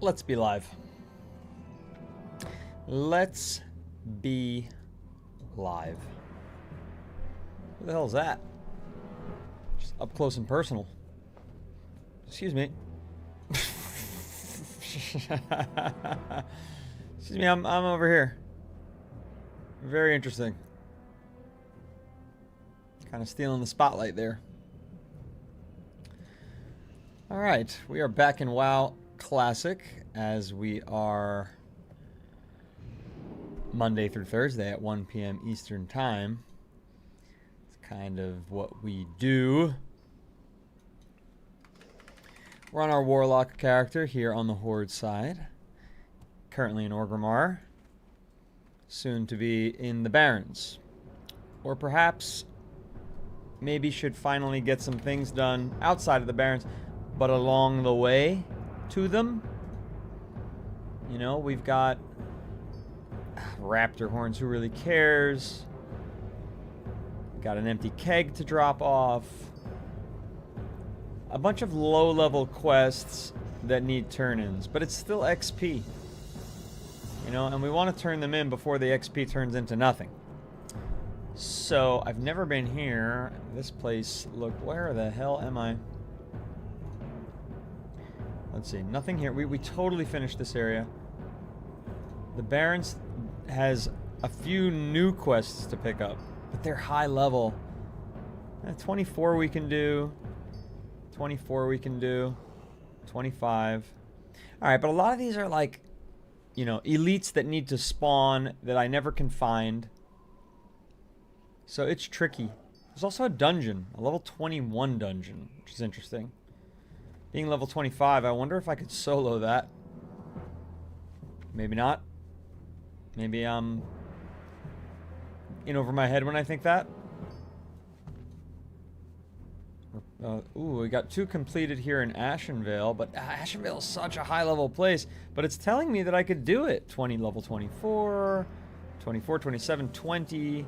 Let's be live. Let's be live. Who the hell is that? Just up close and personal. Excuse me. Excuse me, I'm over here. Very interesting. Kind of stealing the spotlight there. Alright, we are back in WoW Classic, as we are Monday through Thursday at 1 p.m. Eastern Time. It's kind of what we do. We're on our Warlock character here on the Horde side. Currently in Orgrimmar. Soon to be in the Barrens. Or perhaps, maybe should finally get some things done outside of the Barrens, but along the way to them. You know, we've got raptor horns, who really cares? Got an empty keg to drop off. A bunch of low-level quests that need turn-ins, but it's still XP. You know, and we want to turn them in before the XP turns into nothing. So, I've never been here. This place, look, where the hell am I? Let's see, nothing here. We totally finished this area. The Barrens has a few new quests to pick up, but they're high level. 24 we can do. 24 we can do. 25. Alright, but a lot of these are like, you know, elites that need to spawn that I never can find. So it's tricky. There's also a dungeon, a level 21 dungeon, which is interesting. Being level 25, I wonder if I could solo that. Maybe not. Maybe I'm in over my head when I think that. Ooh, we got 2 completed here in Ashenvale, but Ashenvale is such a high-level place. But it's telling me that I could do it. 20, level 24, 24, 27, 20,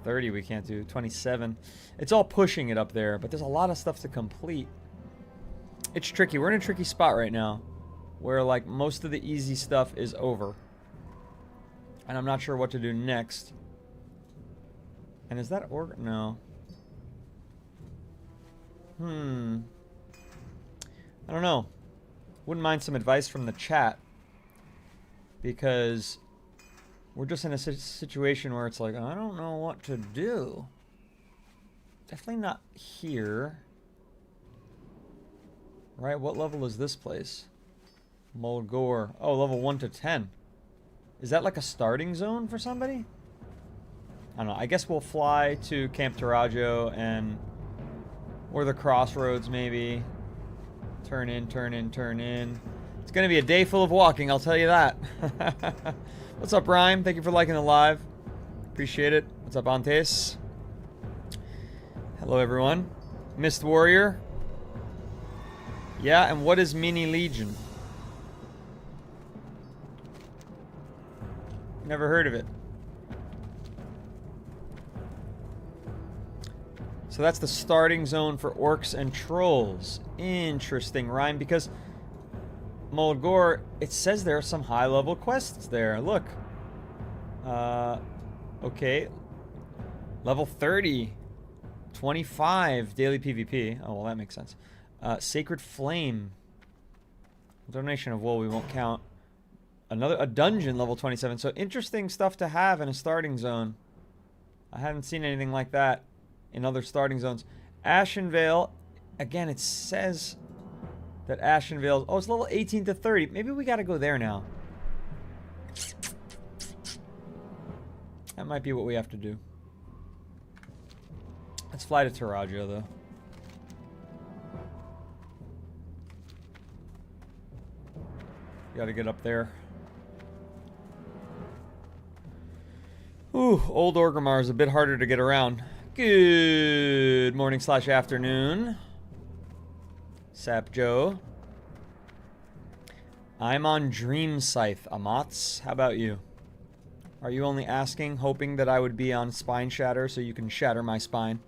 30 we can't do, 27. It's all pushing it up there, but there's a lot of stuff to complete. It's tricky. We're in a tricky spot right now, where like most of the easy stuff is over. And I'm not sure what to do next. And is that orc? No. I don't know. Wouldn't mind some advice from the chat. Because we're just in a situation where it's like, I don't know what to do. Definitely not here. Right, what level is this place? Mulgore. Oh, level 1 to 10. Is that like a starting zone for somebody? I don't know. I guess we'll fly to Camp Tarajo and... or the Crossroads, maybe. Turn in, turn in, turn in. It's going to be a day full of walking, I'll tell you that. What's up, Rhyme? Thank you for liking the live. Appreciate it. What's up, Antes? Hello, everyone. Mist Warrior. Yeah, and what is Mini Legion? Never heard of it. So that's the starting zone for orcs and trolls. Interesting, Rhyme, because Mulgore, it says there are some high-level quests there. Look. Okay. Level 30. 25 daily PvP. Oh, well, that makes sense. Sacred Flame. Donation of wool we won't count. A dungeon level 27. So interesting stuff to have in a starting zone. I haven't seen anything like that in other starting zones. Ashenvale. Again, it says that Ashenvale... oh, it's level 18 to 30. Maybe we gotta go there now. That might be what we have to do. Let's fly to Tarajo, though. Gotta get up there. Ooh, old Orgrimmar is a bit harder to get around. Good morning / afternoon. Sap Joe. I'm on Dream Scythe, Amats. How about you? Are you only asking, hoping that I would be on Spine Shatter so you can shatter my spine?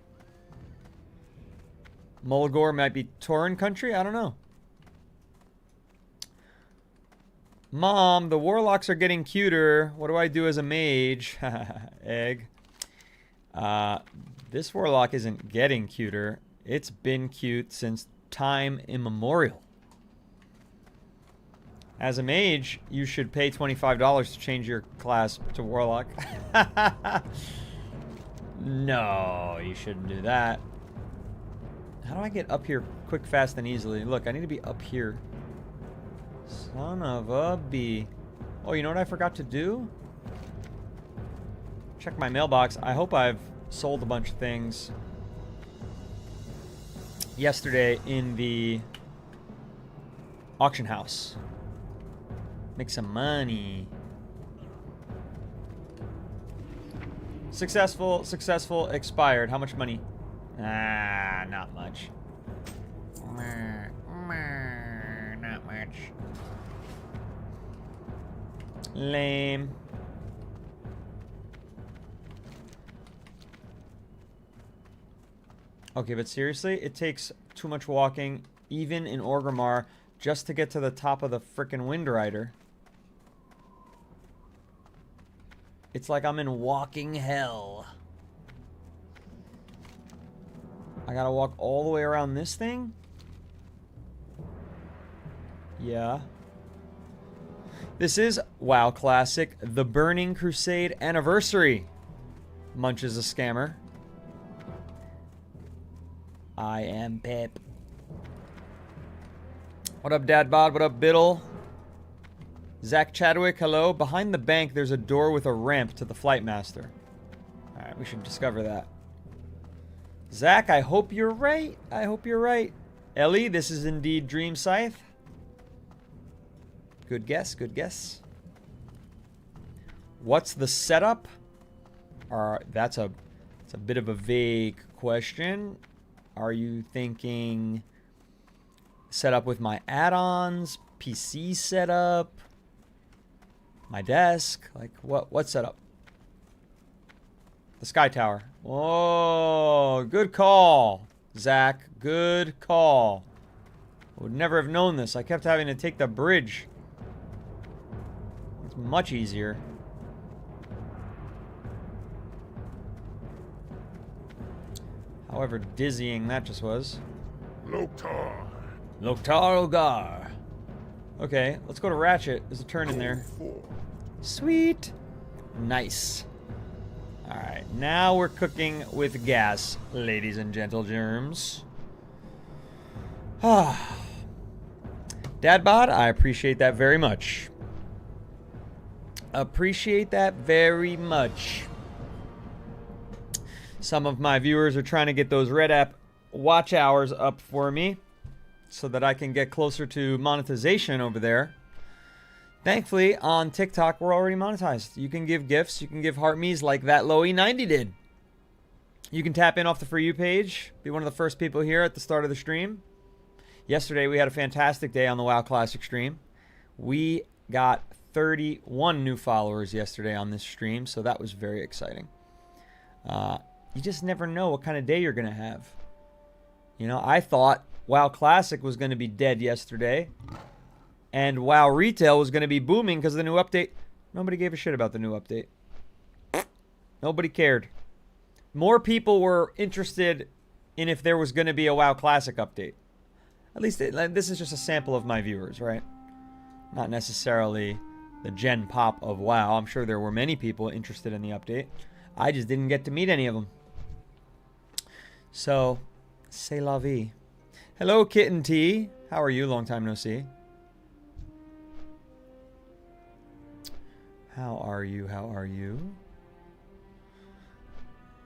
Mulgore might be Tauren country? I don't know. Mom, the warlocks are getting cuter. What do I do as a mage? Egg. This warlock isn't getting cuter. It's been cute since time immemorial. As a mage, you should pay $25 to change your class to warlock. No, you shouldn't do that. How do I get up here quick, fast, and easily? Look, I need to be up here. Son of a bee. Oh, you know what I forgot to do? Check my mailbox. I hope I've sold a bunch of things yesterday in the auction house. Make some money. Successful, expired. How much money? Ah, not much. Not much. Lame. Okay, but seriously, it takes too much walking, even in Orgrimmar, just to get to the top of the frickin' Wind Rider. It's like I'm in walking hell. I gotta walk all the way around this thing? Yeah. This is WoW Classic, the Burning Crusade Anniversary. Munch is a scammer. I am Pip. What up, Dad Bod? What up, Biddle? Zach Chadwick, hello. Behind the bank, there's a door with a ramp to the Flight Master. Alright, we should discover that. Zach, I hope you're right. I hope you're right. Ellie, this is indeed Dream Scythe. Good guess, good guess. What's the setup? That's a bit of a vague question. Are you thinking setup with my add-ons, PC setup, my desk? Like what setup? The Sky Tower. Oh, good call, Zach. Good call. I would never have known this. I kept having to take the bridge. It's much easier. However dizzying that just was. Loktar Ogar. Okay, let's go to Ratchet. There's a turn in there. Sweet. Nice. Alright, now we're cooking with gas, ladies and gentle germs. Dadbod, I appreciate that very much. Appreciate that very much. Some of my viewers are trying to get those Red App watch hours up for me so that I can get closer to monetization over there. Thankfully, on TikTok, we're already monetized. You can give gifts. You can give heart me's like that Loey90 did. You can tap in off the For You page. Be one of the first people here at the start of the stream. Yesterday, we had a fantastic day on the WoW Classic stream. We got 31 new followers yesterday on this stream, so that was very exciting. You just never know what kind of day you're going to have. You know, I thought WoW Classic was going to be dead yesterday, and WoW Retail was going to be booming because of the new update. Nobody gave a shit about the new update. Nobody cared. More people were interested in if there was going to be a WoW Classic update. At least this is just a sample of my viewers, right? Not necessarily the gen pop of WoW. I'm sure there were many people interested in the update. I just didn't get to meet any of them. So, c'est la vie. Hello, Kitten T. How are you? Long time no see. How are you? How are you?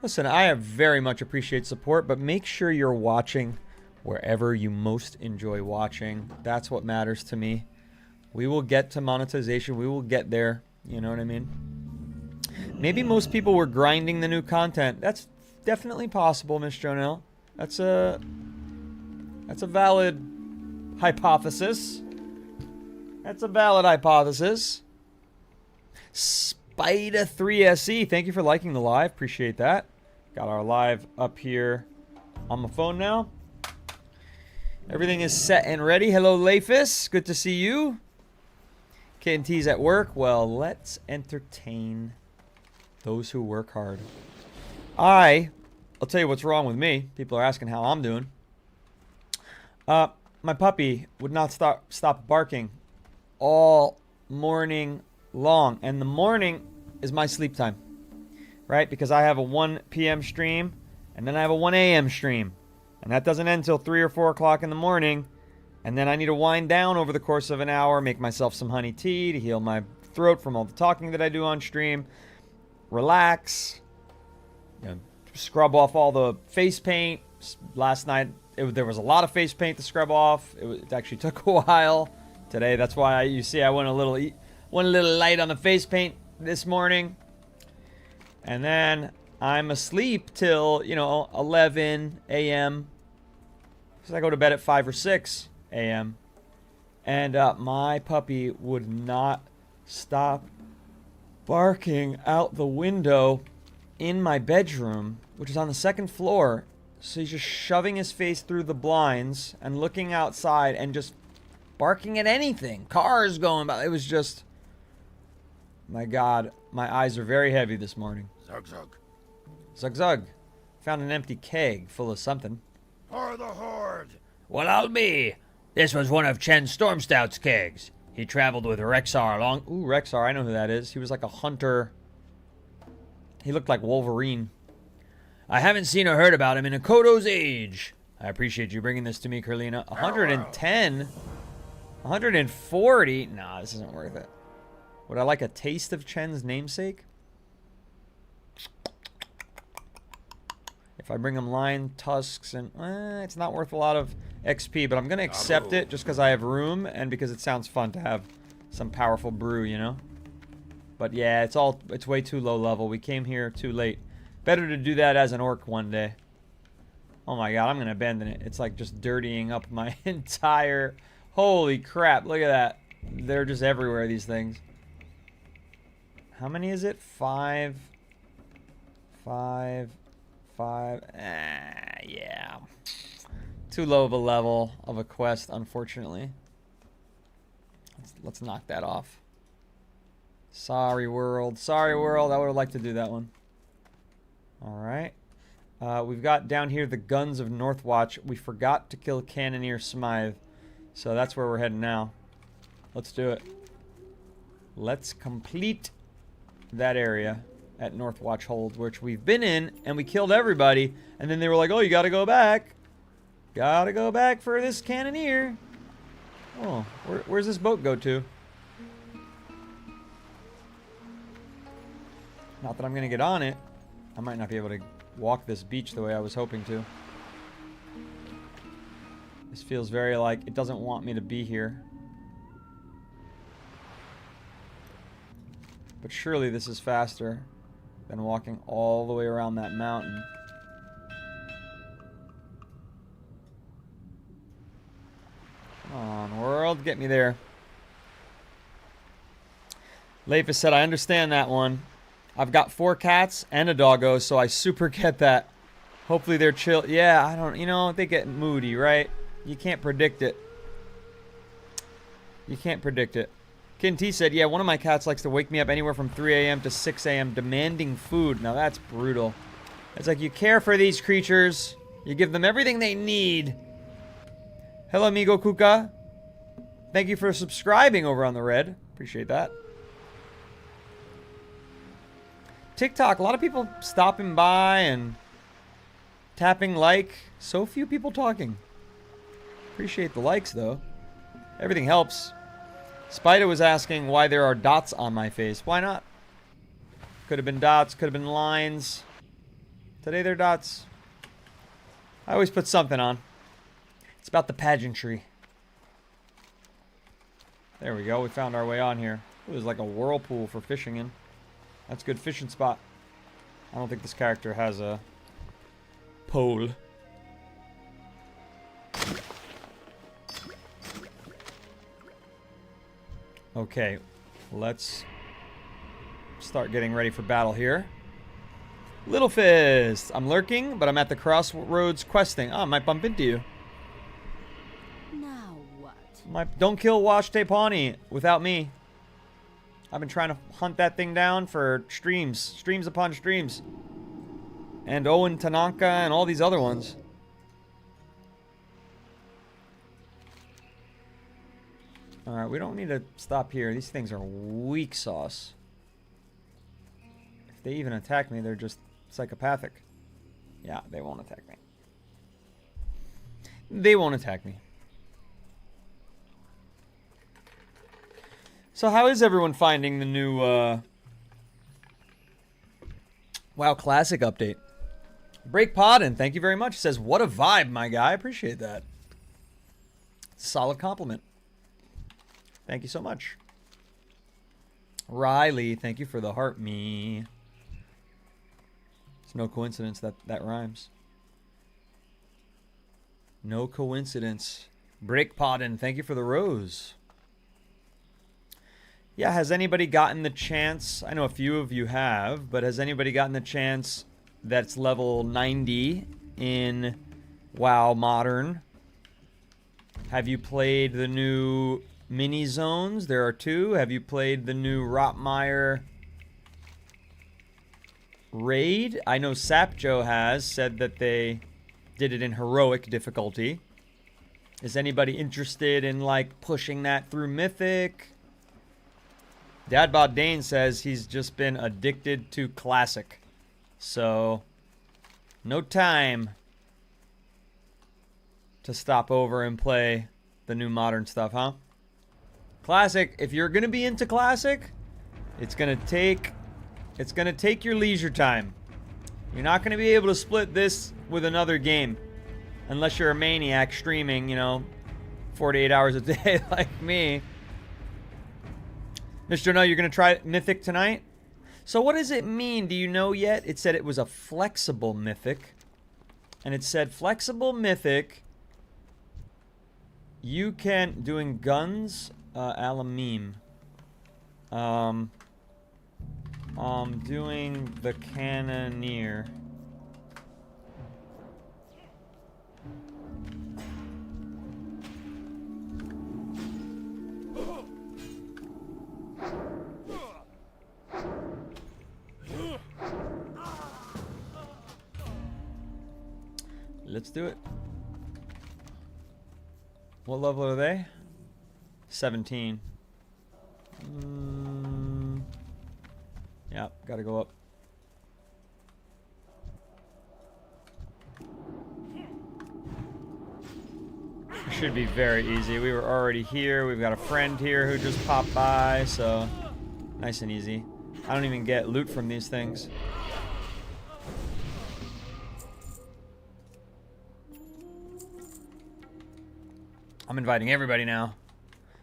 Listen, I very much appreciate support, but make sure you're watching wherever you most enjoy watching. That's what matters to me. We will get to monetization. We will get there. You know what I mean? Maybe most people were grinding the new content. That's definitely possible, Miss Jonelle. That's a valid hypothesis. That's a valid hypothesis. Spider3SE, thank you for liking the live. Appreciate that. Got our live up here on my phone now. Everything is set and ready. Hello, Lafis. Good to see you. K&T's at work. Well, let's entertain those who work hard. I'll tell you what's wrong with me. People are asking how I'm doing. My puppy would not stop barking all morning long. And the morning is my sleep time. Right? Because I have a 1 p.m. stream. And then I have a 1 a.m. stream. And that doesn't end until 3 or 4 o'clock in the morning. And then I need to wind down over the course of an hour. Make myself some honey tea to heal my throat from all the talking that I do on stream. Relax. You know, scrub off all the face paint. Last night, there was a lot of face paint to scrub off. It actually took a while. Today, that's why you see I went a little light on the face paint this morning. And then I'm asleep till, 11 a.m. Because I go to bed at 5 or 6 a.m. And my puppy would not stop barking out the window in my bedroom, which is on the 2nd floor. So he's just shoving his face through the blinds and looking outside and just barking at anything. Cars going by. It was just... My God, my eyes are very heavy this morning. Zug zug. Zug zug. Found an empty keg full of something. For the horde. Well, I'll be. This was one of Chen's Storm Stout's kegs. He traveled with Rexar along. Ooh, Rexar, I know who that is. He was like a hunter. He looked like Wolverine. I haven't seen or heard about him in a Kodo's age. I appreciate you bringing this to me, Carlina. 110? 140? Nah, this isn't worth it. Would I like a taste of Chen's namesake? If I bring him lion tusks and... it's not worth a lot of XP, but I'm going to accept it just because I have room and because it sounds fun to have some powerful brew, you know? But yeah, it's way too low level. We came here too late. Better to do that as an orc one day. Oh my God, I'm going to abandon it. It's like just dirtying up my entire... Holy crap, look at that. They're just everywhere, these things. How many is it? 5. Yeah. Too low of a level of a quest, unfortunately. Let's knock that off. Sorry, world. Sorry, world. I would have liked to do that one. Alright. We've got down here the Guns of Northwatch. We forgot to kill Cannoneer Smythe. So that's where we're heading now. Let's do it. Let's complete that area at Northwatch Hold, which we've been in, and we killed everybody. And then they were like, oh, you gotta go back. Gotta go back for this Cannoneer. Oh, where's this boat go to? Not that I'm gonna get on it. I might not be able to walk this beach the way I was hoping to. This feels very like it doesn't want me to be here. But surely this is faster than walking all the way around that mountain. Come on, world, get me there. Leif has said, I understand that one. I've got 4 cats and a doggo, so I super get that. Hopefully they're chill. Yeah, I don't, they get moody, right? You can't predict it. You can't predict it. Kin T said, yeah, one of my cats likes to wake me up anywhere from 3 a.m. to 6 a.m. demanding food. Now that's brutal. It's like you care for these creatures. You give them everything they need. Hello, amigo Kuka. Thank you for subscribing over on the red. Appreciate that. TikTok, a lot of people stopping by and tapping like. So few people talking. Appreciate the likes, though. Everything helps. Spider was asking why there are dots on my face. Why not? Could have been dots, could have been lines. Today they're dots. I always put something on. It's about the pageantry. There we go. We found our way on here. It was like a whirlpool for fishing in. That's a good fishing spot. I don't think this character has a pole. Okay, let's start getting ready for battle here. Little Fist, I'm lurking, but I'm at the crossroads questing. Oh, I might bump into you. Now what? Don't kill Wash Te Pawnee without me. I've been trying to hunt that thing down for streams upon streams. And Owen Tanaka and all these other ones. Alright, we don't need to stop here. These things are weak sauce. If they even attack me, they're just psychopathic. Yeah, they won't attack me. They won't attack me. So how is everyone finding the new WoW Classic update? Break Podden, thank you very much. Says, what a vibe, my guy. I appreciate that. Solid compliment. Thank you so much. Riley, thank you for the heart me. It's no coincidence that that rhymes. No coincidence. Break Podden, thank you for the rose. Yeah, has anybody gotten the chance? I know a few of you have, but has anybody gotten the chance that's level 90 in WoW Modern? Have you played the new mini zones? There are 2. Have you played the new Rotmire raid? I know Sapjo has said that they did it in heroic difficulty. Is anybody interested in like pushing that through Mythic? Dadbot Dane says he's just been addicted to Classic. So, no time to stop over and play the new modern stuff, huh? Classic, if you're gonna be into Classic, it's gonna take your leisure time. You're not gonna be able to split this with another game. Unless you're a maniac streaming, you know, 48 hours a day like me. Mr. No, you're going to try Mythic tonight? So what does it mean? Do you know yet? It said it was a flexible Mythic. And it said flexible Mythic. You can... Doing guns? Alameme. Doing the Cannoneer. Let's do it. What level are they? 17. Yeah, gotta go up. Should be very easy. We were already here. We've got a friend here who just popped by, so nice and easy. I don't even get loot from these things. I'm inviting everybody now.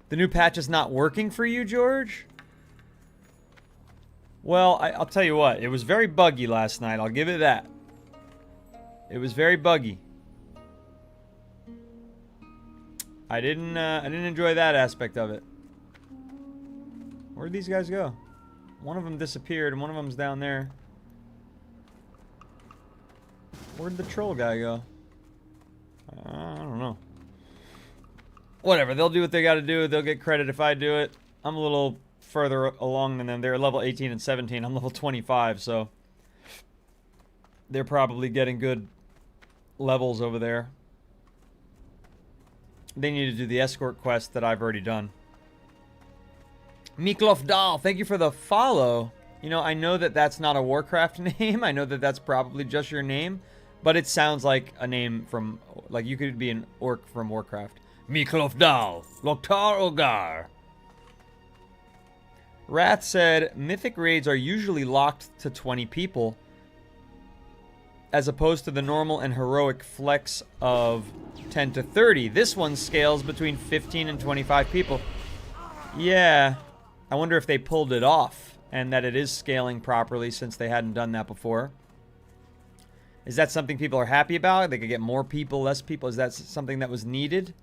The new patch is not working for you, George? Well, I'll tell you what. It was very buggy last night. I'll give it that. It was very buggy. I didn't enjoy that aspect of it. Where'd these guys go? One of them disappeared, and one of them's down there. Where'd the troll guy go? I don't know. Whatever, they'll do what they gotta do. They'll get credit if I do it. I'm a little further along than them. They're level 18 and 17. I'm level 25, so... they're probably getting good levels over there. They need to do the escort quest that I've already done. Miklof Dahl, thank you for the follow. You know, I know that that's not a Warcraft name. I know that that's probably just your name. But it sounds like a name from... like, you could be an orc from Warcraft. Miklof Dahl, Loktar Ogar. Wrath said, Mythic raids are usually locked to 20 people, as opposed to the normal and heroic flex of 10 to 30. This one scales between 15 and 25 people. Yeah, I wonder if they pulled it off, and that it is scaling properly since they hadn't done that before. Is that something people are happy about? They could get more people, less people? Is that something that was needed?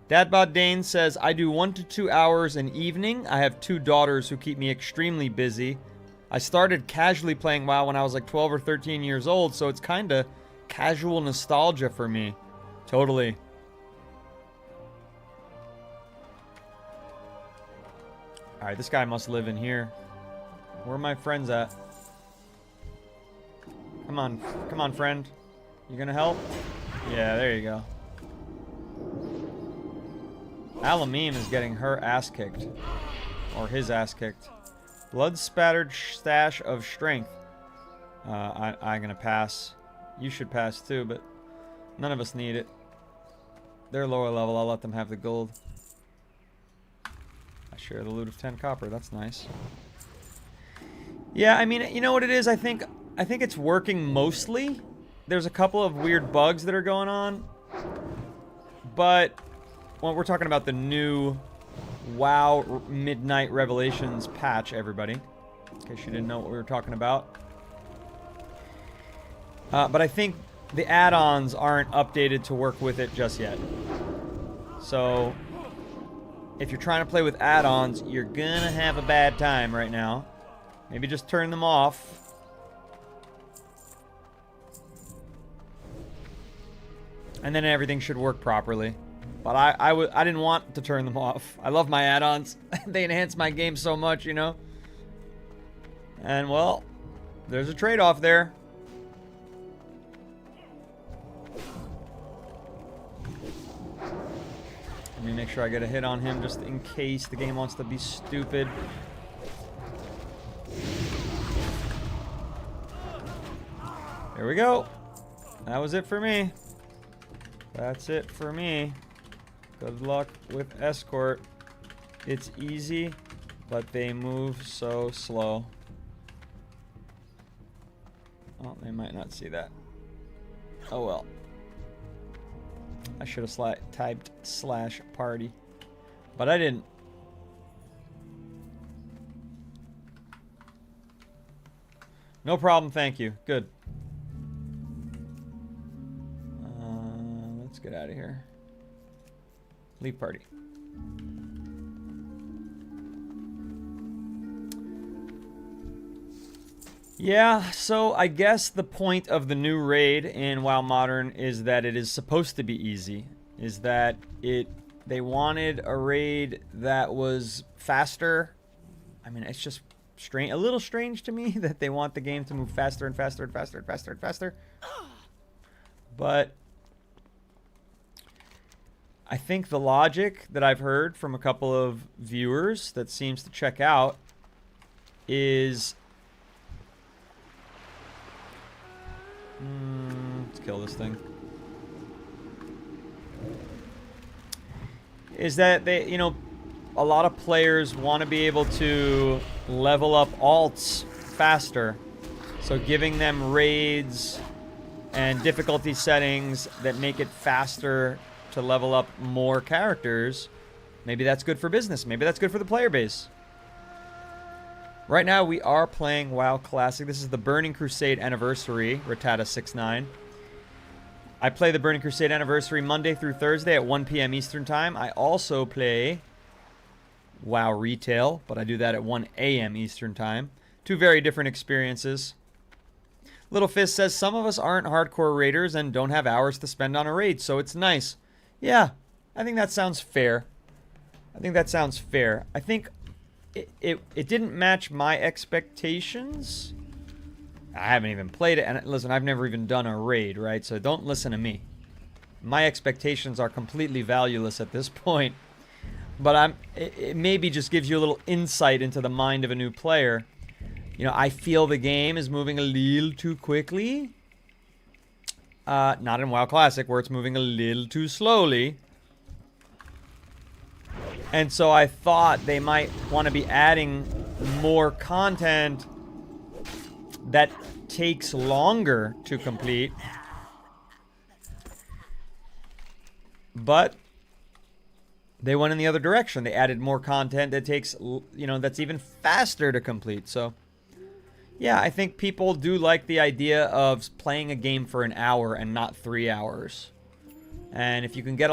Dadbod Dane says, I do 1 to 2 hours an evening. I have 2 daughters who keep me extremely busy. I started casually playing WoW when I was like 12 or 13 years old, so it's kind of casual nostalgia for me. Totally. Alright, this guy must live in here. Where are my friends at? Come on, friend. You gonna help? Yeah, there you go. Alamim is getting her ass kicked. Or his ass kicked. Blood-spattered stash of strength. I'm gonna pass. You should pass too, but none of us need it. They're lower level, I'll let them have the gold. I share the loot of 10 copper, that's nice. Yeah, I mean, you know what it is? I think it's working mostly. There's a couple of weird bugs that are going on. But well, we're talking about the new WoW Midnight Revelations patch, everybody. In case you didn't know what we were talking about. But I think the add-ons aren't updated to work with it just yet. So, if you're trying to play with add-ons, you're gonna have a bad time right now. Maybe just turn them off. And then everything should work properly. But I didn't want to turn them off. I love my add-ons. They enhance my game so much, you know? And, well, there's a trade-off there. Let me make sure I get a hit on him just in case the game wants to be stupid. There we go. That was it for me. That's it for me. Good luck with escort. It's easy, but they move so slow. Oh, they might not see that. Oh well. I should have typed /party, but I didn't. No problem, thank you. Good. Let's get out of here. Leave party. Yeah, so I guess the point of the new raid in WoW Modern is that it is supposed to be easy. Is that they wanted a raid that was faster. I mean, it's just strange, a little strange to me that they want the game to move faster and faster and faster and faster and faster. But I think the logic that I've heard from a couple of viewers that seems to check out is... let's kill this thing. Is that they, you know, a lot of players want to be able to level up alts faster. So giving them raids and difficulty settings that make it faster to level up more characters, maybe that's good for business. Maybe that's good for the player base. Right now we are playing WoW Classic. This is the Burning Crusade Anniversary, Rattata69. I play the Burning Crusade Anniversary Monday through Thursday at 1 p.m. Eastern Time. I also play WoW Retail, but I do that at 1 a.m. Eastern Time. Two very different experiences. Little Fist says, some of us aren't hardcore raiders and don't have hours to spend on a raid, so it's nice. Yeah, I think that sounds fair. I think that sounds fair. I think it didn't match my expectations. I haven't even played it, and listen, I've never even done a raid, right? So don't listen to me. My expectations are completely valueless at this point. But it maybe just gives you a little insight into the mind of a new player. You know, I feel the game is moving a little too quickly. Not in WoW Classic, where it's moving a little too slowly. And so I thought they might want to be adding more content that takes longer to complete. But they went in the other direction. They added more content that takes, you know, that's even faster to complete. So, yeah, I think people do like the idea of playing a game for an hour and not 3 hours. And if you can get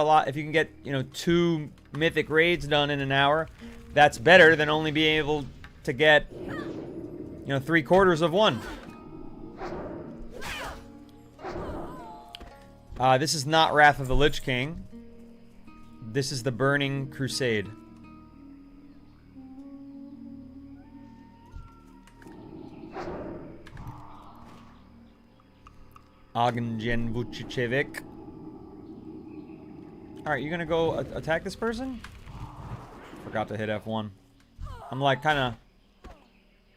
you know, 2 mythic raids done in an hour, that's better than only being able to get, you know, 3/4 of one. This is not Wrath of the Lich King. This is the Burning Crusade. Ognjen Vucicevic. Alright, you gonna go attack this person? Forgot to hit F1. I'm like kind of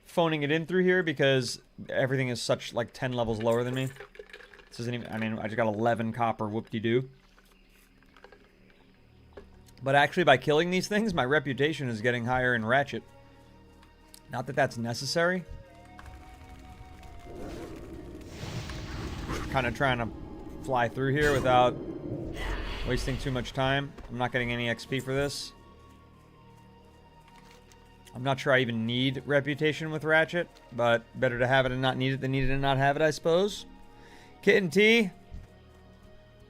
phoning it in through here because everything is such like 10 levels lower than me. This isn't even, I mean, I just got 11 copper, whoop-de-doo. But actually by killing these things, my reputation is getting higher in Ratchet. Not that that's necessary. Kind of trying to fly through here without wasting too much time. I'm not getting any XP for this. I'm not sure I even need reputation with Ratchet, but better to have it and not need it than need it and not have it, I suppose. Kitten T.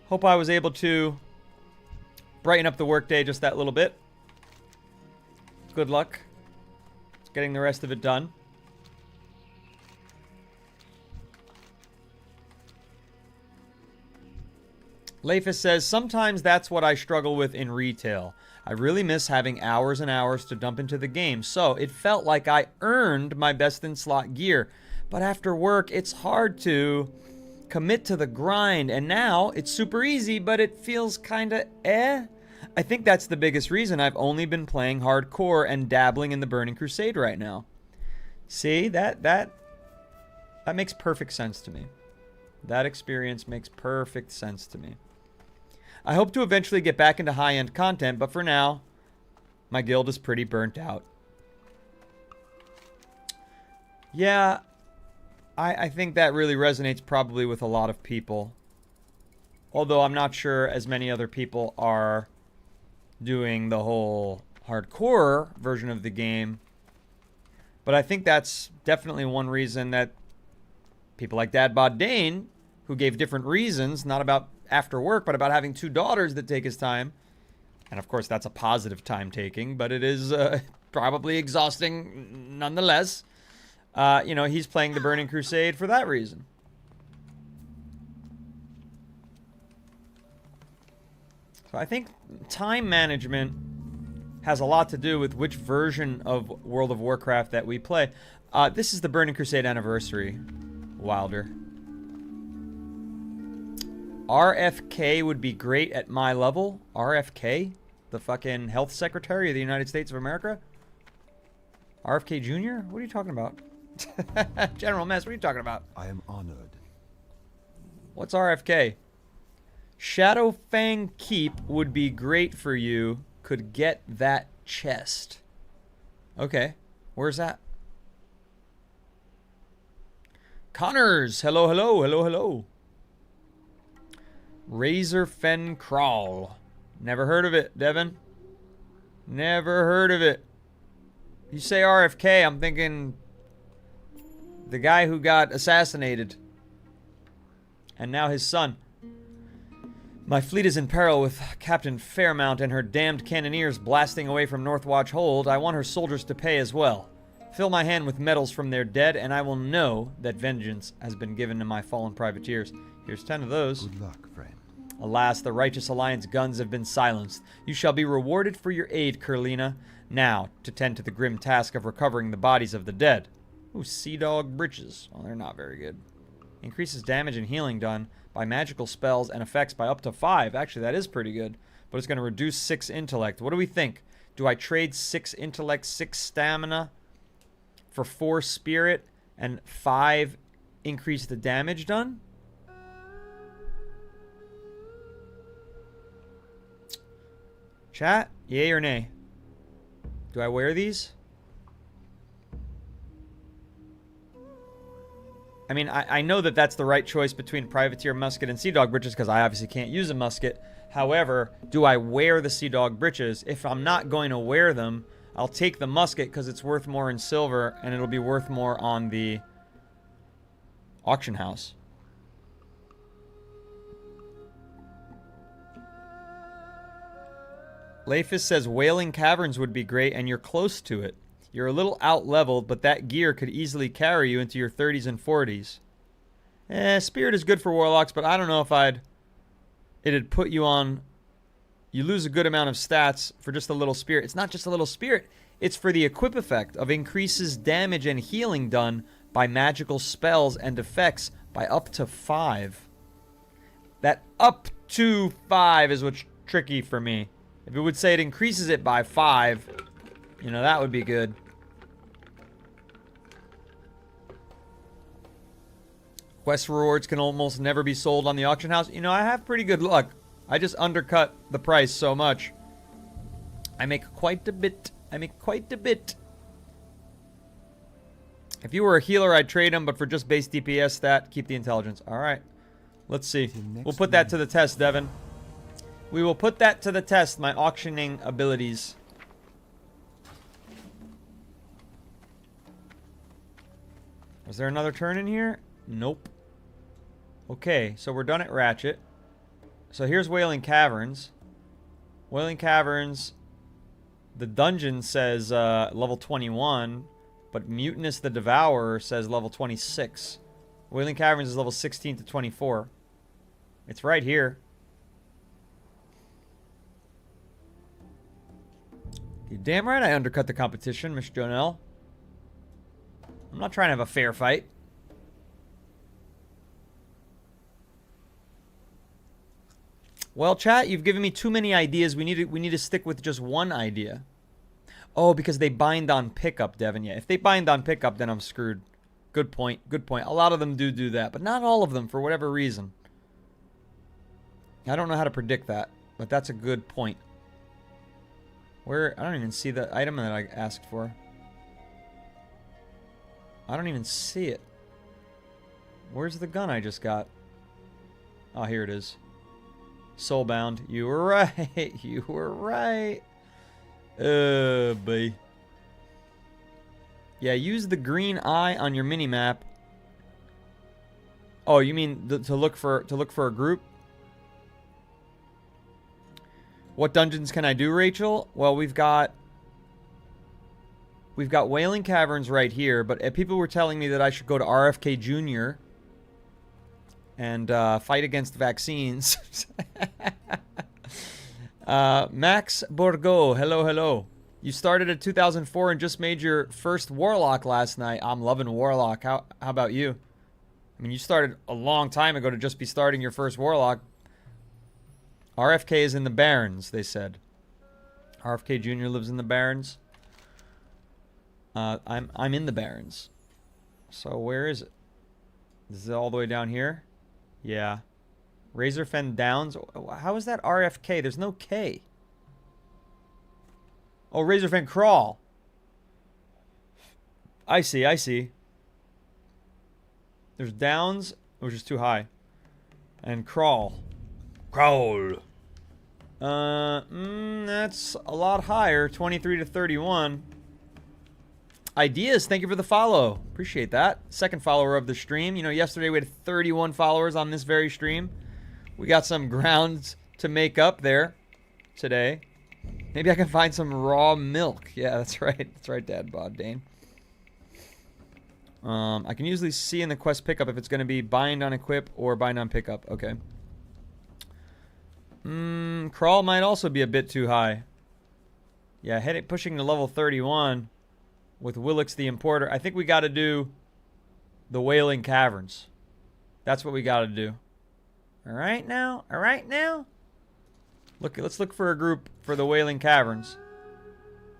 Hope I was able to brighten up the workday just that little bit. Good luck getting the rest of it done. Leifus says, sometimes that's what I struggle with in retail. I really miss having hours and hours to dump into the game, so it felt like I earned my best in slot gear. But after work, it's hard to commit to the grind, and now it's super easy, but it feels kinda eh. I think that's the biggest reason I've only been playing hardcore and dabbling in the Burning Crusade right now. See, that makes perfect sense to me. That experience makes perfect sense to me. I hope to eventually get back into high-end content, but for now, my guild is pretty burnt out. Yeah, I think that really resonates probably with a lot of people. Although I'm not sure as many other people are doing the whole hardcore version of the game. But I think that's definitely one reason that people like Dadbod Dane, who gave different reasons, not about after work, but about having 2 daughters that take his time. And of course, that's a positive time taking, but it is probably exhausting nonetheless. You know, he's playing the Burning Crusade for that reason. So I think time management has a lot to do with which version of World of Warcraft that we play. This is the Burning Crusade anniversary, Wilder. RFK would be great at my level. RFK? The fucking health secretary of the United States of America? RFK Jr.? What are you talking about? General Mess, what are you talking about? I am honored. What's RFK? Shadowfang Keep would be great for you. Could get that chest. Okay. Where's that? Connors! Hello, hello, hello, hello. Razorfen Crawl. Never heard of it, Devin. Never heard of it. You say RFK, I'm thinking the guy who got assassinated. And now his son. My fleet is in peril with Captain Fairmount and her damned cannoneers blasting away from Northwatch Hold. I want her soldiers to pay as well. Fill my hand with medals from their dead, and I will know that vengeance has been given to my fallen privateers. Here's 10 of those. Good luck, friend. Alas, the Righteous Alliance guns have been silenced. You shall be rewarded for your aid, Kurlina. Now, to tend to the grim task of recovering the bodies of the dead. Ooh, Sea Dog Breeches. Well, they're not very good. Increases damage and healing done by magical spells and effects by up to 5. Actually, that is pretty good. But it's going to reduce 6 intellect. What do we think? Do I trade 6 intellect, 6 stamina for 4 spirit and 5 increase the damage done? Chat, yay or nay? Do I wear these? I mean, I know that that's the right choice between Privateer Musket and Sea Dog Breeches because I obviously can't use a musket. However, do I wear the Sea Dog Breeches? If I'm not going to wear them, I'll take the musket because it's worth more in silver and it'll be worth more on the auction house. Leifus says Wailing Caverns would be great and you're close to it. You're a little out-leveled, but that gear could easily carry you into your 30s and 40s. Spirit is good for Warlocks, but I don't know if it'd put you on... You lose a good amount of stats for just a little Spirit. It's not just a little Spirit. It's for the equip effect of increases damage and healing done by magical spells and effects by up to 5. That up to 5 is what's tricky for me. If it would say it increases it by 5, you know, that would be good. Quest rewards can almost never be sold on the auction house. You know, I have pretty good luck. I just undercut the price so much. I make quite a bit. I make quite a bit. If you were a healer, I'd trade him, but for just base DPS stat, keep the intelligence. Alright. Let's see. We'll put that to the test, Devin. We will put that to the test, my auctioning abilities. Was there another turn in here? Nope. Okay, so we're done at Ratchet. So here's Wailing Caverns. Wailing Caverns, the dungeon says level 21, but Mutinous the Devourer says level 26. Wailing Caverns is level 16 to 24. It's right here. You're damn right I undercut the competition, Miss Jonelle. I'm not trying to have a fair fight. Well, chat, you've given me too many ideas. We need to stick with just one idea. Oh, because they bind on pickup, Devin. Yeah, if they bind on pickup, then I'm screwed. Good point. Good point. A lot of them do that, but not all of them for whatever reason. I don't know how to predict that, but that's a good point. Where? I don't even see the item that I asked for. I don't even see it. Where's the gun I just got? Oh, here it is. Soulbound. You were right. You were right. Boy. Yeah, use the green eye on your minimap. Oh, you mean to look for a group? What dungeons can I do, Rachel? Well, we've got Wailing Caverns right here, but people were telling me that I should go to RFK Jr. and fight against vaccines. Max Borgo, hello, hello. You started at 2004 and just made your first Warlock last night. I'm loving Warlock. How about you? I mean, you started a long time ago to just be starting your first Warlock. RFK is in the Barrens, they said. RFK Jr. lives in the Barrens. I'm in the Barrens. So where is it? Is it all the way down here? Yeah. Razorfen Downs. How is that RFK? There's no K. Oh, Razorfen Crawl. I see, I see. There's Downs, which is too high. And Crawl. Crawl. That's a lot higher. 23 to 31. Ideas, thank you for the follow. Appreciate that. Second follower of the stream. You know, yesterday we had 31 followers on this very stream. We got some ground to make up there today. Maybe I can find some raw milk. Yeah, that's right. That's right, Dad Bod Dane. I can usually see in the quest pickup if it's going to be bind on equip or bind on pickup. Okay. Crawl might also be a bit too high. Yeah, pushing to level 31 with Willix the Importer. I think we got to do the Wailing Caverns. That's what we got to do. All right now? All right now? Let's look for a group for the Wailing Caverns.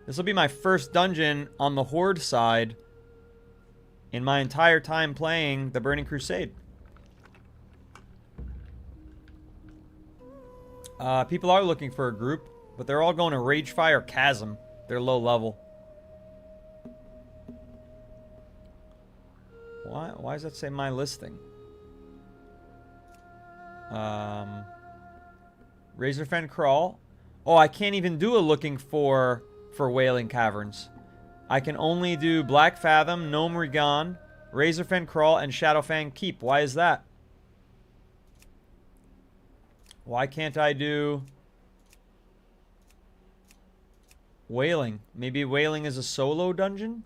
This will be my first dungeon on the Horde side in my entire time playing the Burning Crusade. People are looking for a group, but they're all going to Ragefire Chasm. They're low level. Why does that say my listing? Razorfen Crawl. Oh, I can't even do a looking for Wailing Caverns. I can only do Black Fathom, Gnome Rigon, Razorfen Crawl, and Shadowfang Keep. Why is that? Why can't I do Wailing? Maybe Wailing is a solo dungeon?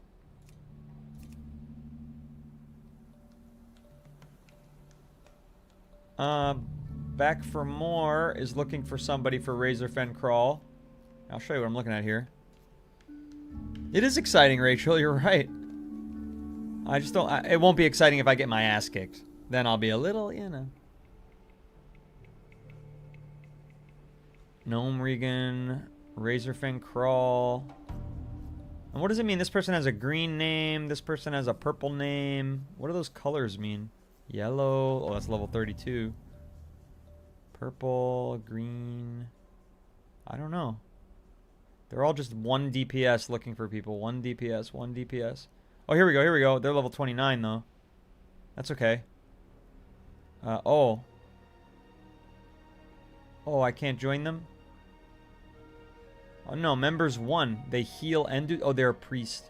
Back for More is looking for somebody for Razorfen Crawl. I'll show you what I'm looking at here. It is exciting, Rachel. You're right. I just don't... it won't be exciting if I get my ass kicked. Then I'll be a little, you know... Gnome Regan, Razorfang Crawl. And what does it mean? This person has a green name. This person has a purple name. What do those colors mean? Yellow. Oh, that's level 32. Purple, green. I don't know. They're all just 1 DPS looking for people. 1 DPS, 1 DPS. Oh, here we go, here we go. They're level 29, though. That's okay. Oh. Oh, I can't join them? Oh, no. Members 1. They heal and do... Oh, they're a priest.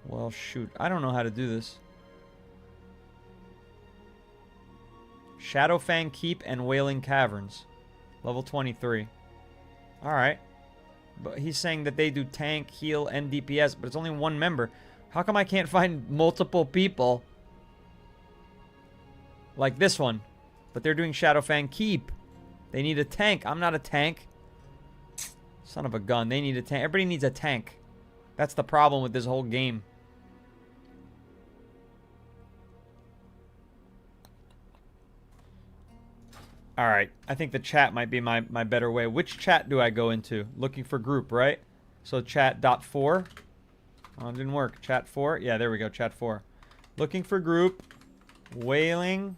Well, shoot. I don't know how to do this. Shadowfang Keep and Wailing Caverns. Level 23. Alright. But he's saying that they do tank, heal, and DPS, but it's only 1 member. How come I can't find multiple people like this one? But they're doing Shadowfang Keep. They need a tank. I'm not a tank. Son of a gun. They need a tank. Everybody needs a tank. That's the problem with this whole game. Alright, I think the chat might be my better way. Which chat do I go into? Looking for group, right? So chat.4. Oh, it didn't work. Chat 4. Yeah, there we go. Chat 4. Looking for group. Wailing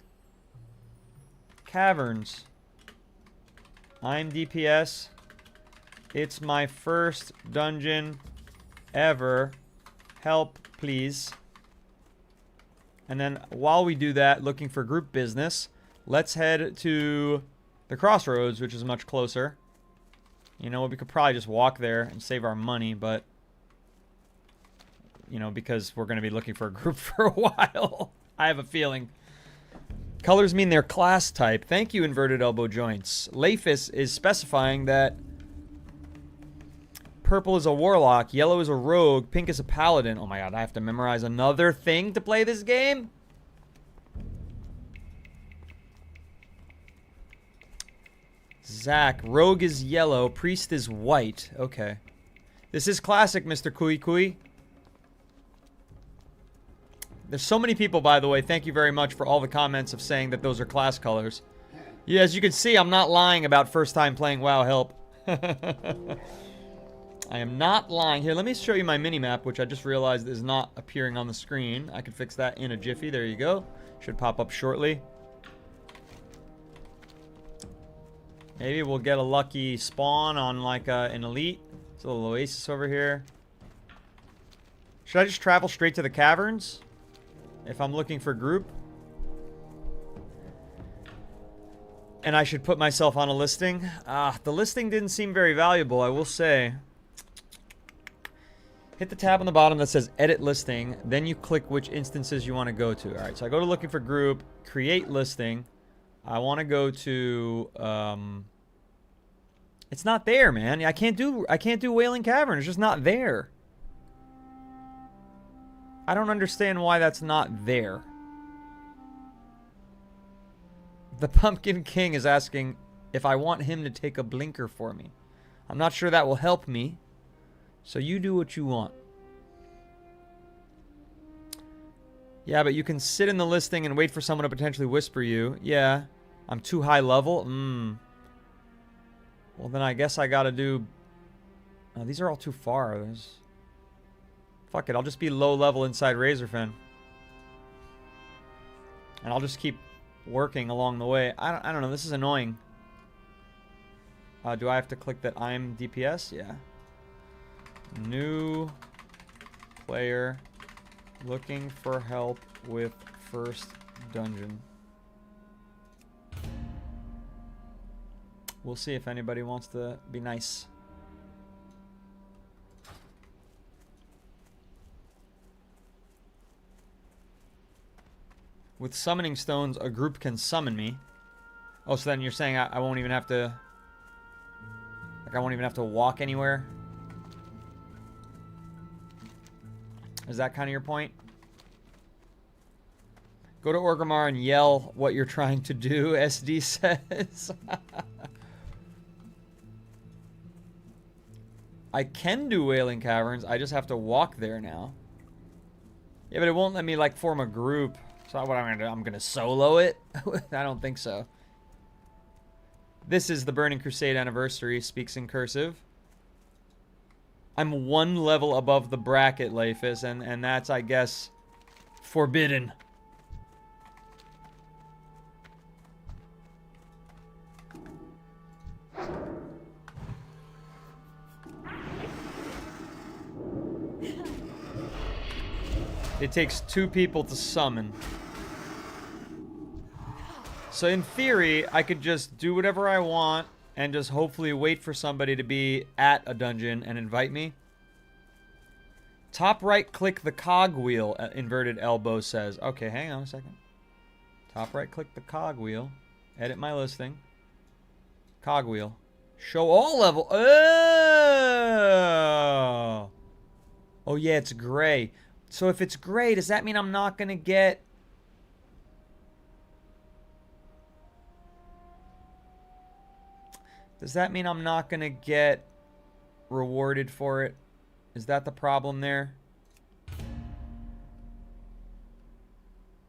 Caverns. I'm DPS. It's my first dungeon ever. Help, please. And then while we do that, looking for group business... Let's head to the crossroads, which is much closer. You know, we could probably just walk there and save our money, but... You know, because we're going to be looking for a group for a while. I have a feeling. Colors mean their class type. Thank you, Inverted Elbow Joints. Lafis is specifying that... Purple is a warlock, yellow is a rogue, pink is a paladin. Oh my god, I have to memorize another thing to play this game? Zach, rogue is yellow, priest is white. Okay. This is classic, Mr. Kui Kui. There's so many people, by the way. Thank you very much for all the comments of saying that those are class colors. Yeah, as you can see, I'm not lying about first time playing WoW. Help. I am not lying. Here, let me show you my minimap, which I just realized is not appearing on the screen. I can fix that in a jiffy. There you go. Should pop up shortly. Maybe we'll get a lucky spawn on like an elite. There's a little oasis over here. Should I just travel straight to the caverns? If I'm looking for group? And I should put myself on a listing? The listing didn't seem very valuable, I will say. Hit the tab on the bottom that says edit listing. Then you click which instances you want to go to. Alright, so I go to looking for group. Create listing. I want to go to... It's not there, man. I can't do Wailing Cavern. It's just not there. I don't understand why that's not there. The Pumpkin King is asking if I want him to take a blinker for me. I'm not sure that will help me. So you do what you want. Yeah, but you can sit in the listing and wait for someone to potentially whisper you. Yeah. I'm too high level? Well, then I guess I gotta do... Oh, these are all too far. Fuck it, I'll just be low level inside Razorfen. And I'll just keep working along the way. I don't know, this is annoying. Do I have to click that I'm DPS? Yeah. New player looking for help with first dungeon. We'll see if anybody wants to be nice. With summoning stones, a group can summon me. Oh, so then you're saying I won't even have to... Like, I won't even have to walk anywhere? Is that kind of your point? Go to Orgrimmar and yell what you're trying to do, SD says. I can do Wailing Caverns, I just have to walk there now. Yeah, but it won't let me, like, form a group. So what I'm gonna do? I'm gonna solo it? I don't think so. This is the Burning Crusade anniversary, speaks in cursive. I'm 1 level above the bracket, Leifus, and that's, I guess, forbidden. It takes 2 people to summon. So in theory, I could just do whatever I want and just hopefully wait for somebody to be at a dungeon and invite me. Top right click the cogwheel, inverted elbow says. Okay, hang on a second. Top right click the cogwheel. Edit my listing. Cogwheel. Show all level. Oh! Oh yeah, it's gray. So if it's gray, does that mean I'm not going to get... Does that mean I'm not going to get rewarded for it? Is that the problem there?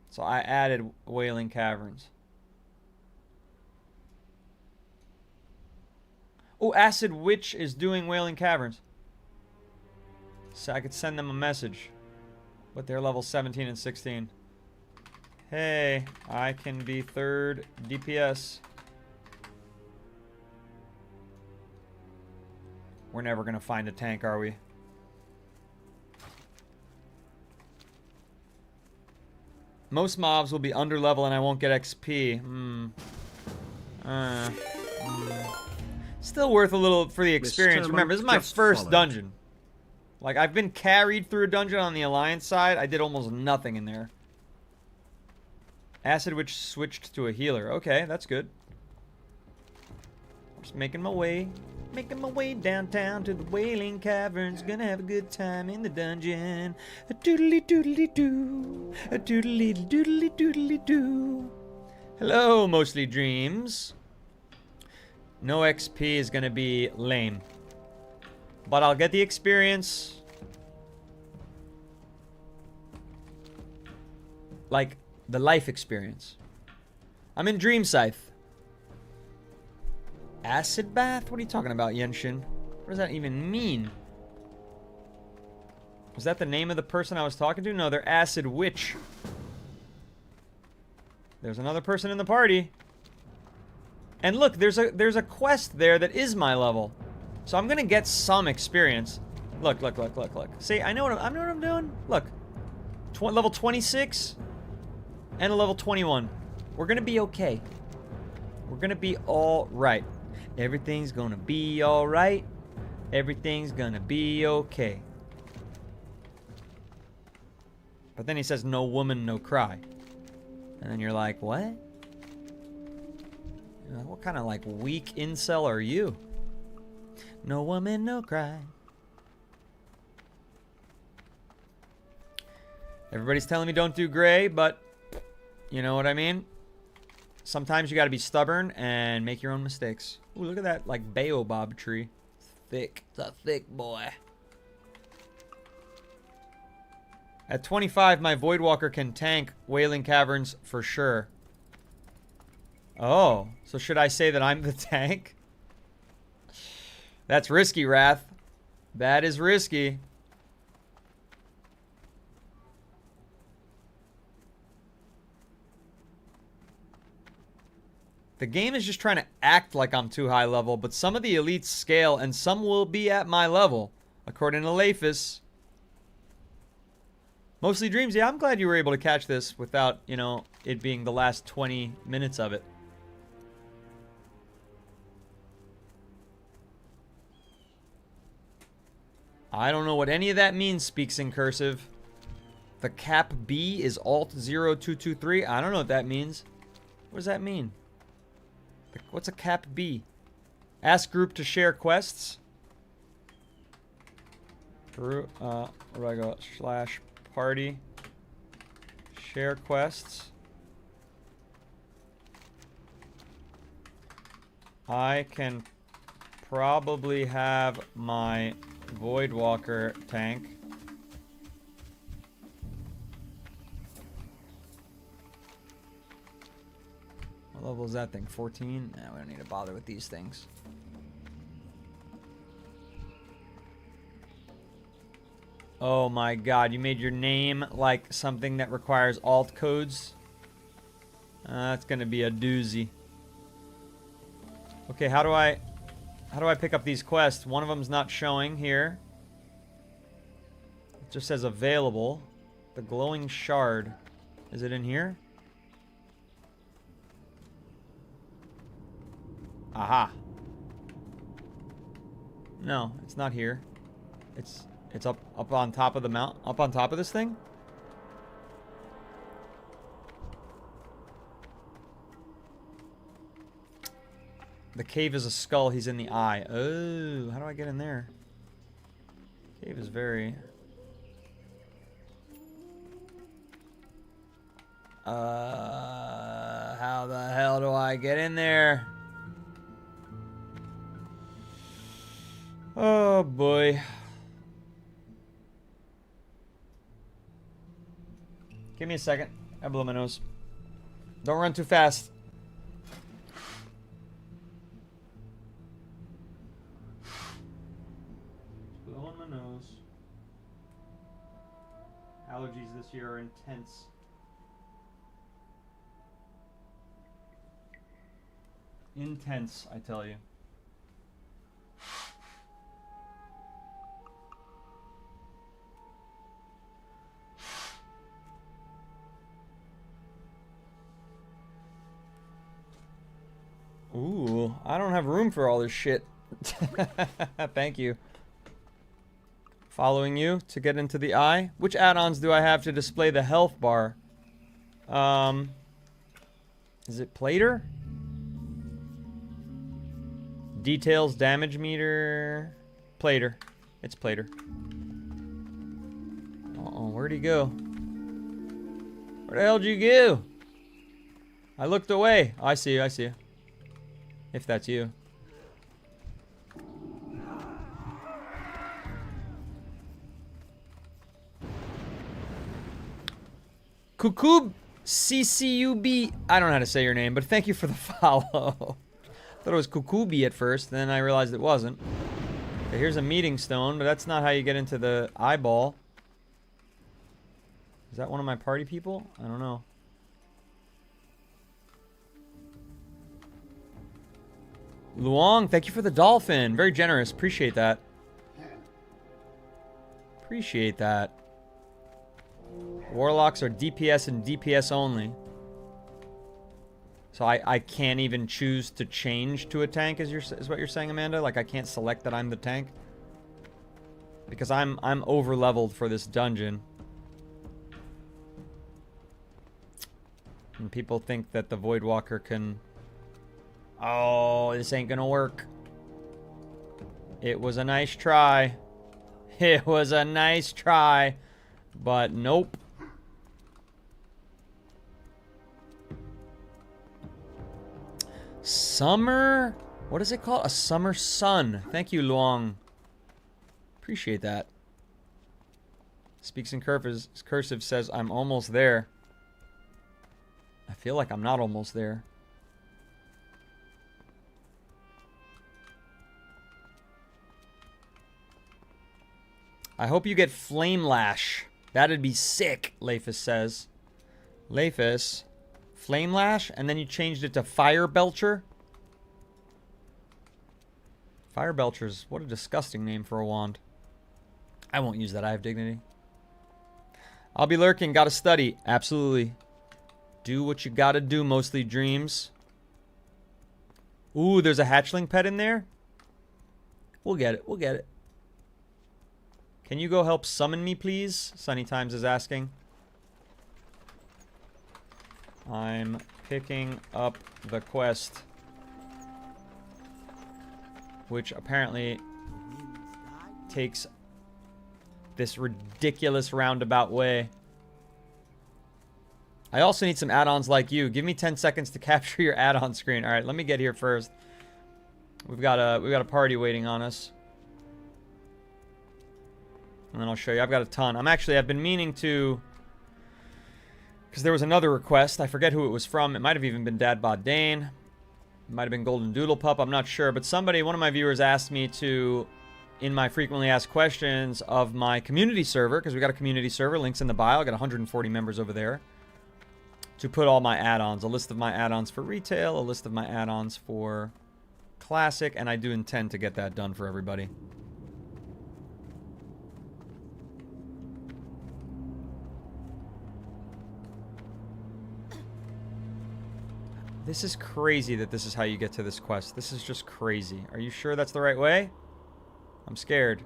So I added Wailing Caverns. Oh, Acid Witch is doing Wailing Caverns. So I could send them a message. But they're level 17 and 16. Hey, I can be 3rd DPS. We're never going to find a tank, are we? Most mobs will be under level and I won't get XP. Still worth a little for the experience. Remember, this is my first dungeon. Like, I've been carried through a dungeon on the Alliance side. I did almost nothing in there. Acid Witch switched to a healer. Okay, that's good. Just making my way. Making my way downtown to the Wailing Caverns. Gonna have a good time in the dungeon. A doodly doodly doo. A doodly doodly doodly doo. Hello, Mostly Dreams. No XP is gonna be lame. But I'll get the experience. Like, the life experience. I'm in Dream Scythe. Acid Bath? What are you talking about, Yenshin? What does that even mean? Was that the name of the person I was talking to? No, they're Acid Witch. There's another person in the party. And look, there's a quest there that is my level. So I'm gonna get some experience. Look, look, look, look, look. See, I know what I'm doing. Look. Level 26 and a level 21. We're gonna be okay. We're gonna be all right. Everything's gonna be all right. Everything's gonna be okay. But then he says, no woman, no cry. And then you're like, what? What kind of, like, weak incel are you? No woman, no cry. Everybody's telling me don't do gray, but you know what I mean? Sometimes you gotta be stubborn and make your own mistakes. Ooh, look at that, like, baobab tree. It's thick. It's a thick boy. At 25, my Voidwalker can tank Wailing Caverns for sure. Oh, so should I say that I'm the tank? That's risky, Wrath. That is risky. The game is just trying to act like I'm too high level, but some of the elites scale and some will be at my level, according to Leifus. Mostly Dreams, yeah, I'm glad you were able to catch this without, you know, it being the last 20 minutes of it. I don't know what any of that means, speaks in cursive. The cap B is Alt 0223. I don't know what that means. What does that mean? What's a cap B? Ask group to share quests. Where do I go? / party. Share quests. I can probably have my Voidwalker tank. What level is that thing? 14? Nah, we don't need to bother with these things. Oh my god, you made your name like something that requires alt codes? That's gonna be a doozy. Okay, how do I pick up these quests? One of them's not showing here. It just says available. The glowing shard. Is it in here? Aha. No, it's not here. It's up on top of the mount, up on top of this thing? The cave is a skull, he's in the eye. Oh, how do I get in there? Cave is very... how the hell do I get in there? Oh boy. Give me a second. I blew my nose. Don't run too fast. Blowing my nose. Allergies this year are intense. Intense, I tell you. Ooh, I don't have room for all this shit. Thank you. Following you to get into the eye. Which add-ons do I have to display the health bar? Is it Plater? Details, damage meter. Plater. It's Plater. Uh-oh, where'd he go? Where the hell did you go? I looked away. Oh, I see you, I see you. If that's you. Kukub CCUB. I don't know how to say your name, but thank you for the follow. Thought it was Kukubi at first, then I realized it wasn't. Okay, here's a meeting stone, but that's not how you get into the eyeball. Is that one of my party people? I don't know. Luong, thank you for the dolphin. Very generous. Appreciate that. Appreciate that. Warlocks are DPS and DPS only. So I can't even choose to change to a tank, is what you're saying, Amanda? Like I can't select that I'm the tank? Because I'm over leveled for this dungeon. And people think that the Voidwalker can... Oh, this ain't gonna work. It was a nice try. It was a nice try. But nope. Summer? What is it called? A summer sun. Thank you, Luong. Appreciate that. Speaks in cursive, says, I'm almost there. I feel like I'm not almost there. I hope you get Flame Lash. That'd be sick, Lafus says. Lafus. Flame Lash? And then you changed it to Fire Belcher? Fire Belchers. What a disgusting name for a wand. I won't use that. I have dignity. I'll be lurking. Gotta study. Absolutely. Do what you gotta do, mostly dreams. Ooh, there's a hatchling pet in there? We'll get it. We'll get it. Can you go help summon me, please? Sunny Times is asking. I'm picking up the quest. Which apparently takes this ridiculous roundabout way. I also need some add-ons like you. Give me 10 seconds to capture your add-on screen. Alright, let me get here first. We've got a party waiting on us. And then I'll show you. I've got a ton. I've been meaning to Because there was another request. I forget who it was from. It might have even been Dadbod Dane. It might have been Golden Doodle Pup. I'm not sure. But somebody, one of my viewers asked me to, in my frequently asked questions of my community server, because we got a community server, links in the bio. I got 140 members over there. To put all my add-ons. A list of my add-ons for retail. A list of my add-ons for classic. And I do intend to get that done for everybody. This is crazy that this is how you get to this quest. This is just crazy. Are you sure that's the right way? I'm scared.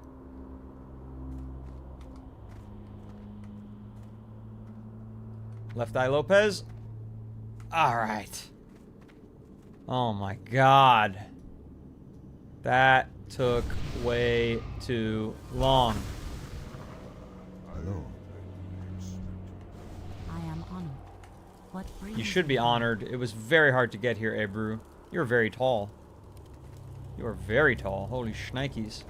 Left Eye Lopez. Alright. Oh my god. That took way too long. Hello. I am honored. What brings You should be honored. It was very hard to get here, Ebru. You're very tall. You are very tall. Holy shnikes.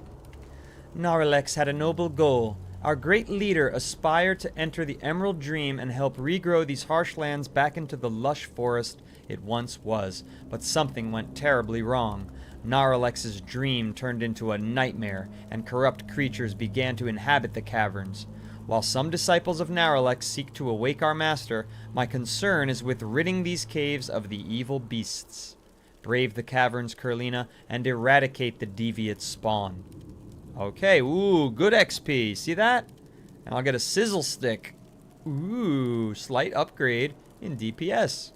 Narlex had a noble goal. Our great leader aspired to enter the Emerald Dream and help regrow these harsh lands back into the lush forest it once was. But something went terribly wrong. Narlex's dream turned into a nightmare, and corrupt creatures began to inhabit the caverns. While some disciples of Narlex seek to awake our master, my concern is with ridding these caves of the evil beasts. Brave the caverns, Curlina, and eradicate the deviate spawn. Okay, ooh, good XP. See that? And I'll get a sizzle stick. Ooh, slight upgrade in DPS.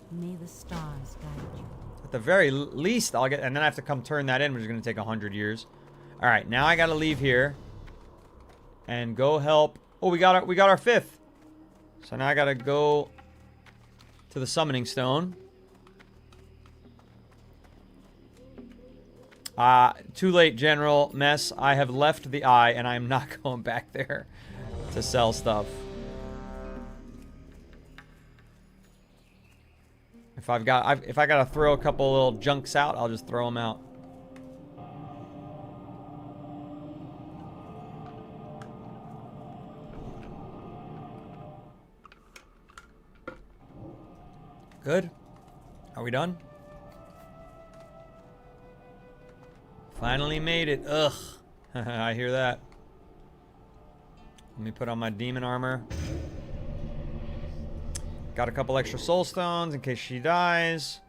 May the stars guide you. At the very least, I'll get, and then I have to come turn that in, which is going to take 100 years. All right, now I got to leave here and go help. Oh, we got our fifth. So now I got to go to the summoning stone. Too late, General Mess. I have left the eye, and I am not going back there to sell stuff. If I gotta throw a couple little junks out, I'll just throw them out. Good. Are we done? Finally made it. Ugh. I hear that. Let me put on my demon armor. Got a couple extra soul stones in case she dies.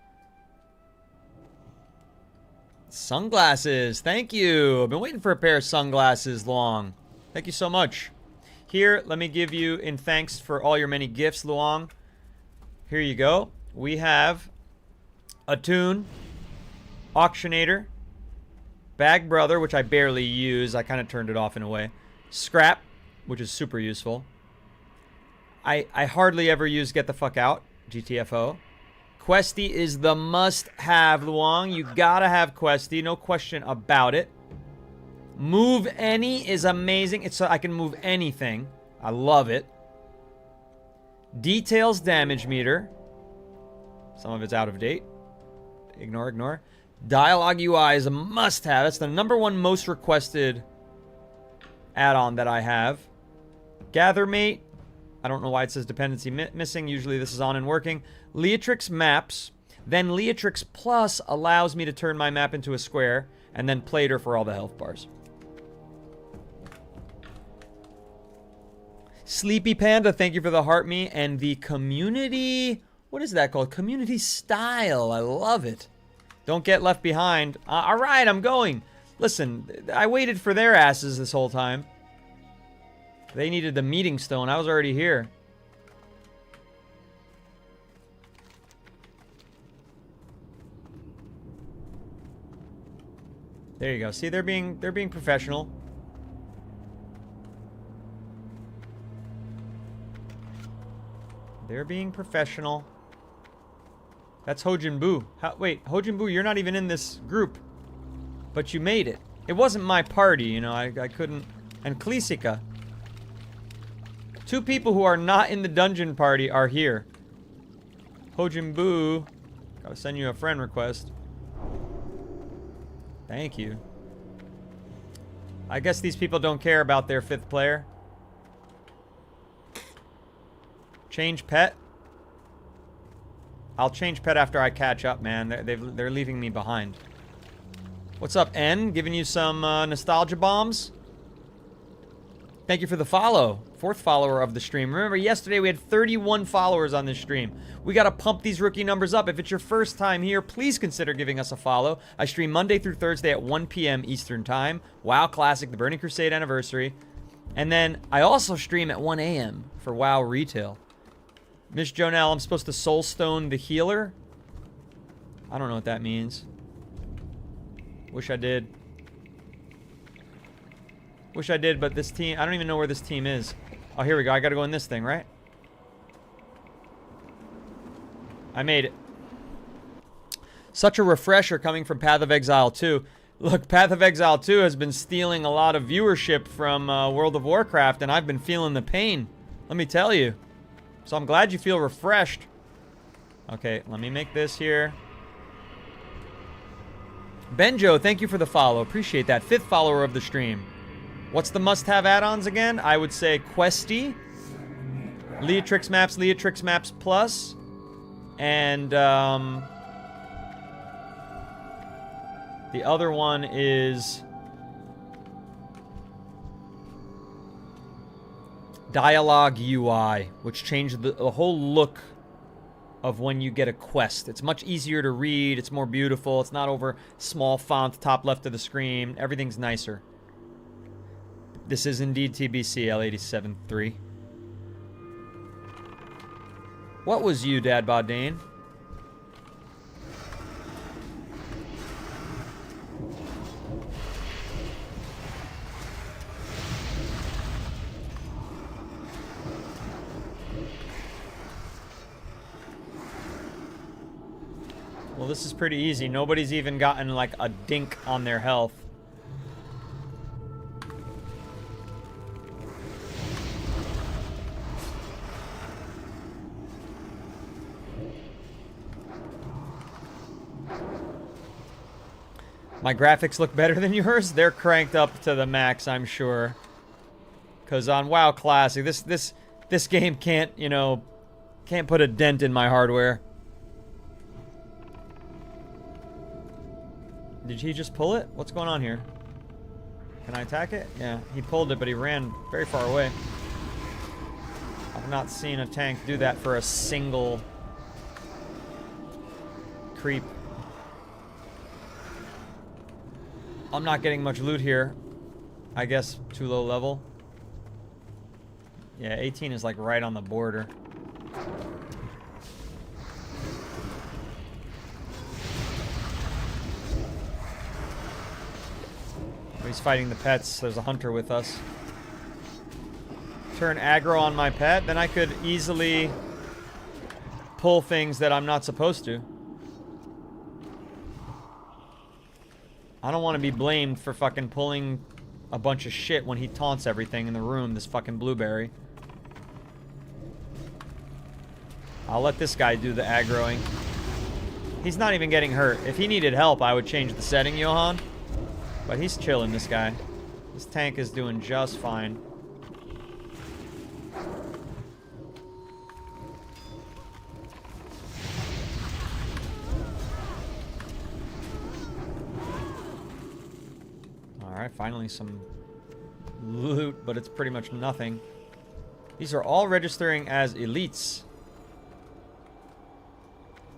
Sunglasses. Thank you. I've been waiting for a pair of sunglasses long. Thank you so much. Here, let me give you, in thanks for all your many gifts, Luong. Here you go. We have Attune, Auctionator, Bag Brother, which I barely use. I kind of turned it off in a way. Scrap, which is super useful. I hardly ever use Get the Fuck Out, GTFO. Questy is the must-have, Luong. You gotta have Questy, no question about it. Move Any is amazing. It's so I can move anything. I love it. Details Damage Meter. Some of it's out of date. Ignore. Dialogue UI is a must-have. It's the #1 most requested add-on that I have. Gathermate. I don't know why it says dependency missing. Usually this is on and working. Leatrix Maps. Then Leatrix Plus allows me to turn my map into a square. And then Plater for all the health bars. Sleepy Panda, thank you for the heart me. And the community... What is that called? Community Style. I love it. Don't get left behind. All right, I'm going. Listen, I waited for their asses this whole time. They needed the meeting stone. I was already here. There you go. See, they're being professional. They're being professional. That's Hojin Boo. Wait, Hojin Boo, you're not even in this group. But you made it. It wasn't my party, you know. I couldn't. And Klesika. 2 people who are not in the dungeon party are here. Hojin Boo. Gotta send you a friend request. Thank you. I guess these people don't care about their 5th player. Change pet. I'll change pet after I catch up, man. They're leaving me behind. What's up, N? Giving you some nostalgia bombs? Thank you for the follow. 4th follower of the stream. Remember, yesterday we had 31 followers on this stream. We got to pump these rookie numbers up. If it's your first time here, please consider giving us a follow. I stream Monday through Thursday at 1 p.m. Eastern Time. WoW Classic, the Burning Crusade Anniversary. And then I also stream at 1 a.m. for WoW Retail. Miss Jonelle, I'm supposed to Soulstone the healer? I don't know what that means. Wish I did. Wish I did, but this team... I don't even know where this team is. Oh, here we go. I gotta go in this thing, right? I made it. Such a refresher coming from Path of Exile 2. Look, Path of Exile 2 has been stealing a lot of viewership from World of Warcraft, and I've been feeling the pain. Let me tell you. So I'm glad you feel refreshed. Okay, let me make this here. Benjo, thank you for the follow. Appreciate that. 5th follower of the stream. What's the must-have add-ons again? I would say Questy, Leatrix Maps Plus, and the other one is Dialogue UI, which changed the whole look of when you get a quest. It's much easier to read. It's more beautiful. It's not over small font top left of the screen. Everything's nicer. This is indeed TBC L87-3. What was you, Dad Bodane? Well, this is pretty easy. Nobody's even gotten like a dink on their health. My graphics look better than yours? They're cranked up to the max, I'm sure. Because on WoW Classic, this game can't, you know, can't put a dent in my hardware. Did he just pull it? What's going on here? Can I attack it? Yeah, he pulled it, but he ran very far away. I've not seen a tank do that for a single creep. I'm not getting much loot here. I guess too low level. Yeah, 18 is like right on the border. He's fighting the pets. There's a hunter with us. Turn aggro on my pet, then I could easily pull things that I'm not supposed to. I don't want to be blamed for fucking pulling a bunch of shit when he taunts everything in the room, this fucking blueberry. I'll let this guy do the aggroing. He's not even getting hurt. If he needed help, I would change the setting, Johan. But he's chilling, this guy. This tank is doing just fine. Alright, finally some loot, but it's pretty much nothing. These are all registering as elites.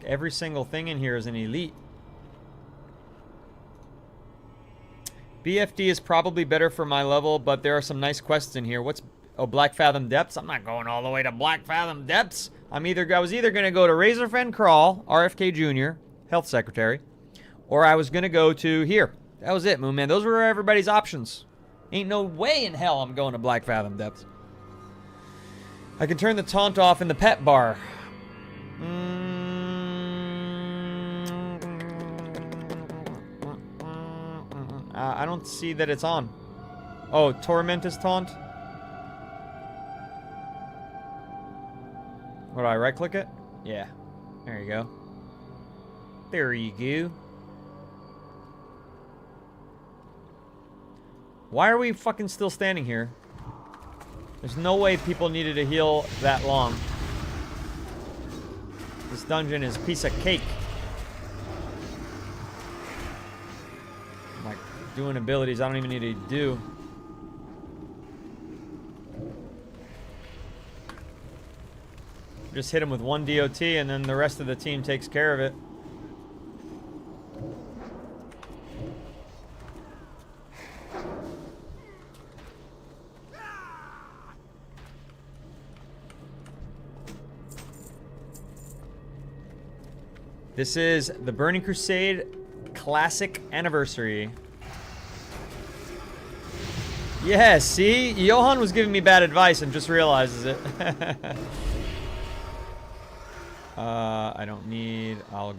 Every single thing in here is an elite. BFD is probably better for my level, but there are some nice quests in here. What's... Oh, Black Fathom Depths? I'm not going all the way to Black Fathom Depths. I was either going to go to Razorfen Crawl, RFK Jr., Health Secretary, or I was going to go to here. That was it, Moon Man. Those were everybody's options. Ain't no way in hell I'm going to Black Fathom Depths. I can turn the taunt off in the pet bar. I don't see that it's on. Oh, Torment is taunt? What do I right click it? Yeah. There you go. There you go. Why are we fucking still standing here? There's no way people needed to heal that long. This dungeon is a piece of cake. I'm like doing abilities I don't even need to do. Just hit him with one DOT and then the rest of the team takes care of it. This is the Burning Crusade Classic Anniversary. Yeah, see? Johan was giving me bad advice and just realizes it. I don't need... I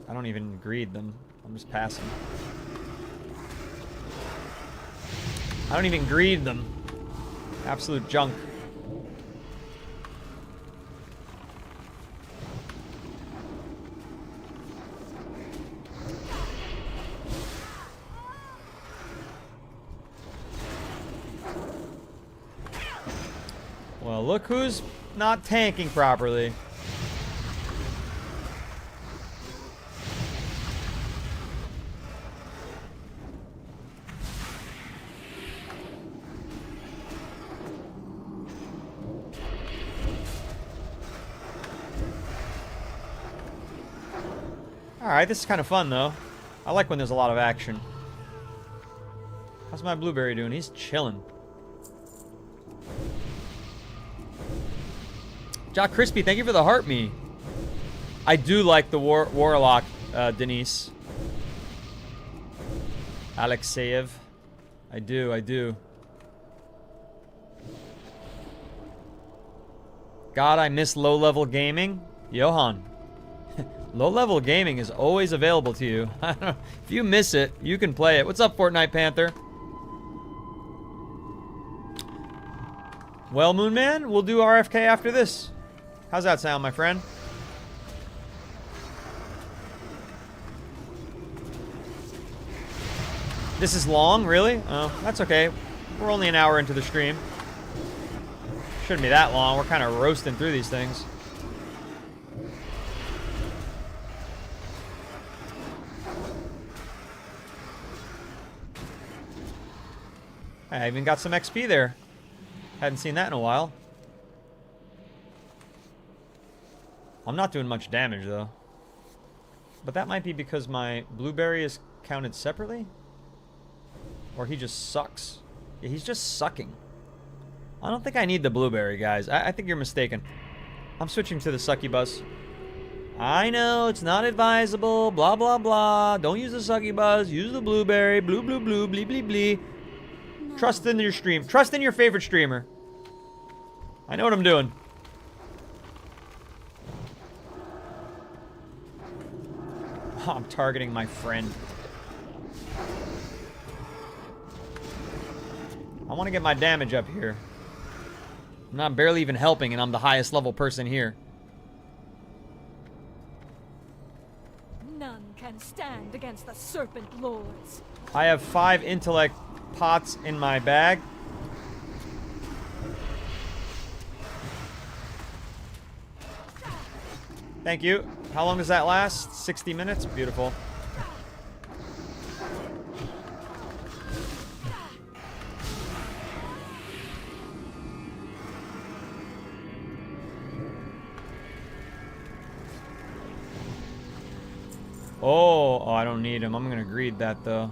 don't even greed them. I'm just passing. I don't even greed them. Absolute junk. Well, look who's not tanking properly. Alright, this is kind of fun, though. I like when there's a lot of action. How's my blueberry doing? He's chilling. Jock Crispy, thank you for the heart me. I do like the Warlock, Denise. Alexeyev. I do. God, I miss low-level gaming. Johan. Low-level gaming is always available to you. If you miss it, you can play it. What's up, Fortnite Panther? Well, Moon Man, we'll do RFK after this. How's that sound, my friend? This is long, really? Oh, that's okay. We're only an hour into the stream. Shouldn't be that long. We're kind of roasting through these things. I even got some XP there. Hadn't seen that in a while. I'm not doing much damage, though. But that might be because my blueberry is counted separately? Or he just sucks. Yeah, he's just sucking. I don't think I need the blueberry, guys. I think you're mistaken. I'm switching to the sucky bus. I know, it's not advisable, blah, blah, blah. Don't use the sucky bus. Use the blueberry. Blue, blue, blue, blee, blee, blee. No. Trust in your stream. Trust in your favorite streamer. I know what I'm doing. Oh, I'm targeting my friend. I want to get my damage up here. I'm not barely even helping, and I'm the highest level person here. None can stand against the Serpent Lords. I have 5 intellect pots in my bag. Thank you. How long does that last? 60 minutes? Beautiful. Oh, I don't need him. I'm gonna greed that though.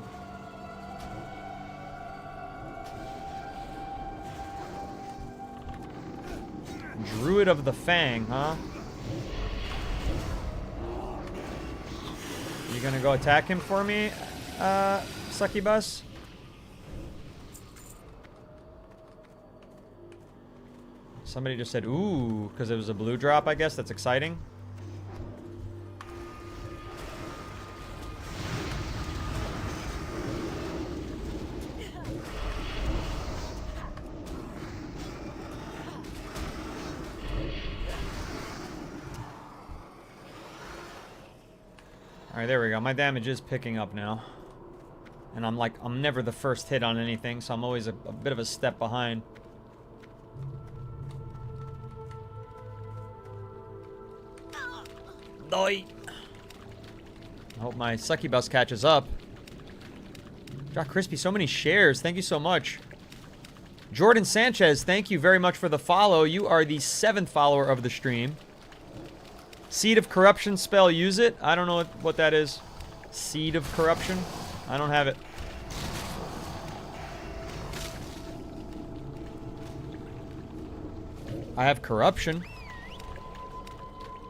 Druid of the Fang, huh? You gonna go attack him for me, Sucky Bus? Somebody just said, ooh, because it was a blue drop, I guess. That's exciting. Alright, there we go. My damage is picking up now. And I'm never the first hit on anything, so I'm always a bit of a step behind. die. I hope my succubus catches up. Jock Crispy, so many shares. Thank you so much. Jordan Sanchez, thank you very much for the follow. You are the 7th follower of the stream. Seed of Corruption spell, use it. I don't know what that is. Seed of Corruption? I don't have it. I have Corruption.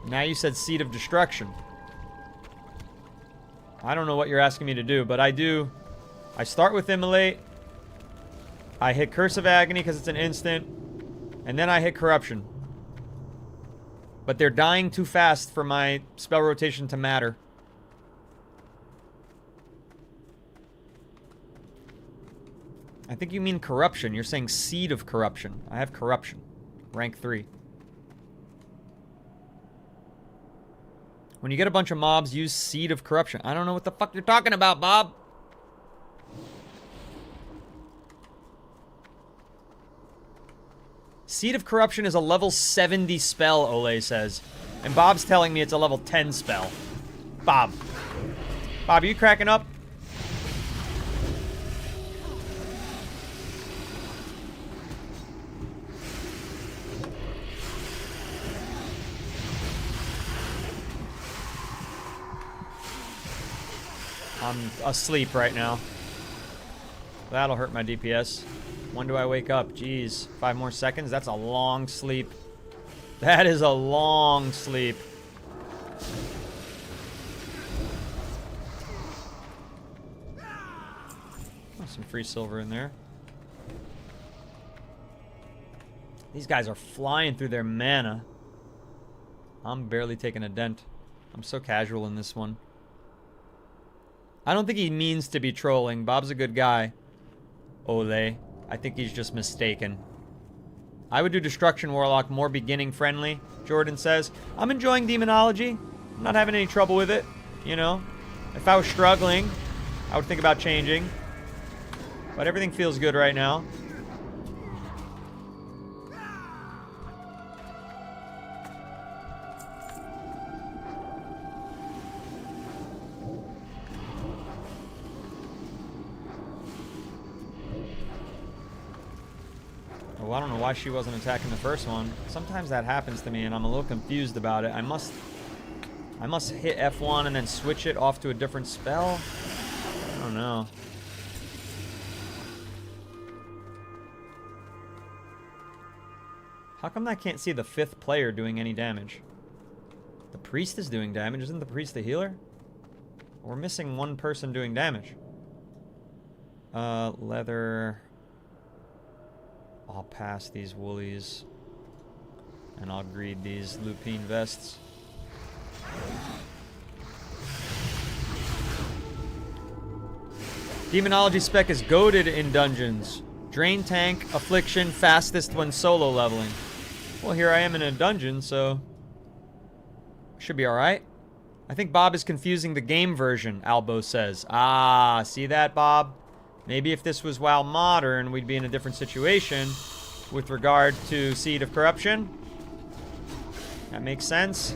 Now you said Seed of Destruction. I don't know what you're asking me to do, but I do. I start with Immolate. I hit Curse of Agony because it's an instant. And then I hit Corruption. But they're dying too fast for my spell rotation to matter. I think you mean Corruption. You're saying Seed of Corruption. I have Corruption. Rank 3. When you get a bunch of mobs, use Seed of Corruption. I don't know what the fuck you're talking about, Bob. Seed of Corruption is a level 70 spell, Ole says. And Bob's telling me it's a level 10 spell. Bob. Bob, are you cracking up? I'm asleep right now. That'll hurt my DPS. When do I wake up? Jeez, 5 more seconds? That's a long sleep. That is a long sleep. Oh, some free silver in there. These guys are flying through their mana. I'm barely taking a dent. I'm so casual in this one. I don't think he means to be trolling. Bob's a good guy. Ole. I think he's just mistaken. I would do Destruction Warlock more beginning friendly, Jordan says. I'm enjoying Demonology. I'm not having any trouble with it, you know. If I was struggling, I would think about changing. But everything feels good right now. Oh, I don't know why she wasn't attacking the first one. Sometimes that happens to me and I'm a little confused about it. I must hit F1 and then switch it off to a different spell. I don't know. How come I can't see the 5th player doing any damage? The priest is doing damage. Isn't the priest the healer? We're missing one person doing damage. Leather. I'll pass these woolies. And I'll greed these lupine vests. Demonology spec is goated in dungeons. Drain tank, affliction, fastest when solo leveling. Well, here I am in a dungeon, so should be alright. I think Bob is confusing the game version, Albo says. Ah, see that, Bob? Maybe if this was WoW Modern, we'd be in a different situation with regard to Seed of Corruption. That makes sense.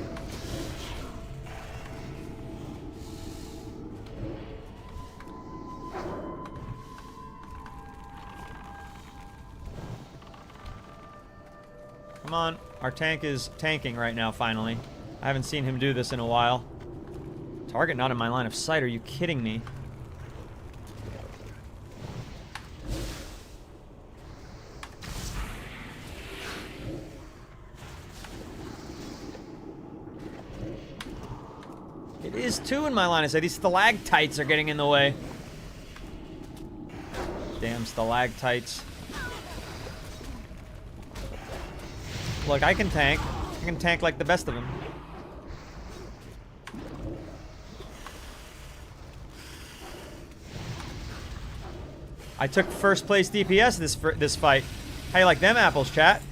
Come on. Our tank is tanking right now, finally. I haven't seen him do this in a while. Target not in my line of sight. Are you kidding me? It is 2 in my line of sight. These stalactites are getting in the way. Damn stalactites. Look, I can tank. I can tank like the best of them. I took first place DPS this fight. How you like them apples, chat?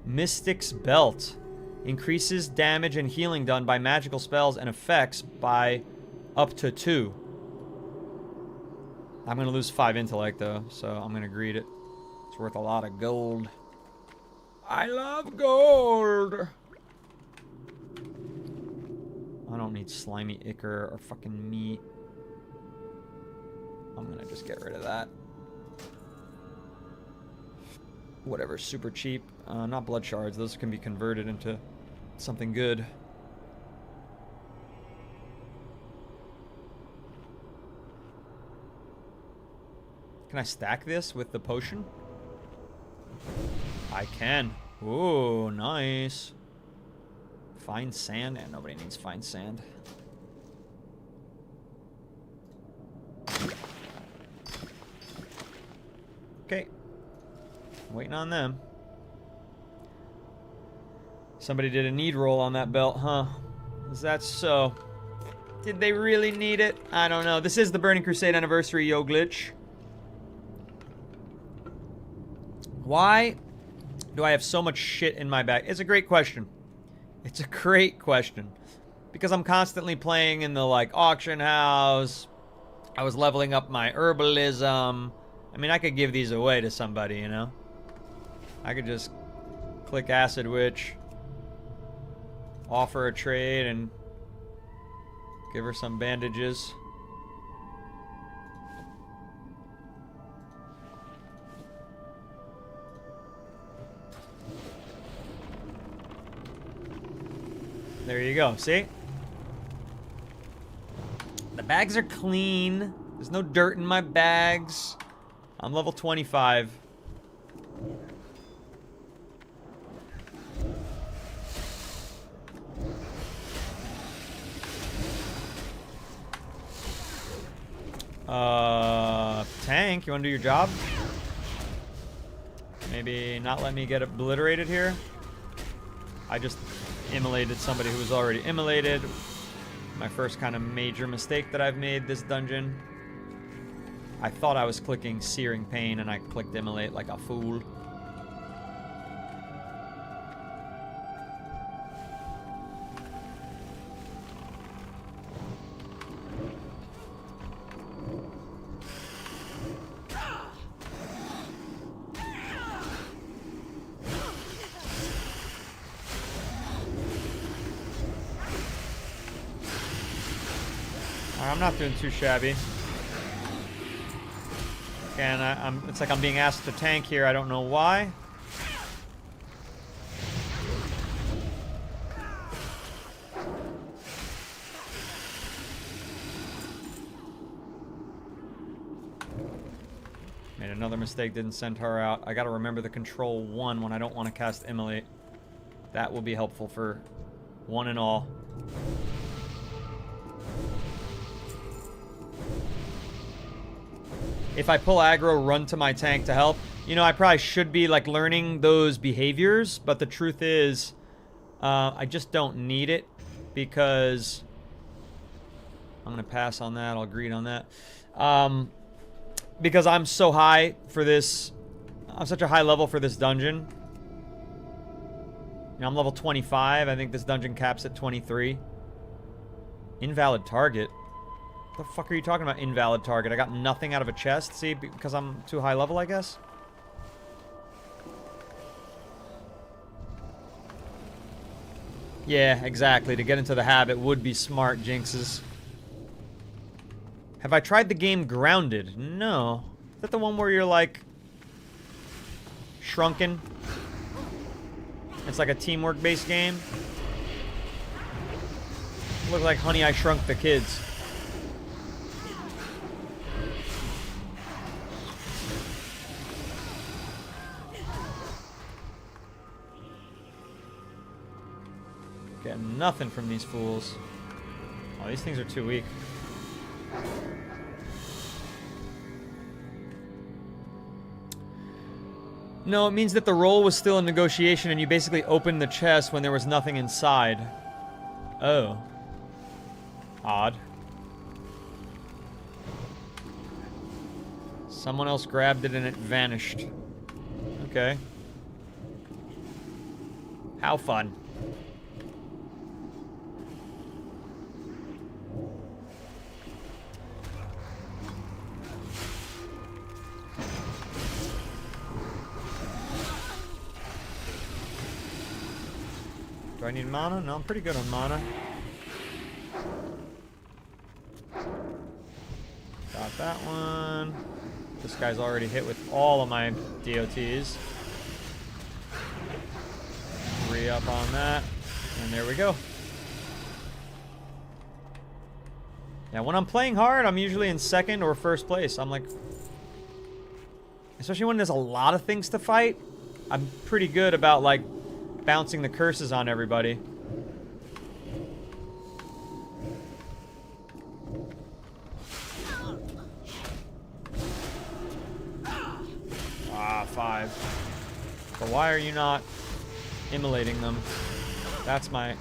Mystic's Belt. Increases damage and healing done by magical spells and effects by up to 2. I'm going to lose 5 intellect, though, so I'm going to greed it. It's worth a lot of gold. I love gold! I don't need slimy ichor or fucking meat. I'm gonna just get rid of that. Whatever's super cheap. Not blood shards. Those can be converted into something good. Can I stack this with the potion? I can. Ooh, nice. Fine sand? And nobody needs fine sand. Okay. Waiting on them. Somebody did a need roll on that belt, huh? Is that so? Did they really need it? I don't know. This is the Burning Crusade anniversary, yo glitch. Why do I have so much shit in my bag? It's a great question. It's a great question. Because I'm constantly playing in the, like, auction house. I was leveling up my herbalism. I mean, I could give these away to somebody, you know? I could just click Acid Witch, offer a trade, and give her some bandages. There you go, see? The bags are clean. There's no dirt in my bags. I'm level 25. Tank, you wanna do your job? Maybe not let me get obliterated here. I just immolated somebody who was already immolated. My first kind of major mistake that I've made this dungeon. I thought I was clicking Searing Pain and I clicked Immolate like a fool. I'm not doing too shabby. And it's like I'm being asked to tank here. I don't know why. Made another mistake, didn't send her out. I gotta remember the control 1 when I don't want to cast Immolate. That will be helpful for one and all. If I pull aggro, run to my tank to help. You know, I probably should be, like, learning those behaviors, but the truth is, I just don't need it, because... I'm gonna pass on that, I'll agree on that. Because I'm so high for this... I'm such a high level for this dungeon. You know, I'm level 25, I think this dungeon caps at 23. Invalid target? What the fuck are you talking about, invalid target? I got nothing out of a chest, see, because I'm too high level, I guess? Yeah, exactly. To get into the habit would be smart, Jinxes. Have I tried the game Grounded? No. Is that the one where you're, like, shrunken? It's like a teamwork-based game? Look like Honey, I Shrunk the Kids. Getting nothing from these fools. Oh, these things are too weak. No, it means that the roll was still in negotiation and you basically opened the chest when there was nothing inside. Oh. Odd. Someone else grabbed it and it vanished. Okay. How fun. Do I need mana? No, I'm pretty good on mana. that one. This guy's already hit with all of my DOTs. Re-up on that. And there we go. Yeah, when I'm playing hard, I'm usually in second or first place. I'm like... Especially when there's a lot of things to fight. I'm pretty good about, like, bouncing the curses on everybody. Ah, 5. But why are you not immolating them? That's my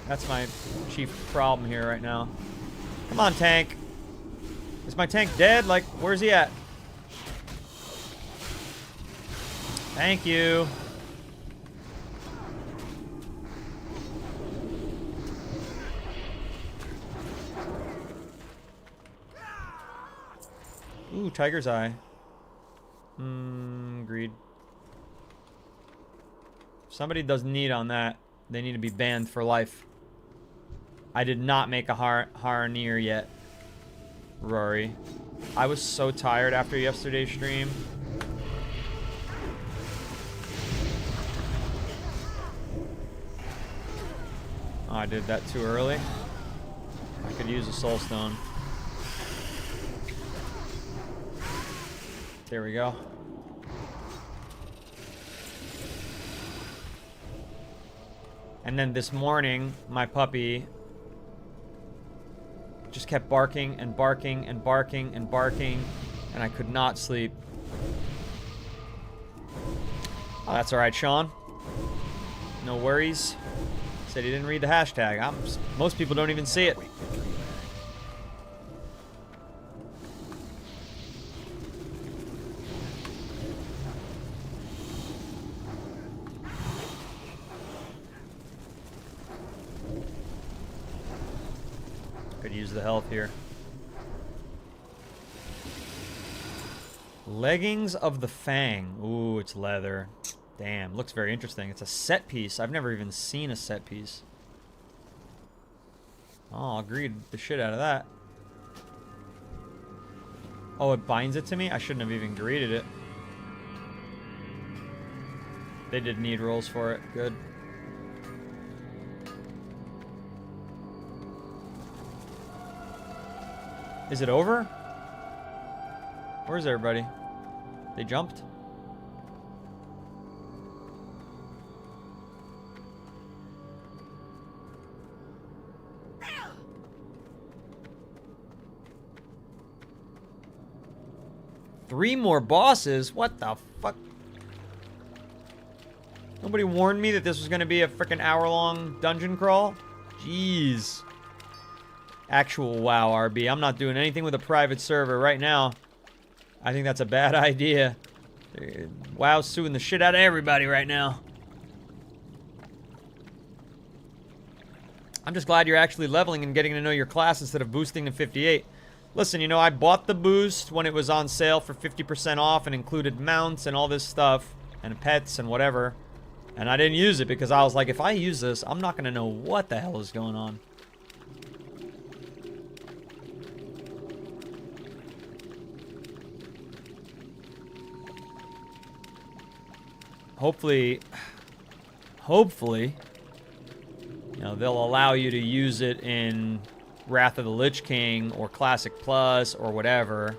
chief problem here right now. Come on, tank. Is my tank dead? Like, where's he at? Thank you. Ooh, Tiger's Eye. Greed. If somebody does need on that, they need to be banned for life. I did not make a Harneer yet, Rory. I was so tired after yesterday's stream. Oh, I did that too early. I could use a soul stone. There we go. And then this morning, my puppy just kept barking and barking and barking and barking, and I could not sleep. Oh, that's all right, Sean. No worries. Said he didn't read the hashtag. Most people don't even see it. Could use the health here. Leggings of the Fang. Ooh, it's leather. Damn, looks very interesting. It's a set piece. I've never even seen a set piece. Oh, I'll greed the shit out of that. Oh, it binds it to me? I shouldn't have even greeted it. They did need rolls for it. Good. Is it over? Where's everybody? They jumped? Three more bosses? What the fuck? Nobody warned me that this was gonna be a freaking hour-long dungeon crawl? Jeez. Actual WoW RB. I'm not doing anything with a private server right now. I think that's a bad idea. WoW's suing the shit out of everybody right now. I'm just glad you're actually leveling and getting to know your class instead of boosting to 58. Listen, you know, I bought the boost when it was on sale for 50% off and included mounts and all this stuff and pets and whatever. And I didn't use it because I was like, if I use this, I'm not going to know what the hell is going on. Hopefully, you know, they'll allow you to use it in Wrath of the Lich King or Classic Plus or whatever,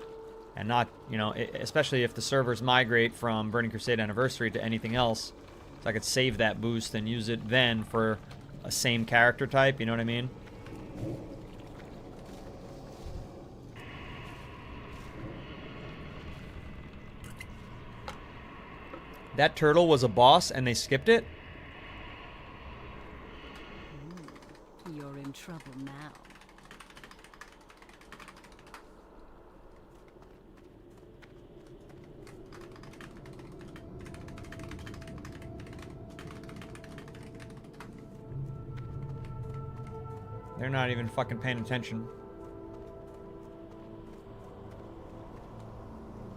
and not, you know, especially if the servers migrate from Burning Crusade Anniversary to anything else, so I could save that boost and use it then for a same character type, you know what I mean? That turtle was a boss and they skipped it? You're in trouble now. They're not even fucking paying attention.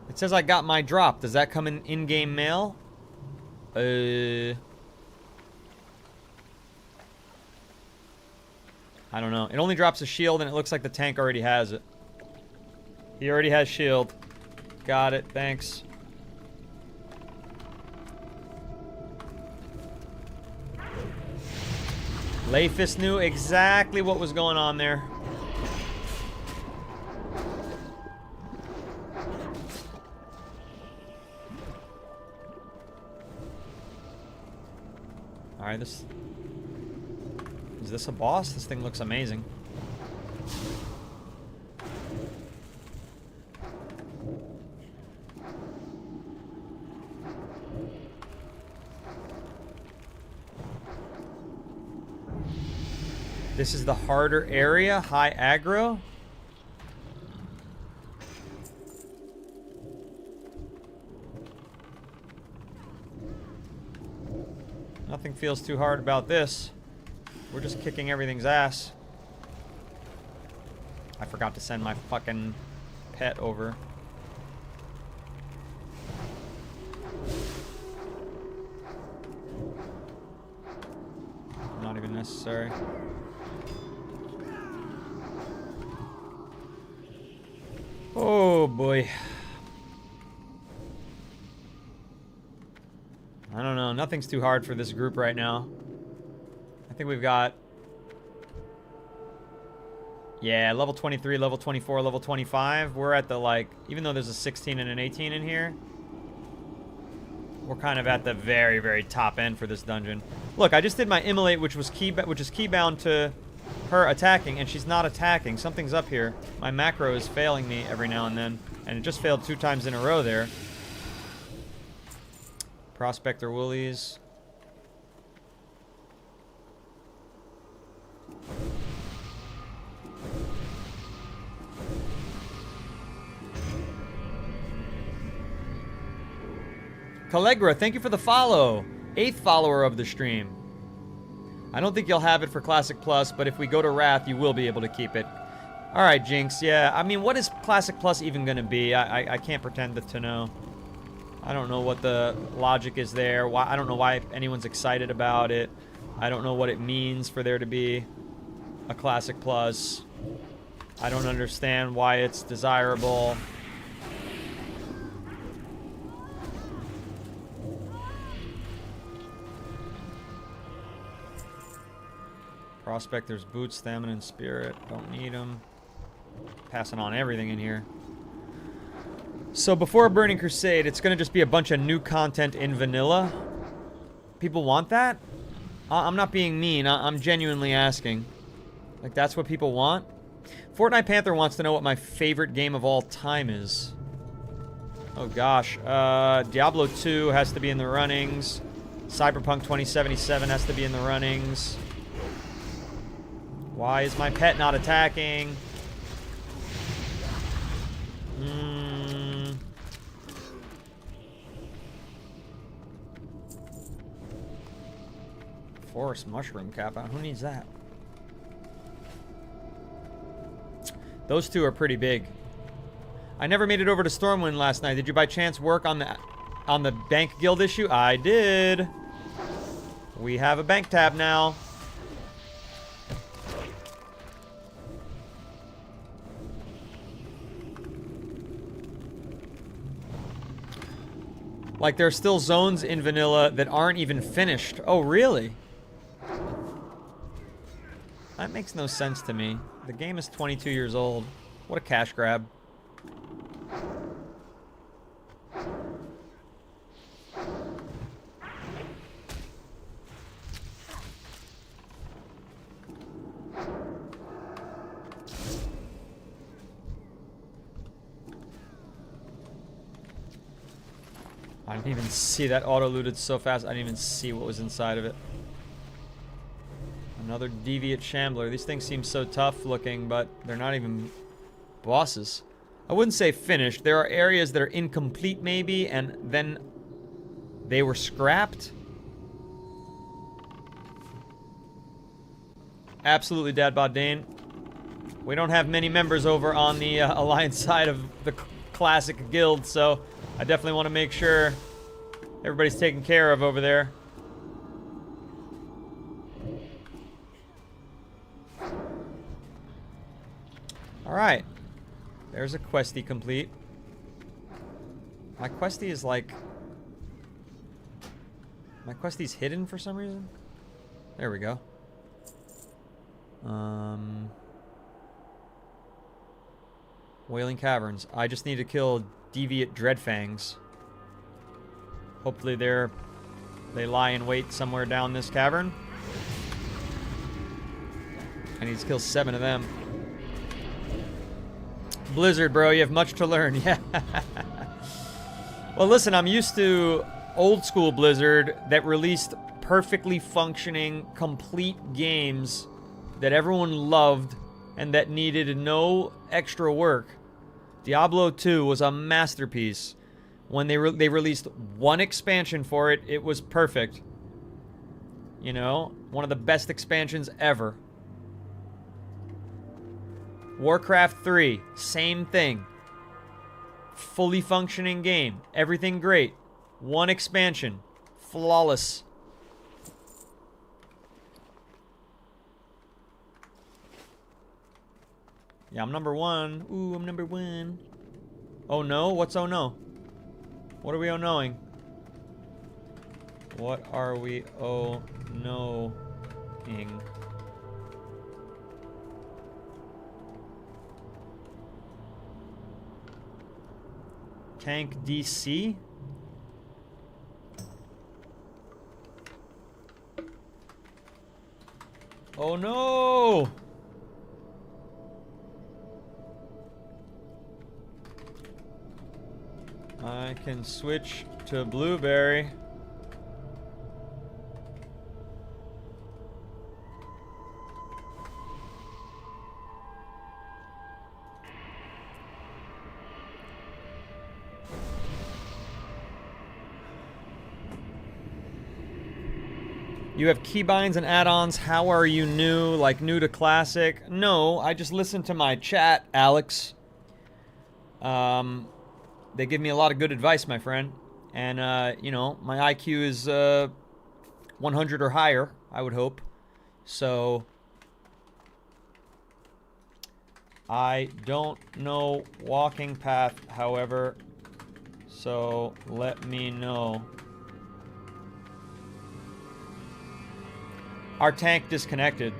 It says I got my drop. Does that come in in-game mail? I don't know. It only drops a shield and it looks like the tank already has it. He already has shield. Got it, thanks. Leifis knew exactly what was going on there. Alright, this... Is this a boss? This thing looks amazing. This is the harder area, high aggro. Nothing feels too hard about this. We're just kicking everything's ass. I forgot to send my fucking pet over. Not even necessary. Oh boy. I don't know. Nothing's too hard for this group right now. I think we've got... Yeah, level 23, level 24, level 25. We're at the, like... Even though there's a 16 and an 18 in here, we're kind of at the very, very top end for this dungeon. Look, I just did my immolate, which is keybound to her attacking, and she's not attacking. Something's up here. My macro is failing me every now and then, and it just failed 2 times in a row there. Prospector Woolies. Callegra, thank you for the follow. 8th follower of the stream. I don't think you'll have it for Classic Plus, but if we go to Wrath, you will be able to keep it. Alright, Jinx, yeah. I mean, what is Classic Plus even going to be? I can't pretend to know. I don't know what the logic is there. Why, I don't know why anyone's excited about it. I don't know what it means for there to be a Classic Plus. I don't understand why it's desirable. Prospector's boots, stamina, and spirit. Don't need them. Passing on everything in here. So before Burning Crusade, it's going to just be a bunch of new content in vanilla. People want that? I'm not being mean. I'm genuinely asking. Like, that's what people want? Fortnite Panther wants to know what my favorite game of all time is. Oh gosh. Diablo 2 has to be in the runnings. Cyberpunk 2077 has to be in the runnings. Why is my pet not attacking? Forest mushroom kappa. Who needs that? Those two are pretty big. I never made it over to Stormwind last night. Did you by chance work on the bank guild issue? I did. We have a bank tab now. Like, there are still zones in vanilla that aren't even finished. Oh, really? That makes no sense to me. The game is 22 years old. What a cash grab. I didn't even see that auto-looted so fast. I didn't even see what was inside of it. Another deviant shambler. These things seem so tough looking, but they're not even bosses. I wouldn't say finished. There are areas that are incomplete maybe, and then they were scrapped. Absolutely, Dadbot Dane. We don't have many members over on the Alliance side of the classic guild, so I definitely want to make sure everybody's taken care of over there. Alright. There's a questy complete. My questy is like... My questy's hidden for some reason? There we go. Wailing Caverns. I just need to kill Deviate Dreadfangs. Hopefully they lie in wait somewhere down this cavern. I need to kill 7 of them. Blizzard, bro, you have much to learn. Yeah. Well, listen, I'm used to old school Blizzard that released perfectly functioning, complete games that everyone loved and that needed no extra work. Diablo 2 was a masterpiece. When they released one expansion for it, it was perfect. You know, one of the best expansions ever. Warcraft 3, same thing. Fully functioning game. Everything great. One expansion. Flawless. Yeah, I'm number 1. Ooh, I'm number 1. Oh no? What's oh no? What are we oh knowing? What are we oh knowing? Tank DC? Oh no! I can switch to Blueberry. You have keybinds and add-ons. How are you new? Like new to classic? No, I just listen to my chat, Alex. They give me a lot of good advice, my friend. And, you know, my IQ is 100 or higher, I would hope. So, I don't know walking path, however. So, let me know. Our tank disconnected.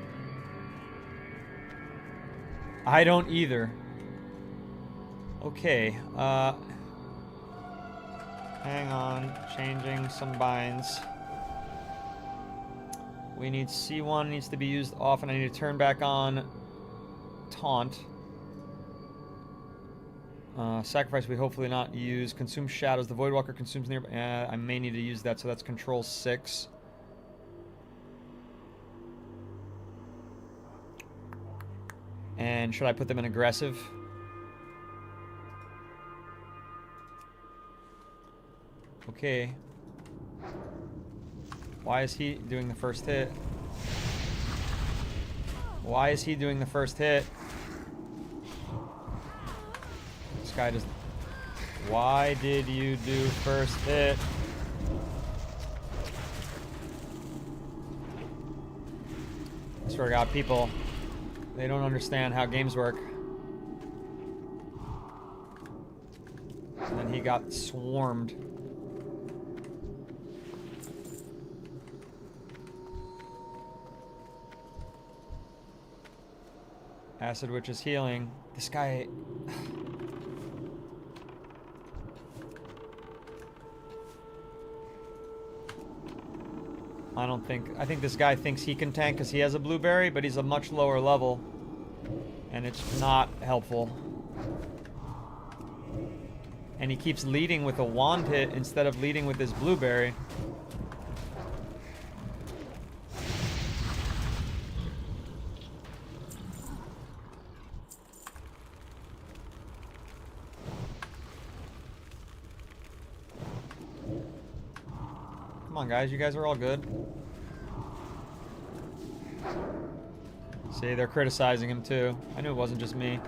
I don't either. Okay, hang on, changing some binds. We need C1 needs to be used often. I need to turn back on taunt. Sacrifice we hopefully not use. Consume shadows. The Voidwalker consumes nearby. I may need to use that, so that's control 6. And should I put them in aggressive? Okay. Why is he doing the first hit? Why is he doing the first hit? This guy doesn't... Why did you do first hit? I swear to God, people, they don't understand how games work. And then he got swarmed. Acid Witch is healing. This guy... I think this guy thinks he can tank because he has a blueberry, but he's a much lower level. And it's not helpful. And he keeps leading with a wand hit instead of leading with his blueberry. Come on, guys. You guys are all good. See, they're criticizing him, too. I knew it wasn't just me.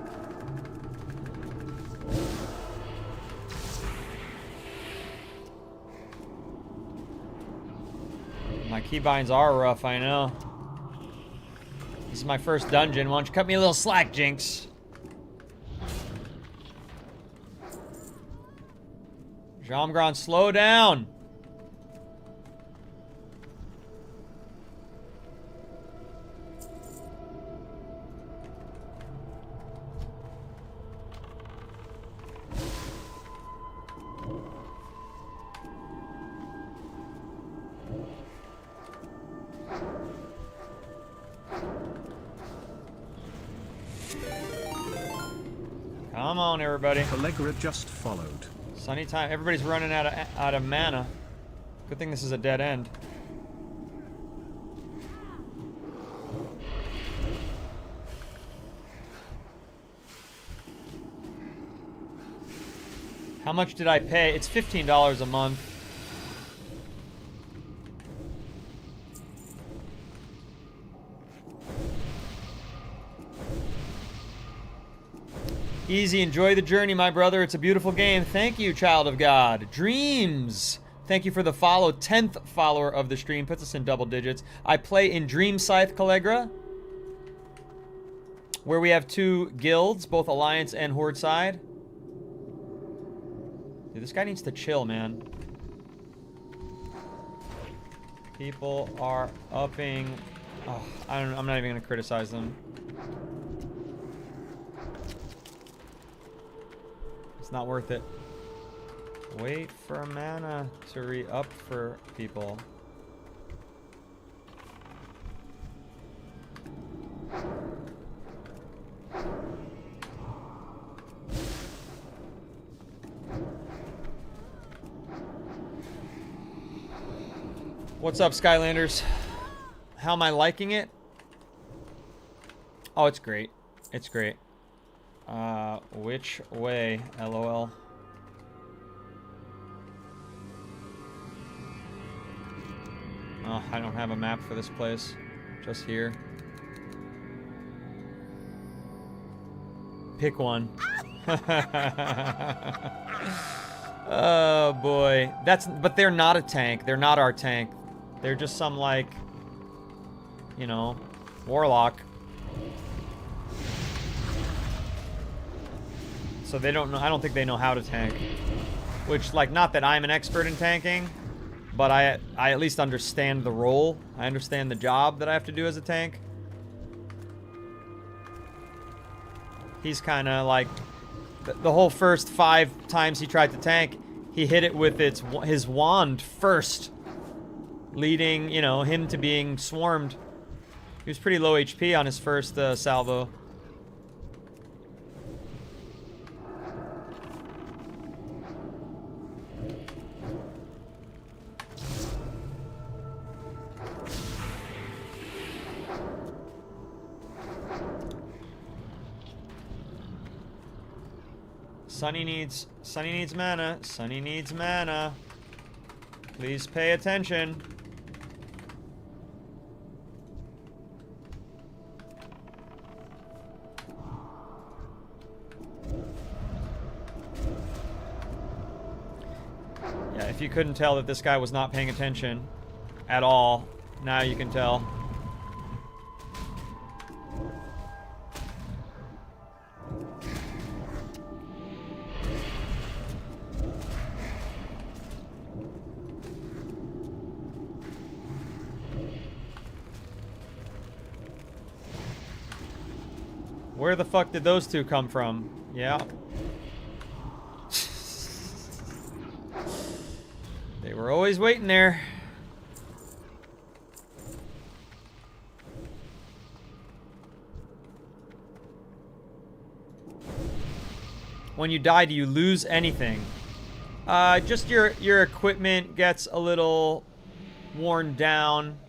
My keybinds are rough, I know. This is my first dungeon. Why don't you cut me a little slack, Jinx? Jamgron, slow down. Come on, everybody. Allegra just followed. Sunny time. Everybody's running out of mana. Good thing this is a dead end. How much did I pay? It's $15 a month. Easy, enjoy the journey, my brother. It's a beautiful game. Thank you, child of God. Dreams. Thank you for the follow. 10th follower of the stream. Puts us in double digits. I play in Dream Scythe Callegra, where we have 2 guilds, both Alliance and Horde side. Dude, this guy needs to chill, man. People are upping. Oh, I'm not even going to criticize them. It's not worth it. Wait for mana to re-up for people. What's up, Skylanders? How am I liking it? Oh, it's great. It's great. Which way? LOL. Oh, I don't have a map for this place. Just here. Pick one. Oh boy. But they're not a tank. They're not our tank. They're just some, like, you know, warlock. So they don't know. I don't think they know how to tank. Which, like, not that I'm an expert in tanking, but I at least understand the role. I understand the job that I have to do as a tank. He's kind of like the whole first 5 times he tried to tank, he hit it with his wand first, leading, you know, him to being swarmed. He was pretty low HP on his first salvo. Sunny needs mana. Sunny needs mana. Please pay attention. Yeah, if you couldn't tell that this guy was not paying attention at all, now you can tell. Where the fuck did those two come from? Yeah. They were always waiting there. When you die, do you lose anything? Just your equipment gets a little worn down.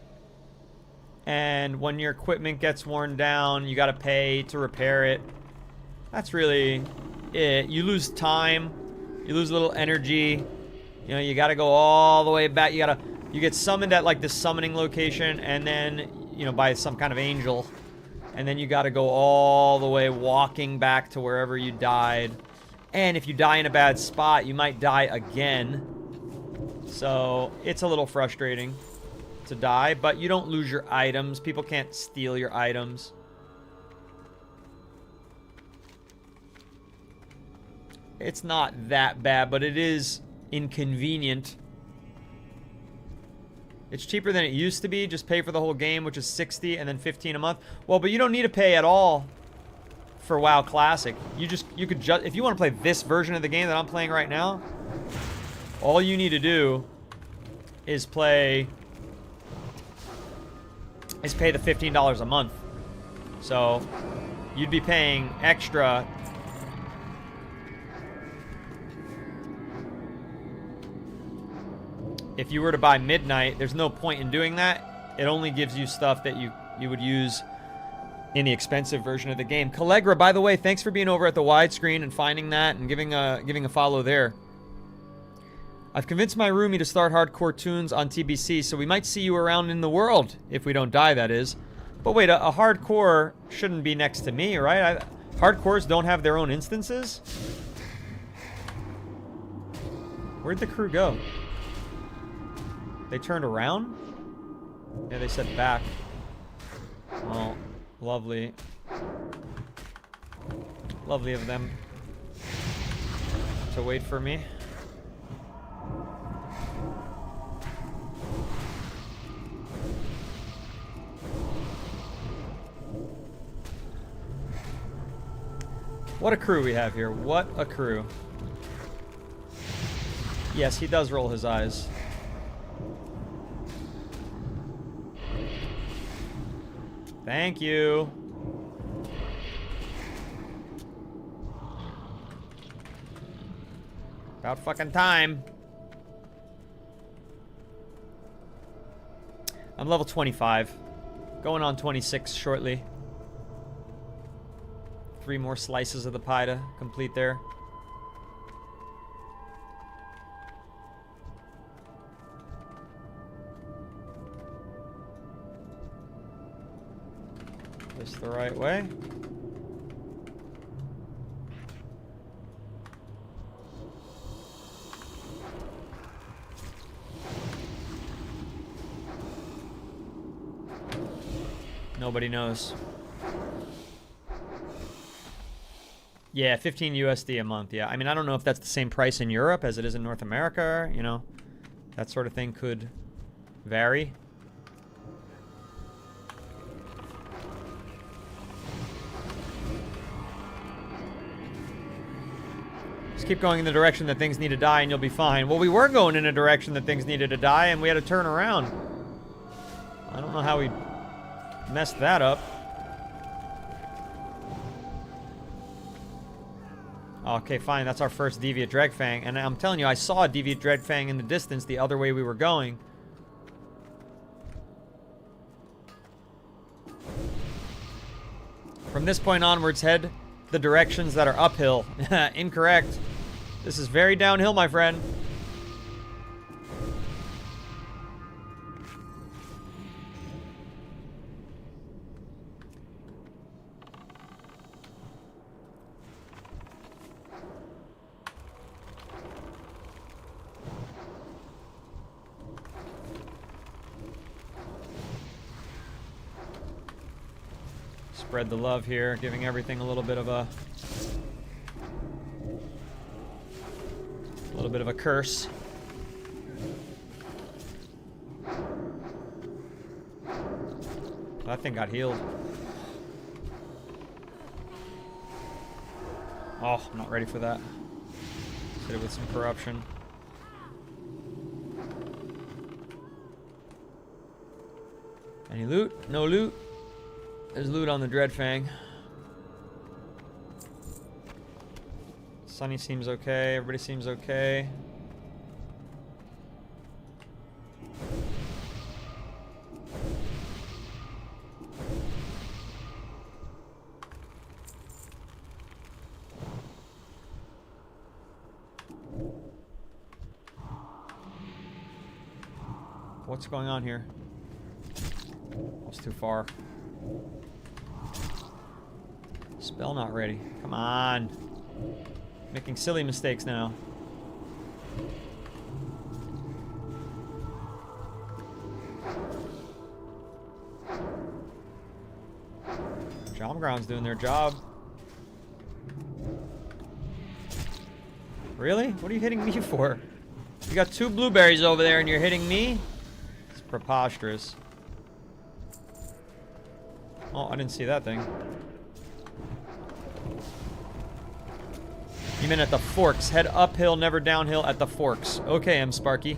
And when your equipment gets worn down, you gotta pay to repair it. That's really it. You lose time. You lose a little energy. You know, you gotta go all the way back. You get summoned at, like, this summoning location, and then, you know, by some kind of angel. And then you gotta go all the way walking back to wherever you died. And if you die in a bad spot, you might die again. So, it's a little frustrating to die, but you don't lose your items. People can't steal your items. It's not that bad, but it is inconvenient. It's cheaper than it used to be. Just pay for the whole game, which is 60 and then 15 a month. Well, but you don't need to pay at all for WoW Classic. You could just, if you want to play this version of the game that I'm playing right now, all you need to do is pay the $15 a month. So you'd be paying extra. If you were to buy Midnight, there's no point in doing that. It only gives you stuff that you would use in the expensive version of the game. Callegra, by the way, thanks for being over at the widescreen and finding that and giving a follow there. I've convinced my roomie to start hardcore tunes on TBC, so we might see you around in the world, if we don't die, that is. But wait, a hardcore shouldn't be next to me, right? Hardcores don't have their own instances? Where'd the crew go? They turned around? Yeah, they said back. Well, lovely. Lovely of them to wait for me. What a crew we have here. What a crew. Yes, he does roll his eyes. Thank you. About fucking time. I'm level 25. Going on 26 shortly. 3 more slices of the pie to complete there. This the right way? Nobody knows. Yeah, 15 USD a month. Yeah, I mean, I don't know if that's the same price in Europe as it is in North America. You know, that sort of thing could vary. Just keep going in the direction that things need to die and you'll be fine. Well, we were going in a direction that things needed to die and we had to turn around. I don't know how we messed that up. Okay, fine. That's our first Deviant Dreadfang. And I'm telling you, I saw a Deviant Dreadfang in the distance the other way we were going. From this point onwards, head the directions that are uphill. Incorrect. This is very downhill, my friend. Spread the love here, giving everything a little bit of a curse. That thing got healed. Oh, I'm not ready for that. Hit it with some corruption. Any loot? No loot. There's loot on the Dreadfang. Sunny seems okay. Everybody seems okay. What's going on here? That's too far. Spell not ready. Come on. Making silly mistakes now. Jom Ground's doing their job. Really? What are you hitting me for? You got 2 blueberries over there and you're hitting me? It's preposterous. Oh, I didn't see that thing. You mean at the forks. Head uphill, never downhill at the forks. Okay, M. Sparky.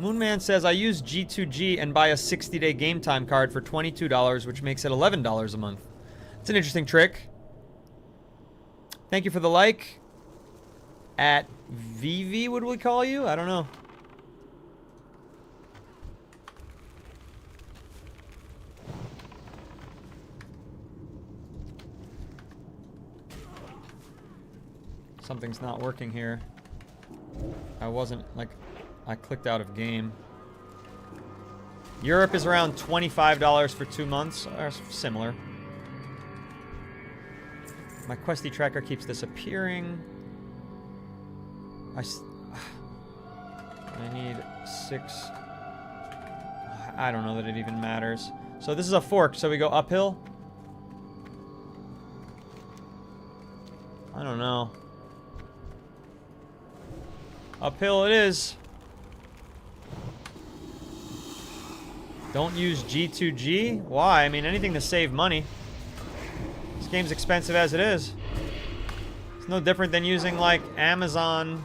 Moonman says, I use G2G and buy a 60-day game time card for $22, which makes it $11 a month. It's an interesting trick. Thank you for the like. At VV, would we call you? I don't know. Something's not working here. I wasn't, like, I clicked out of game. Europe is around $25 for 2 months, or similar. My questy tracker keeps disappearing. I need 6. I don't know that it even matters. So this is a fork, so we go uphill? I don't know. Uphill it is. Don't use G2G? Why? I mean, anything to save money. This game's expensive as it is. It's no different than using, like, Amazon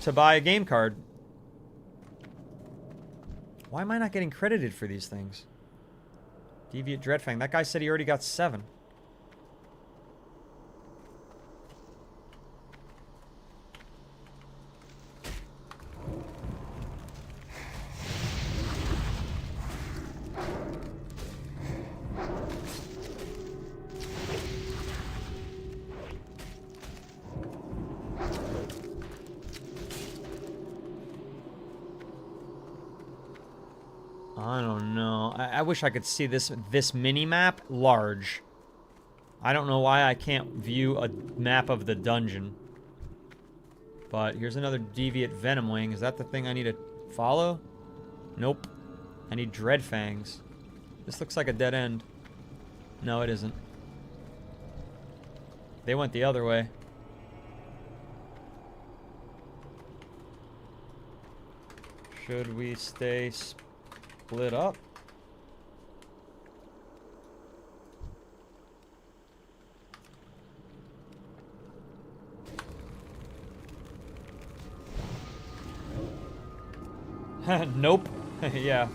to buy a game card. Why am I not getting credited for these things? Deviant Dreadfang. That guy said he already got 7. I don't know. I wish I could see this mini-map large. I don't know why I can't view a map of the dungeon. But here's another Deviant Venom Wing. Is that the thing I need to follow? Nope. I need Dreadfangs. This looks like a dead end. No, it isn't. They went the other way. Should we stay split up? Nope. Yeah.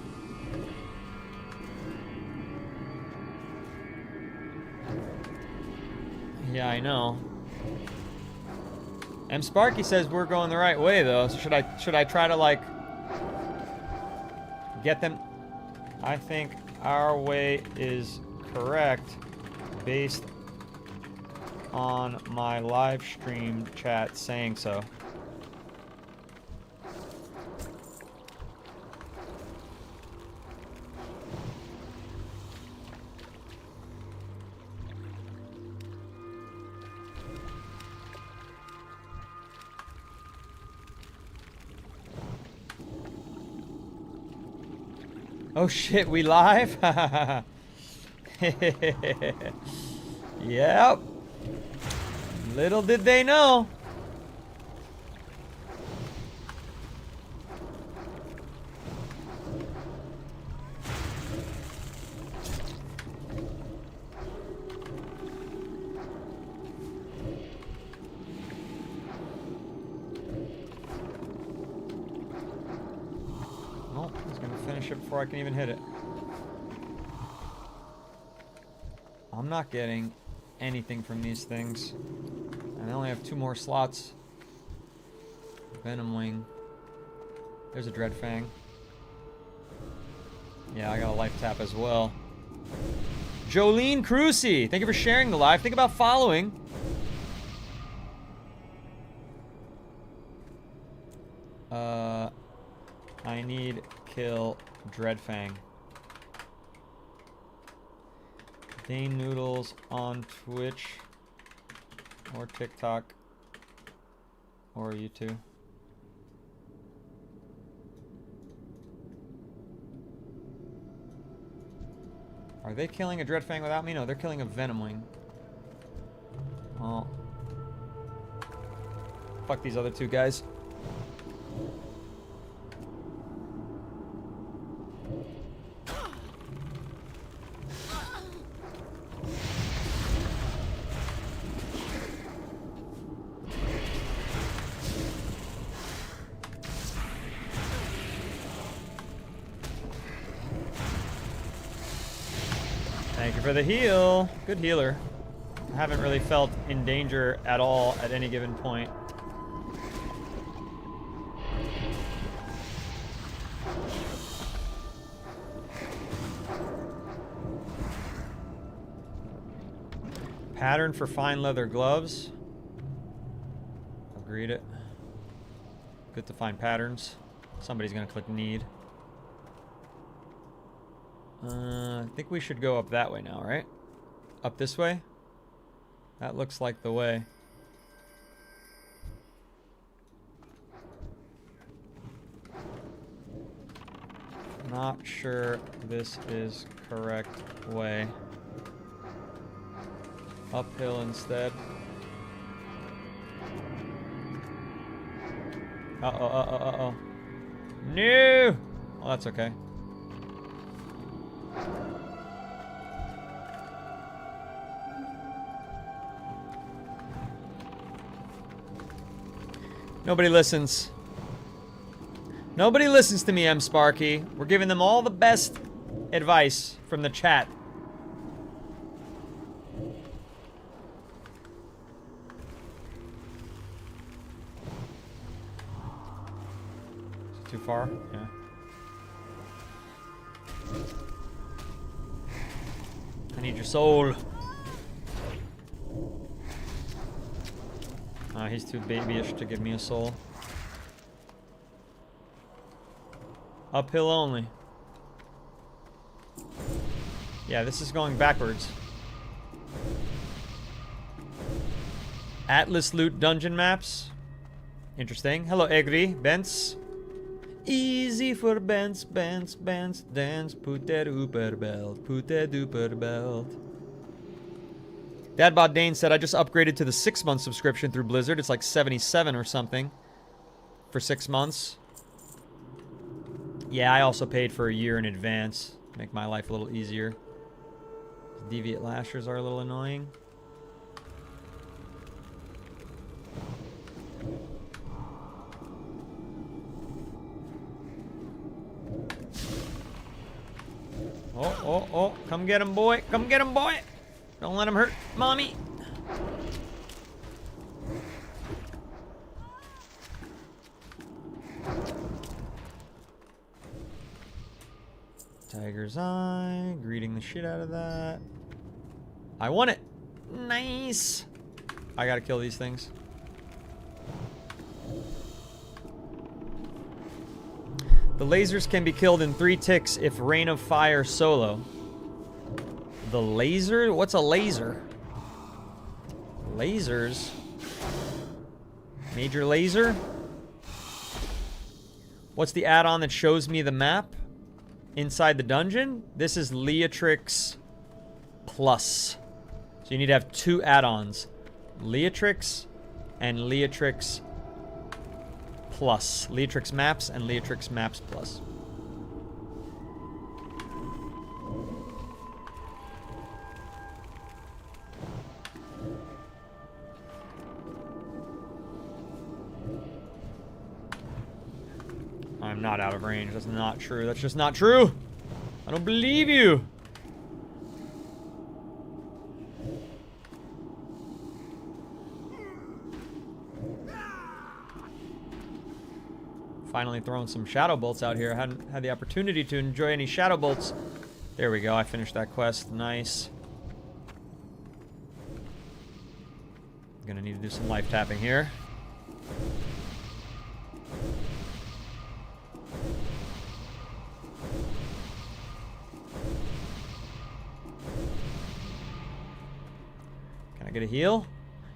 Yeah, I know. M. Sparky says we're going the right way though. So should I try to, like, get them? I think our way is correct based on my live stream chat saying so. Oh shit, we live? Yep. Little did they know. Before I can even hit it. I'm not getting anything from these things. And I only have 2 more slots. Venom Wing. There's a Dreadfang. Yeah, I got a life tap as well. Jolene Crucy, thank you for sharing the live. Think about following. I need kill Dreadfang. Dane Noodles on Twitch or TikTok or YouTube. Are they killing a Dreadfang without me? No, they're killing a Venomwing. Well, fuck these other two guys. Thank you for the heal. Good healer. I haven't really felt in danger at all at any given point. Pattern for fine leather gloves. Agreed it. Good to find patterns. Somebody's gonna click need. I think we should go up that way now, right? Up this way? That looks like the way. Not sure this is correct way. Uphill instead. Uh-oh, uh-oh, uh-oh. No! Well, that's okay. Nobody listens. Nobody listens to me, M. Sparky. We're giving them all the best advice from the chat. Is it too far? Yeah. I need your soul. He's too babyish to give me a soul. Uphill only. Yeah, this is going backwards. Atlas loot dungeon maps. Interesting. Hello, Egri. Bents. Easy for Bents, Bents, Bents, dance. Put that ooper belt. Put that ooper belt. Dadbot Dane said, I just upgraded to the 6-month subscription through Blizzard. It's like 77 or something for 6 months. Yeah, I also paid for a year in advance. Make my life a little easier. Deviant lashers are a little annoying. Oh, oh, oh. Come get him, boy. Come get him, boy. Don't let him hurt mommy. Tiger's Eye. Greeting the shit out of that. I want it. Nice. I gotta kill these things. The lasers can be killed in 3 ticks if Rain of Fire solo. The laser? What's a laser? Lasers? Major laser? What's the add-on that shows me the map inside the dungeon? This is Leatrix Plus. So you need to have 2 add-ons. Leatrix and Leatrix Plus. Leatrix Maps and Leatrix Maps Plus. I'm not out of range. That's not true. That's just not true. I don't believe you. Finally throwing some shadow bolts out here. I hadn't had the opportunity to enjoy any shadow bolts. There we go. I finished that quest. Nice. Gonna need to do some life tapping here. Can I get a heal?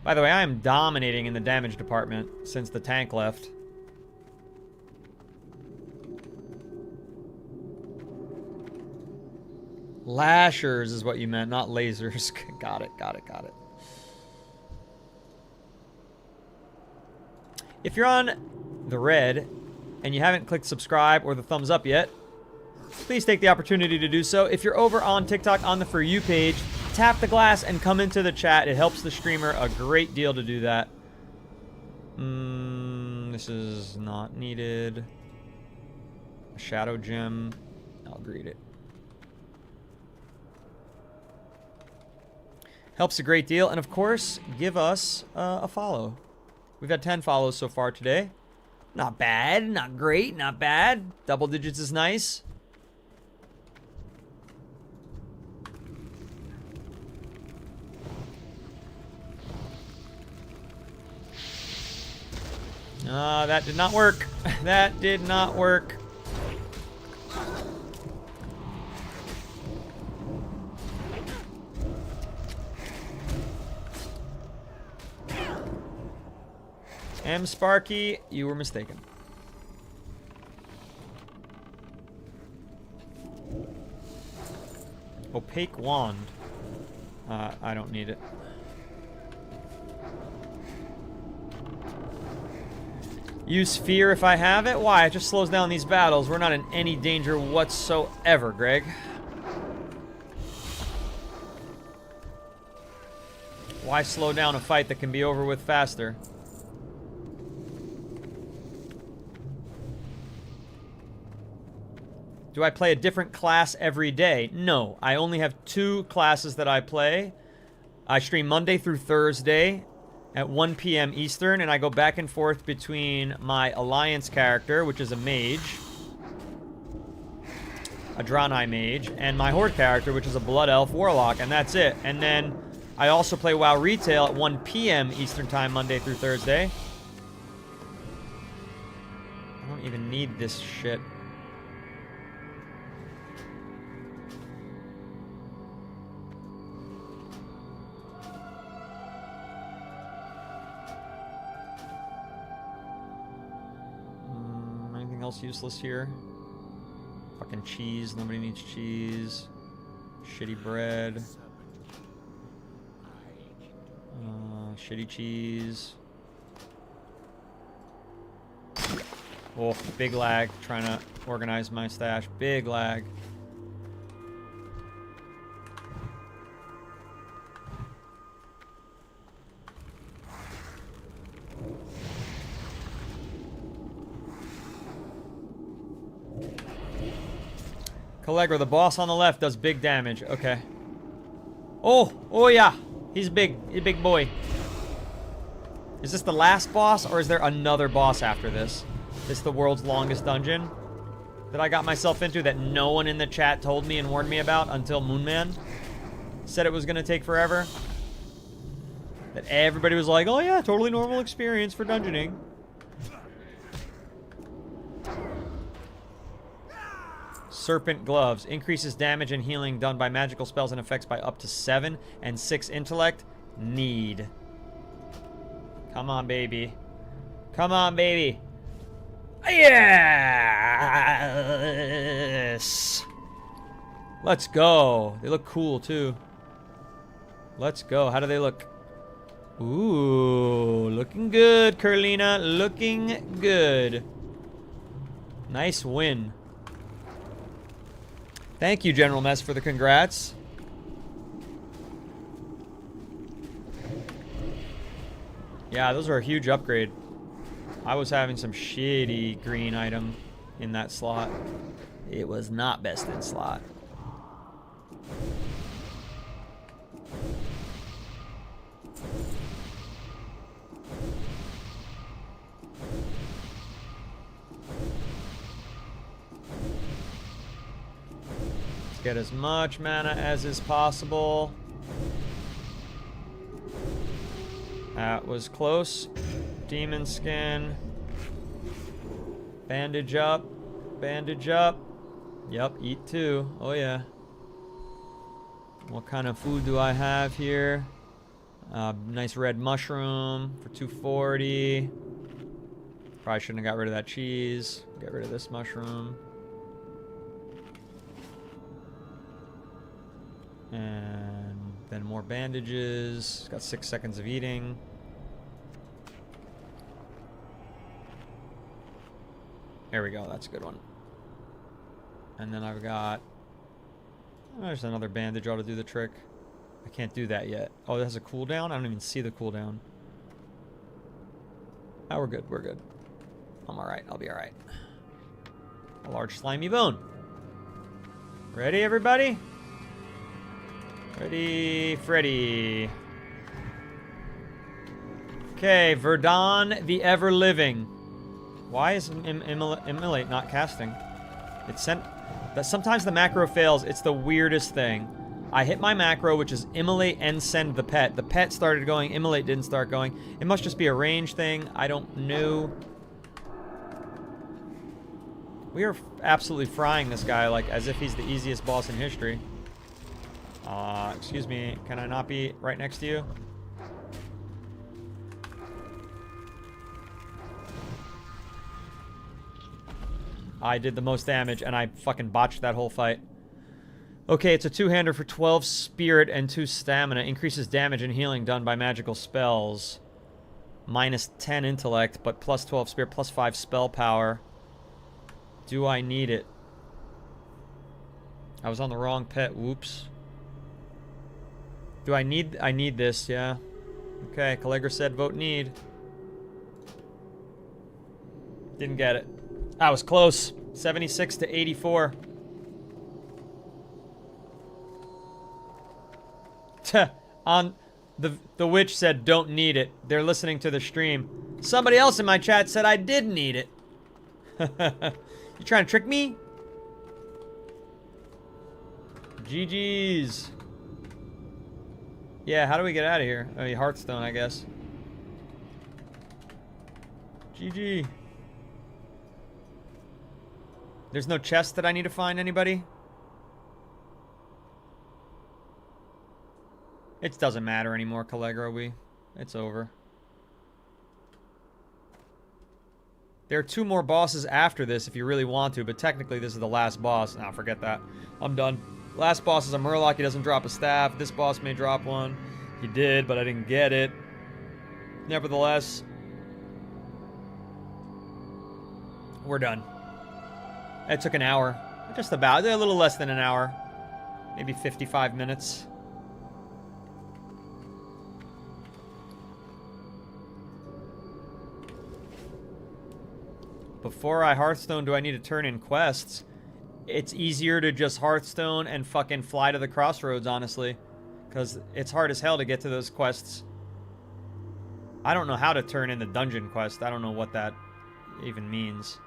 By the way, I am dominating in the damage department since the tank left. Lashers is what you meant, not lasers. Got it, got it, got it. If you're on the red and you haven't clicked subscribe or the thumbs up yet, please take the opportunity to do so. If you're over on TikTok on the For You page, tap the glass and come into the chat. It helps the streamer a great deal to do that. This is not needed. A shadow gem. I'll greet it. Helps a great deal. And of course, give us a follow. We've had 10 follows so far today. Not bad, not great, not bad. Double digits is nice. That did not work. That did not work. M. Sparky, you were mistaken. Opaque wand. I don't need it. Use fear if I have it? Why? It just slows down these battles. We're not in any danger whatsoever, Greg. Why slow down a fight that can be over with faster? Do I play a different class every day? No, I only have 2 classes that I play. I stream Monday through Thursday at 1 p.m. Eastern, and I go back and forth between my Alliance character, which is a mage, a Draenei mage, and my Horde character, which is a Blood Elf Warlock, and that's it. And then I also play WoW Retail at 1 p.m. Eastern Time, Monday through Thursday. I don't even need this shit. Else useless here? Fucking cheese. Nobody needs cheese. Shitty bread. Shitty cheese. Oh, big lag. Trying to organize my stash. Big lag. Callegra, the boss on the left, does big damage. Okay. Oh yeah. He's big. He's a big boy. Is this the last boss, or is there another boss after this? This is the world's longest dungeon that I got myself into that no one in the chat told me and warned me about until Moonman said it was going to take forever. That everybody was like, oh yeah, totally normal experience for dungeoning. Serpent Gloves. Increases damage and healing done by magical spells and effects by up to 7 and 6 intellect. Need. Come on, baby. Come on, baby. Yes! Let's go. They look cool, too. Let's go. How do they look? Ooh, looking good, Carlina. Looking good. Nice win. Thank you, General Mess, for the congrats. Yeah, those are a huge upgrade. I was having some shitty green item in that slot. It was not best in slot. Get as much mana as is possible. That was close. Demon skin. Bandage up. Bandage up. Yep, eat 2. Oh yeah. What kind of food do I have here? Nice red mushroom for 240. Probably shouldn't have got rid of that cheese. Get rid of this mushroom. And then more bandages. Got 6 seconds of eating. There we go. That's a good one. And then I've got... oh, there's another bandage ought to do the trick. I can't do that yet. Oh, that has a cooldown? I don't even see the cooldown. Oh, we're good. We're good. I'm alright. I'll be alright. A large slimy bone. Ready, everybody? Ready, Freddy. Okay, Verdun the Ever-Living. Why is Immolate not casting? It sent... that sometimes the macro fails. It's the weirdest thing. I hit my macro, which is Immolate and send the pet. The pet started going. Immolate didn't start going. It must just be a range thing. I don't know. We are absolutely frying this guy like as if he's the easiest boss in history. Excuse me. Can I not be right next to you? I did the most damage, and I fucking botched that whole fight. Okay, it's a two-hander for 12 spirit and 2 stamina. Increases damage and healing done by magical spells. Minus 10 intellect, but plus 12 spirit, plus 5 spell power. Do I need it? I was on the wrong pet. Whoops. Do I need... I need this, yeah. Okay, Calligra said vote need. Didn't get it. I was close. 76 to 84. On the witch said don't need it. They're listening to the stream. Somebody else in my chat said I did need it. You trying to trick me? GG's. Yeah, how do we get out of here? I mean, Hearthstone, I guess. GG. There's no chest that I need to find, anybody? It doesn't matter anymore, Calligra. It's over. There are 2 more bosses after this if you really want to, but technically this is the last boss. Nah, forget that. I'm done. Last boss is a Murloc. He doesn't drop a staff. This boss may drop one. He did, but I didn't get it. Nevertheless, we're done. It took an hour. Just about. A little less than an hour. Maybe 55 minutes. Before I Hearthstone, do I need to turn in quests? It's easier to just Hearthstone and fucking fly to the crossroads, honestly. Because it's hard as hell to get to those quests. I don't know how to turn in the dungeon quest. I don't know what that even means.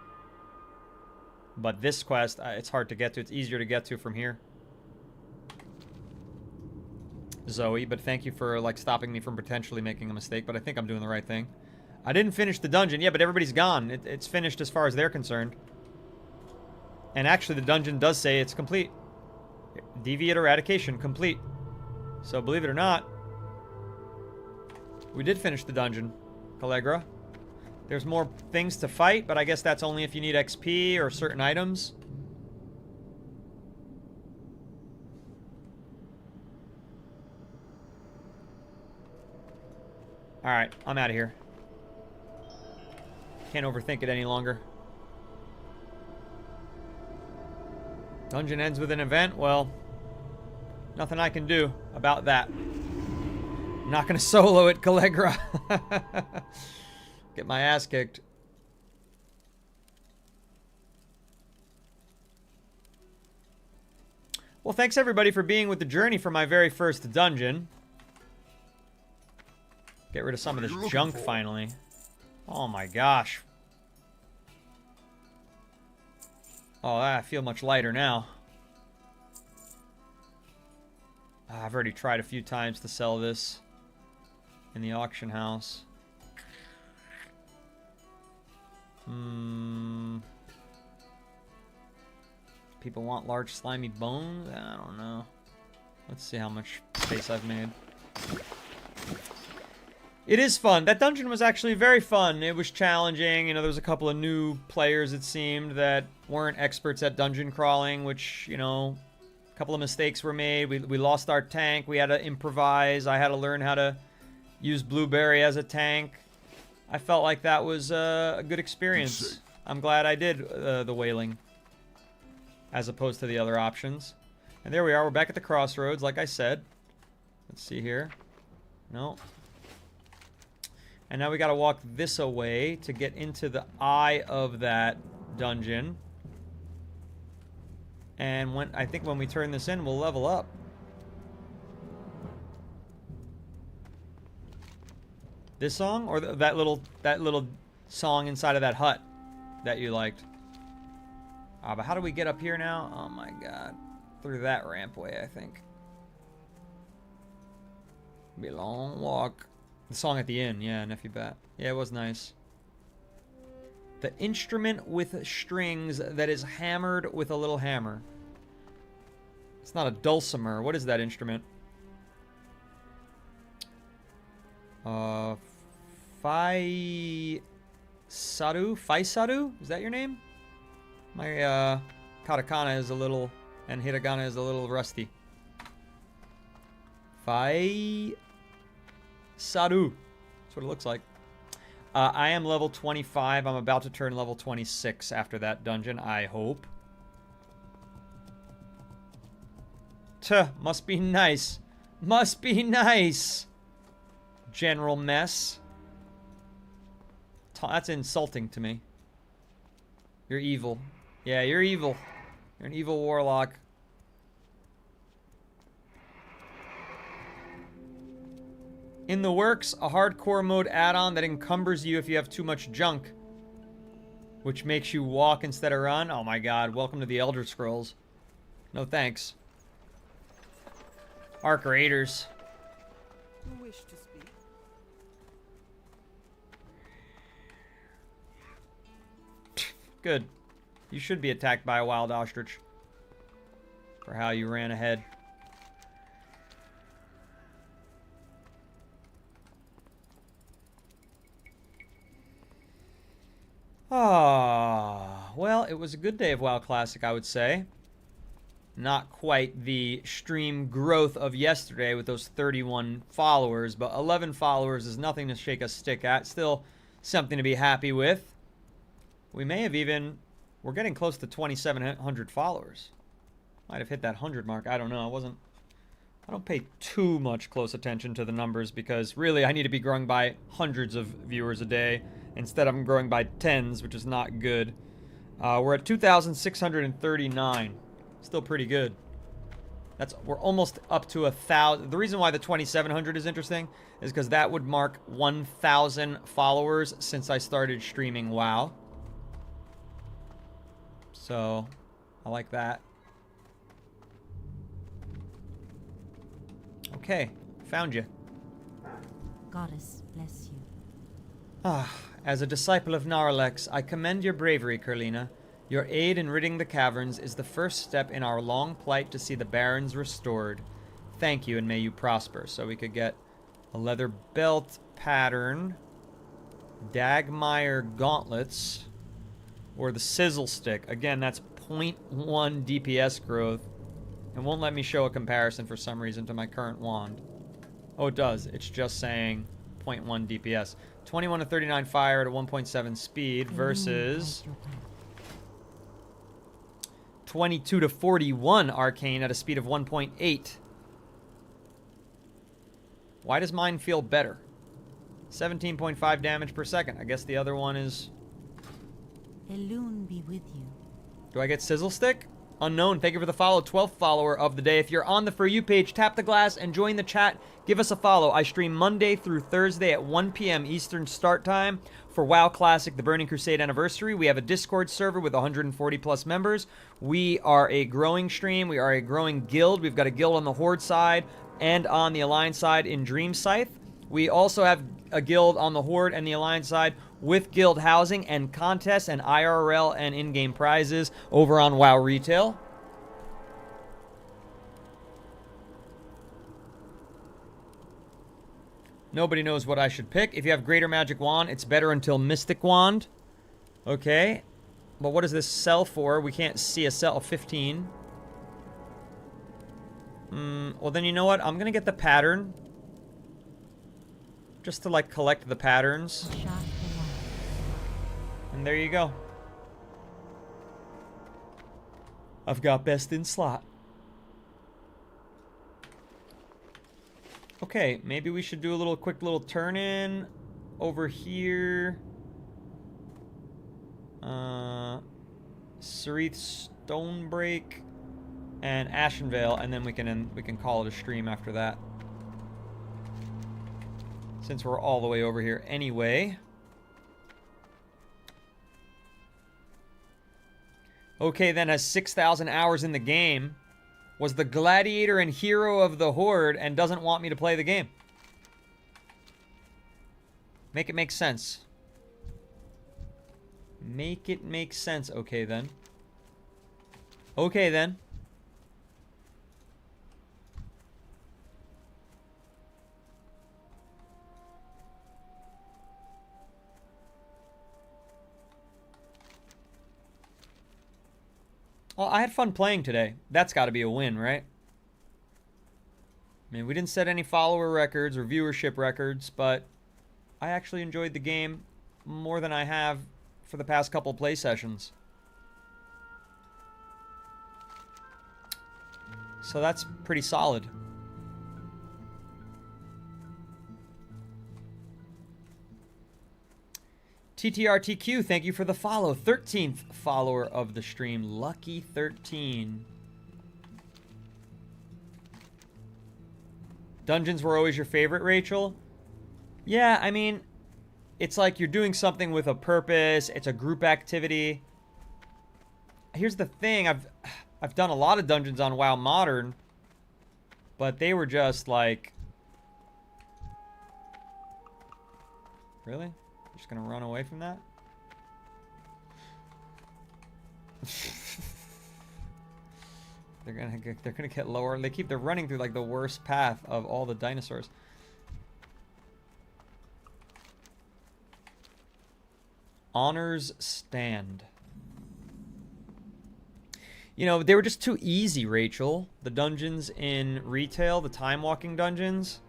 But this quest, it's hard to get to. It's easier to get to from here. Zoe, but thank you for like stopping me from potentially making a mistake. But I think I'm doing the right thing. I didn't finish the dungeon. Yeah, but everybody's gone. It's finished as far as they're concerned. And actually, the dungeon does say it's complete. Deviate eradication complete. So believe it or not, we did finish the dungeon, Calligra. There's more things to fight, but I guess that's only if you need XP or certain items. Alright, I'm out of here. Can't overthink it any longer. Dungeon ends with an event? Well, nothing I can do about that. I'm not gonna solo it, Calligra. Get my ass kicked. Well, thanks everybody for being with the journey for my very first dungeon. Get rid of some of this junk finally. Oh my gosh. Oh, I feel much lighter now. I've already tried a few times to sell this in the auction house. People want large slimy bones? I don't know. Let's see how much space I've made. It is fun. That dungeon was actually very fun. It was challenging. You know, there was a couple of new players, it seemed, that weren't experts at dungeon crawling, which, you know, A couple of mistakes were made. We lost our tank. We had to improvise. I had to learn how to use Blueberry as a tank. I felt like that was a good experience. I'm glad I did the whaling as opposed to the other options. And there we are. We're back at the crossroads, like I said. Let's see here. No. And now we got to walk this away to get into the eye of that dungeon. And I think when we turn this in, we'll level up. This song or that little song inside of that hut that you liked? But how do we get up here now? Oh my god. Through that rampway, I think. Be a long walk. The song at the inn, yeah, Nephew Bat. Yeah, it was nice. The instrument with strings that is hammered with a little hammer. It's not a dulcimer. What is that instrument? Faisaru? Faisaru? Is that your name? My katakana is a little, and hiragana is a little rusty. Faisaru. That's what it looks like. I am level 25. I'm about to turn level 26 after that dungeon, I hope. Tuh, must be nice. Must be nice. General Mess. That's insulting to me. You're evil. Yeah, you're evil. You're an evil warlock. In the works, a hardcore mode add-on that encumbers you if you have too much junk, which makes you walk instead of run. Oh my god, welcome to the Elder Scrolls. No thanks. Arc Raiders. You wish to speak? Good. You should be attacked by a wild ostrich for how you ran ahead. Ah, well, it was a good day of WoW Classic, I would say. Not quite the stream growth of yesterday with those 31 followers, but 11 followers is nothing to shake a stick at. Still something to be happy with. We may have even... We're getting close to 2,700 followers. Might have hit that 100 mark. I don't know. I don't pay too much close attention to the numbers because really I need to be growing by hundreds of viewers a day. Instead, I'm growing by tens, which is not good. We're at 2,639. Still pretty good. We're almost up to 1,000. The reason why the 2,700 is interesting is because that would mark 1,000 followers since I started streaming WoW. So, I like that. Okay, found you. Goddess bless you. As a disciple of Narlex, I commend your bravery, Kurlina. Your aid in ridding the caverns is the first step in our long plight to see the barrens restored. Thank you, and may you prosper. So we could get a leather belt pattern, Dagmire gauntlets, or the sizzle stick. Again, that's 0.1 DPS growth. It won't let me show a comparison for some reason to my current wand. Oh, it does. It's just saying 0.1 DPS. 21 to 39 fire at a 1.7 speed versus 22 to 41 arcane at a speed of 1.8. Why does mine feel better? 17.5 damage per second. I guess the other one is... Elune be with you. Do I get Sizzle Stick? Unknown, thank you for the follow. 12th follower of the day. If you're on the For You page, tap the glass and join the chat. Give us a follow. I stream Monday through Thursday at 1 p.m. Eastern start time for WoW Classic, the Burning Crusade Anniversary. We have a Discord server with 140 plus members. We are a growing stream. We are a growing guild. We've got a guild on the Horde side and on the Alliance side in Dream Scythe. We also have a guild on the Horde and the Alliance side with guild housing and contests and IRL and in-game prizes over on WoW Retail. Nobody knows what I should pick. If you have Greater Magic Wand, it's better until Mystic Wand. Okay. But what does this sell for? We can't see a sell of 15. Well, then you know what? I'm gonna get the pattern. Just to, like, collect the patterns. A shot for one. And there you go. I've got best in slot. Okay, maybe we should do a little quick little turn in over here. Sarith Stonebreak and Ashenvale, and then we can call it a stream after that. Since we're all the way over here anyway. Okay, then has 6,000 hours in the game. Was the gladiator and hero of the horde and doesn't want me to play the game. Make it make sense. Make it make sense. Okay, then. Okay, then. Well, I had fun playing today. That's got to be a win, right? I mean, we didn't set any follower records or viewership records, but I actually enjoyed the game more than I have for the past couple play sessions. So that's pretty solid. TTRTQ, thank you for the follow. 13th follower of the stream. Lucky 13. Dungeons were always your favorite, Rachel? Yeah, I mean, it's like you're doing something with a purpose. It's a group activity. Here's the thing. I've done a lot of dungeons on WoW Modern, but they were just like... Really? Just gonna run away from that? They're gonna get lower. They're running through like the worst path of all the dinosaurs. Honors stand. You know, they were just too easy, Rachel. The dungeons in retail, the time walking dungeons.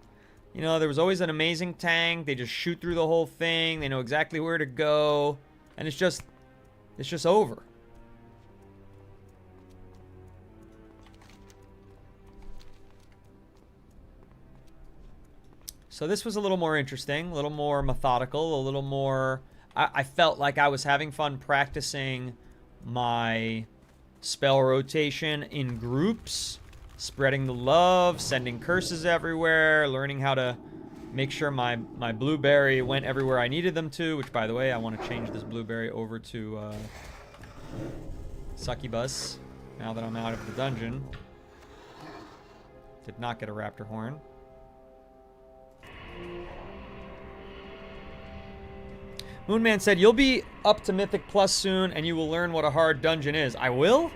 You know, there was always an amazing tank. They just shoot through the whole thing. They know exactly where to go. And it's just over. So this was a little more interesting, a little more methodical, a little more... I felt like I was having fun practicing my spell rotation in groups. Spreading the love, sending curses everywhere, learning how to make sure my blueberry went everywhere I needed them to, which, by the way, I want to change this blueberry over to Succubus now that I'm out of the dungeon. Did not get a raptor horn. Moonman said, you'll be up to Mythic Plus soon and you will learn what a hard dungeon is. I will?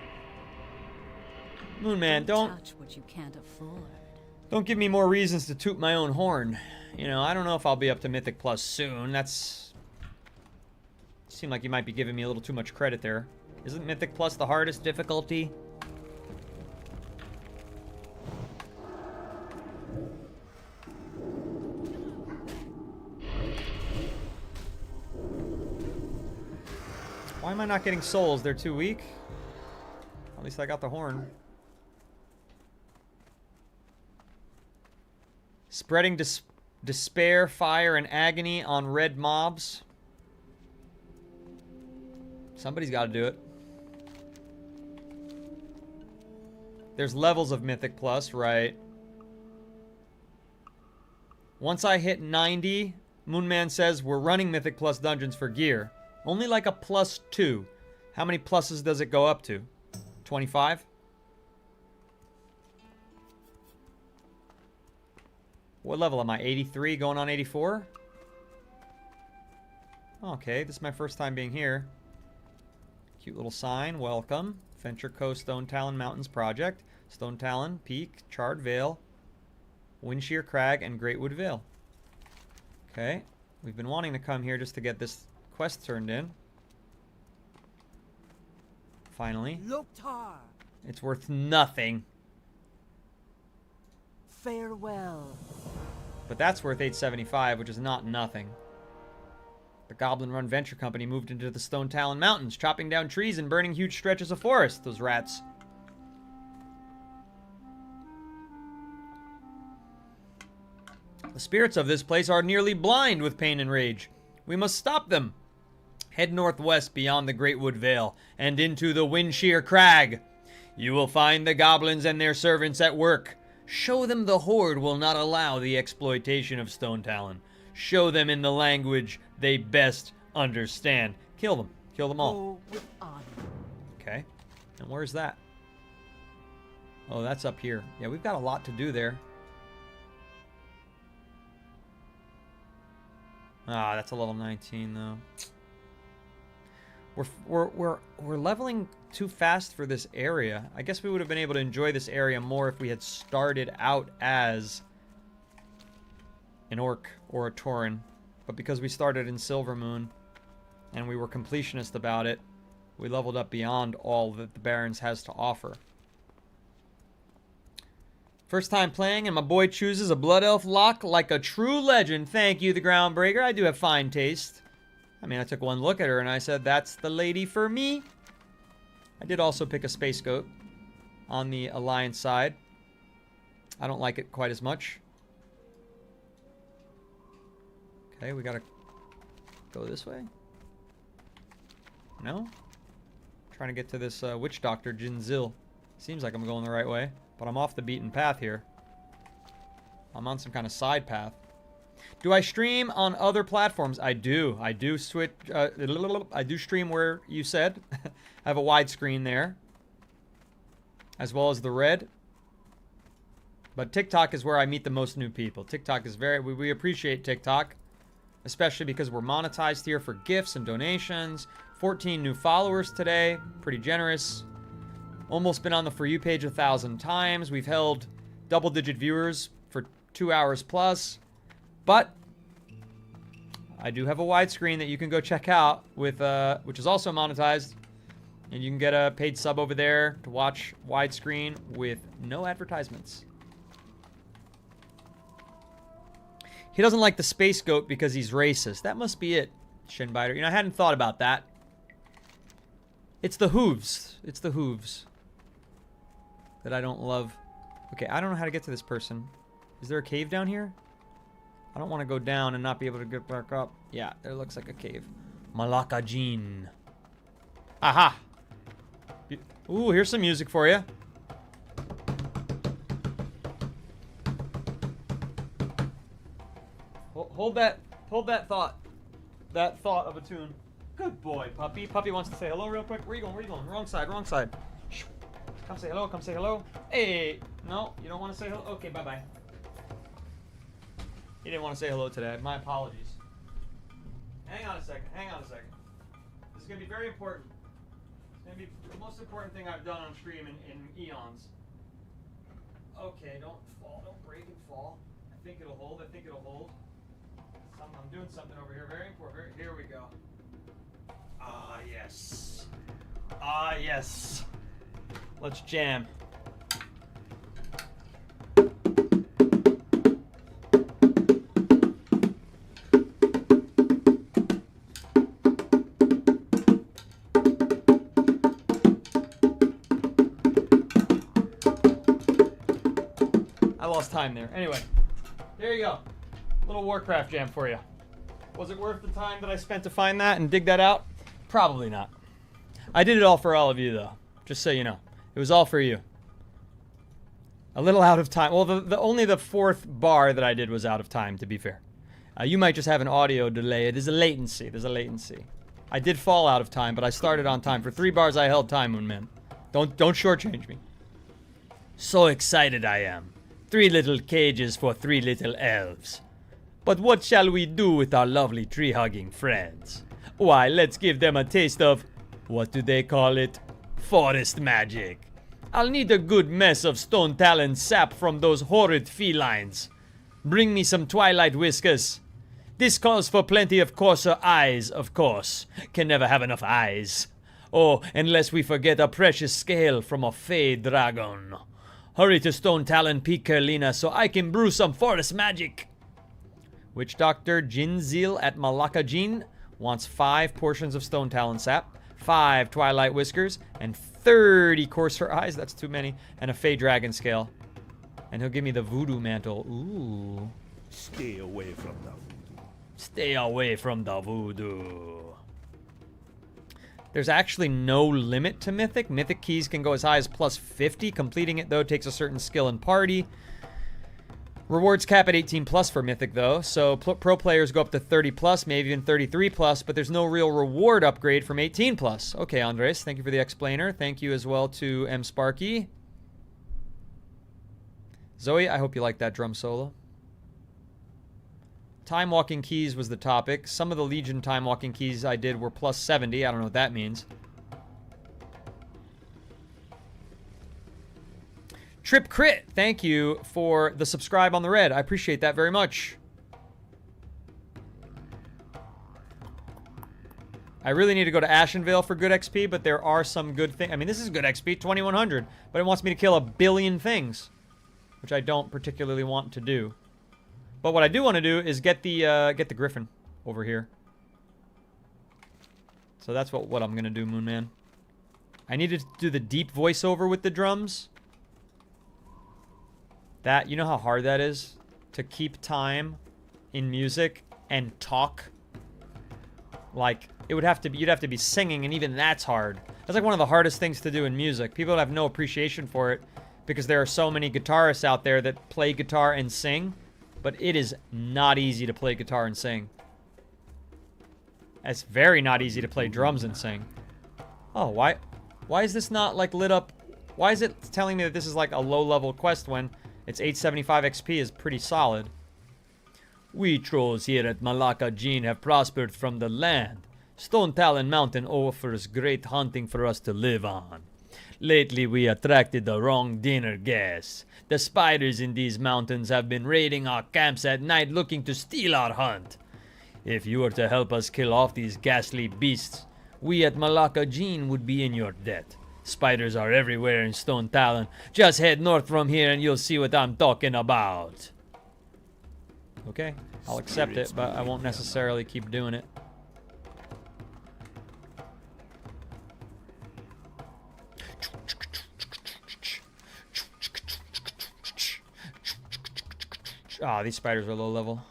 Moonman, don't touch what you can't afford. Don't give me more reasons to toot my own horn. You know, I don't know if I'll be up to Mythic Plus soon. That's... Seemed like you might be giving me a little too much credit there. Isn't Mythic Plus the hardest difficulty? Why am I not getting souls? They're too weak? At least I got the horn. Spreading despair, fire, and agony on red mobs. Somebody's got to do it. There's levels of Mythic Plus, right? Once I hit 90, Moonman says we're running Mythic Plus dungeons for gear. Only like a +2. How many pluses does it go up to? 25? What level am I? 83 going on 84? Okay, this is my first time being here. Cute little sign. Welcome. Venture Coast Stone Talon Mountains Project. Stone Talon, Peak, Charred Vale, Windshear Crag, and Greatwood Vale. Okay. We've been wanting to come here just to get this quest turned in. Finally. Loktar. It's worth nothing. Farewell. But that's worth 875, which is not nothing. The Goblin-run venture company moved into the Stone Talon Mountains, chopping down trees and burning huge stretches of forest. Those rats. The spirits of this place are nearly blind with pain and rage. We must stop them. Head northwest beyond the Great Wood Vale and into the Windshear Crag. You will find the goblins and their servants at work. Show them the Horde will not allow the exploitation of Stone Talon. Show them in the language they best understand. Kill them. Kill them all. Go with honor. Okay. And where's that? Oh, that's up here. Yeah, we've got a lot to do there. Ah, that's a level 19 though. We're leveling too fast for this area. I guess we would have been able to enjoy this area more if we had started out as an orc or a tauren. But because we started in Silvermoon and we were completionist about it, we leveled up beyond all that the Barrens has to offer. First time playing, and my boy chooses a Blood Elf lock like a true legend. Thank you, the Groundbreaker. I do have fine taste. I mean, I took one look at her and I said, that's the lady for me. I did also pick a Space Goat on the Alliance side. I don't like it quite as much. Okay, we gotta go this way. No? Trying to get to this Witch Doctor, Jinzil. Seems like I'm going the right way, but I'm off the beaten path here. I'm on some kind of side path. Do I stream on other platforms? I do. I do switch. I do stream where you said. I have a widescreen there, as well as the red. But TikTok is where I meet the most new people. TikTok is we appreciate TikTok, especially because we're monetized here for gifts and donations. 14 new followers today. Pretty generous. Almost been on the For You page 1,000 times. We've held double-digit viewers for 2 hours plus. But I do have a widescreen that you can go check out with, which is also monetized, and you can get a paid sub over there to watch widescreen with no advertisements. He doesn't like the Space Goat because he's racist. That must be it, Shinbiter. You know, I hadn't thought about that. It's the hooves. It's the hooves that I don't love. Okay, I don't know how to get to this person. Is there a cave down here? I don't want to go down and not be able to get back up. Yeah, there looks like a cave. Malaka Jean. Aha! Ooh, here's some music for you. Hold that thought. That thought of a tune. Good boy, puppy. Puppy wants to say hello real quick. Where you going? Where you going? Wrong side, wrong side. Come say hello, come say hello. Hey! No, you don't want to say hello? Okay, bye-bye. He didn't want to say hello today. My apologies. Hang on a second. Hang on a second. This is going to be very important. It's going to be the most important thing I've done on stream in eons. Okay, don't fall. Don't break and fall. I think it'll hold. I think it'll hold. I'm doing something over here. Very important. Here we go. Ah, yes. Ah, yes. Let's jam. Time there. Anyway, there you go. Little Warcraft jam for you. Was it worth the time that I spent to find that and dig that out? Probably not. I did it all for all of you, though. Just so you know. It was all for you. A little out of time. Well, only the fourth bar that I did was out of time, to be fair. You might just have an audio delay. It is a latency. There's a latency. I did fall out of time, but I started on time. For 3 bars, I held time, Moonman. Don't shortchange me. So excited I am. 3 little cages for 3 little elves. But what shall we do with our lovely tree-hugging friends? Why, let's give them a taste of, what do they call it? Forest magic. I'll need a good mess of Stone Talon sap from those horrid felines. Bring me some Twilight Whiskas. This calls for plenty of coarser eyes, of course. Can never have enough eyes. Oh, unless we forget a precious scale from a Fey dragon. Hurry to Stone Talon Peak, Carolina, so I can brew some forest magic. Witch Doctor Jinzil at Malaka Jin wants 5 portions of Stone Talon sap, 5 Twilight Whiskers, and 30 Courser Eyes. That's too many. And a Fey Dragon Scale. And he'll give me the Voodoo Mantle. Ooh. Stay away from them. Stay away from the voodoo. There's actually no limit to Mythic. Mythic keys can go as high as plus 50. Completing it, though, takes a certain skill and party. Rewards cap at 18 plus for Mythic, though. So pro players go up to 30 plus, maybe even 33 plus, but there's no real reward upgrade from 18 plus. Okay, Andres, thank you for the explainer. Thank you as well to M. Sparky. Zoe, I hope you like that drum solo. Time walking keys was the topic. Some of the Legion time walking keys I did were plus 70. I don't know what that means. Trip Crit, thank you for the subscribe on the red. I appreciate that very much. I really need to go to Ashenvale for good XP, but there are some good things. I mean, this is good XP, 2100, but it wants me to kill 1 billion things, which I don't particularly want to do. But what I do want to do is get the Griffin over here. So that's what I'm gonna do, Moon Man. I need to do the deep voiceover with the drums. That, you know how hard that is to keep time in music and talk. Like you'd have to be singing, and even that's hard. That's like one of the hardest things to do in music. People have no appreciation for it because there are so many guitarists out there that play guitar and sing. But it is not easy to play guitar and sing. It's very not easy to play drums and sing. Oh, why is this not, like, lit up? Why is it telling me that this is, like, a low-level quest when its 875 XP is pretty solid? We trolls here at Malaka Jin have prospered from the land. Stone Talon Mountain offers great hunting for us to live on. Lately, we attracted the wrong dinner guests. The spiders in these mountains have been raiding our camps at night looking to steal our hunt. If you were to help us kill off these ghastly beasts, we at Malaka Jin would be in your debt. Spiders are everywhere in Stone Talon. Just head north from here and you'll see what I'm talking about. Okay, I'll accept it, but I won't necessarily keep doing it. Ah, these spiders are low level.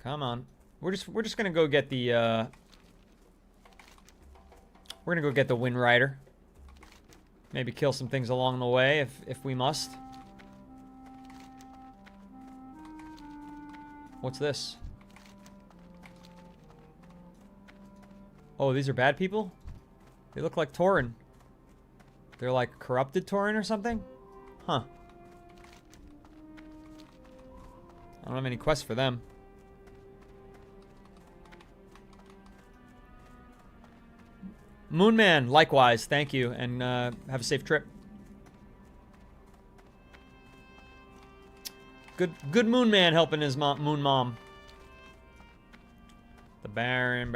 Come on. We're just gonna go get the we're gonna go get the Wind Rider. Maybe kill some things along the way if we must. What's this? Oh, these are bad people? They look like Tauren. They're like corrupted Tauren or something? Huh. I don't have any quests for them. Moonman, likewise, thank you, and have a safe trip. Good Moonman helping his moon mom. The Baron,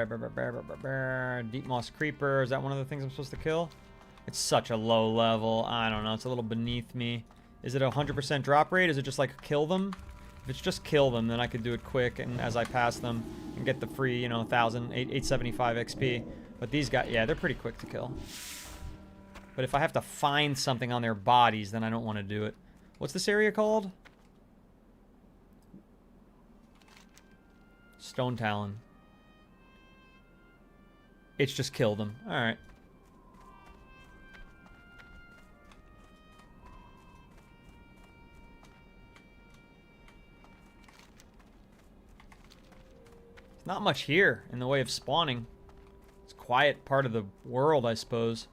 Deep Moss Creeper, is that one of the things I'm supposed to kill? It's such a low level, I don't know, it's a little beneath me. Is it a 100% drop rate? Is it just like kill them? If it's just kill them, then I could do it quick and as I pass them and get the free, you know, 875 XP. But these guys, yeah, they're pretty quick to kill. But if I have to find something on their bodies, then I don't want to do it. What's this area called? Stone Talon. It's just kill them. Alright. There's not much here in the way of spawning. It's a quiet part of the world, I suppose.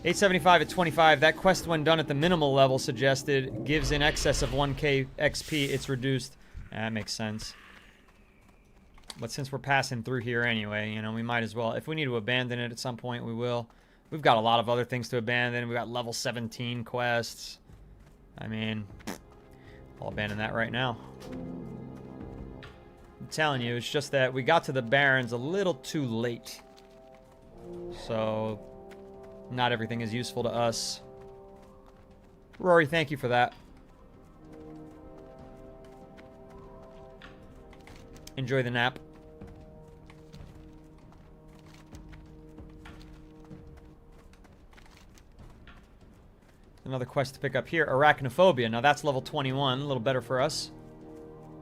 $875 at 25. That quest, when done at the minimal level suggested, gives in excess of 1k XP. It's reduced. That makes sense. But since we're passing through here anyway, you know, we might as well. If we need to abandon it at some point, we will. We've got a lot of other things to abandon. We've got level 17 quests. I mean, I'll abandon that right now. I'm telling you, it's just that we got to the Barrens a little too late. So, not everything is useful to us. Rory, thank you for that. Enjoy the nap. Another quest to pick up here. Arachnophobia. Now that's level 21. A little better for us.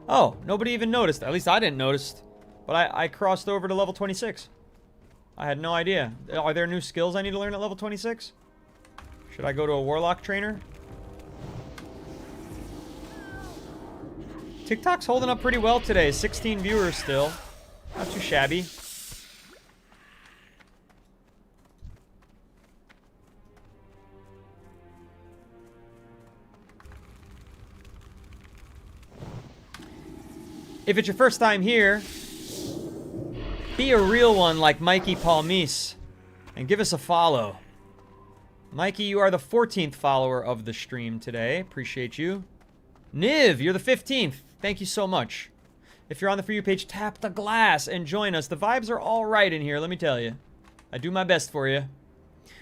Oh, nobody even noticed. At least I didn't notice. But I crossed over to level 26. I had no idea. Are there new skills I need to learn at level 26? Should I go to a Warlock trainer? TikTok's holding up pretty well today. 16 viewers still. Not too shabby. If it's your first time here, be a real one like Mikey Palmise and give us a follow. Mikey, you are the 14th follower of the stream today. Appreciate you. Niv, you're the 15th. Thank you so much. If you're on the For You page, tap the glass and join us. The vibes are all right in here, let me tell you. I do my best for you.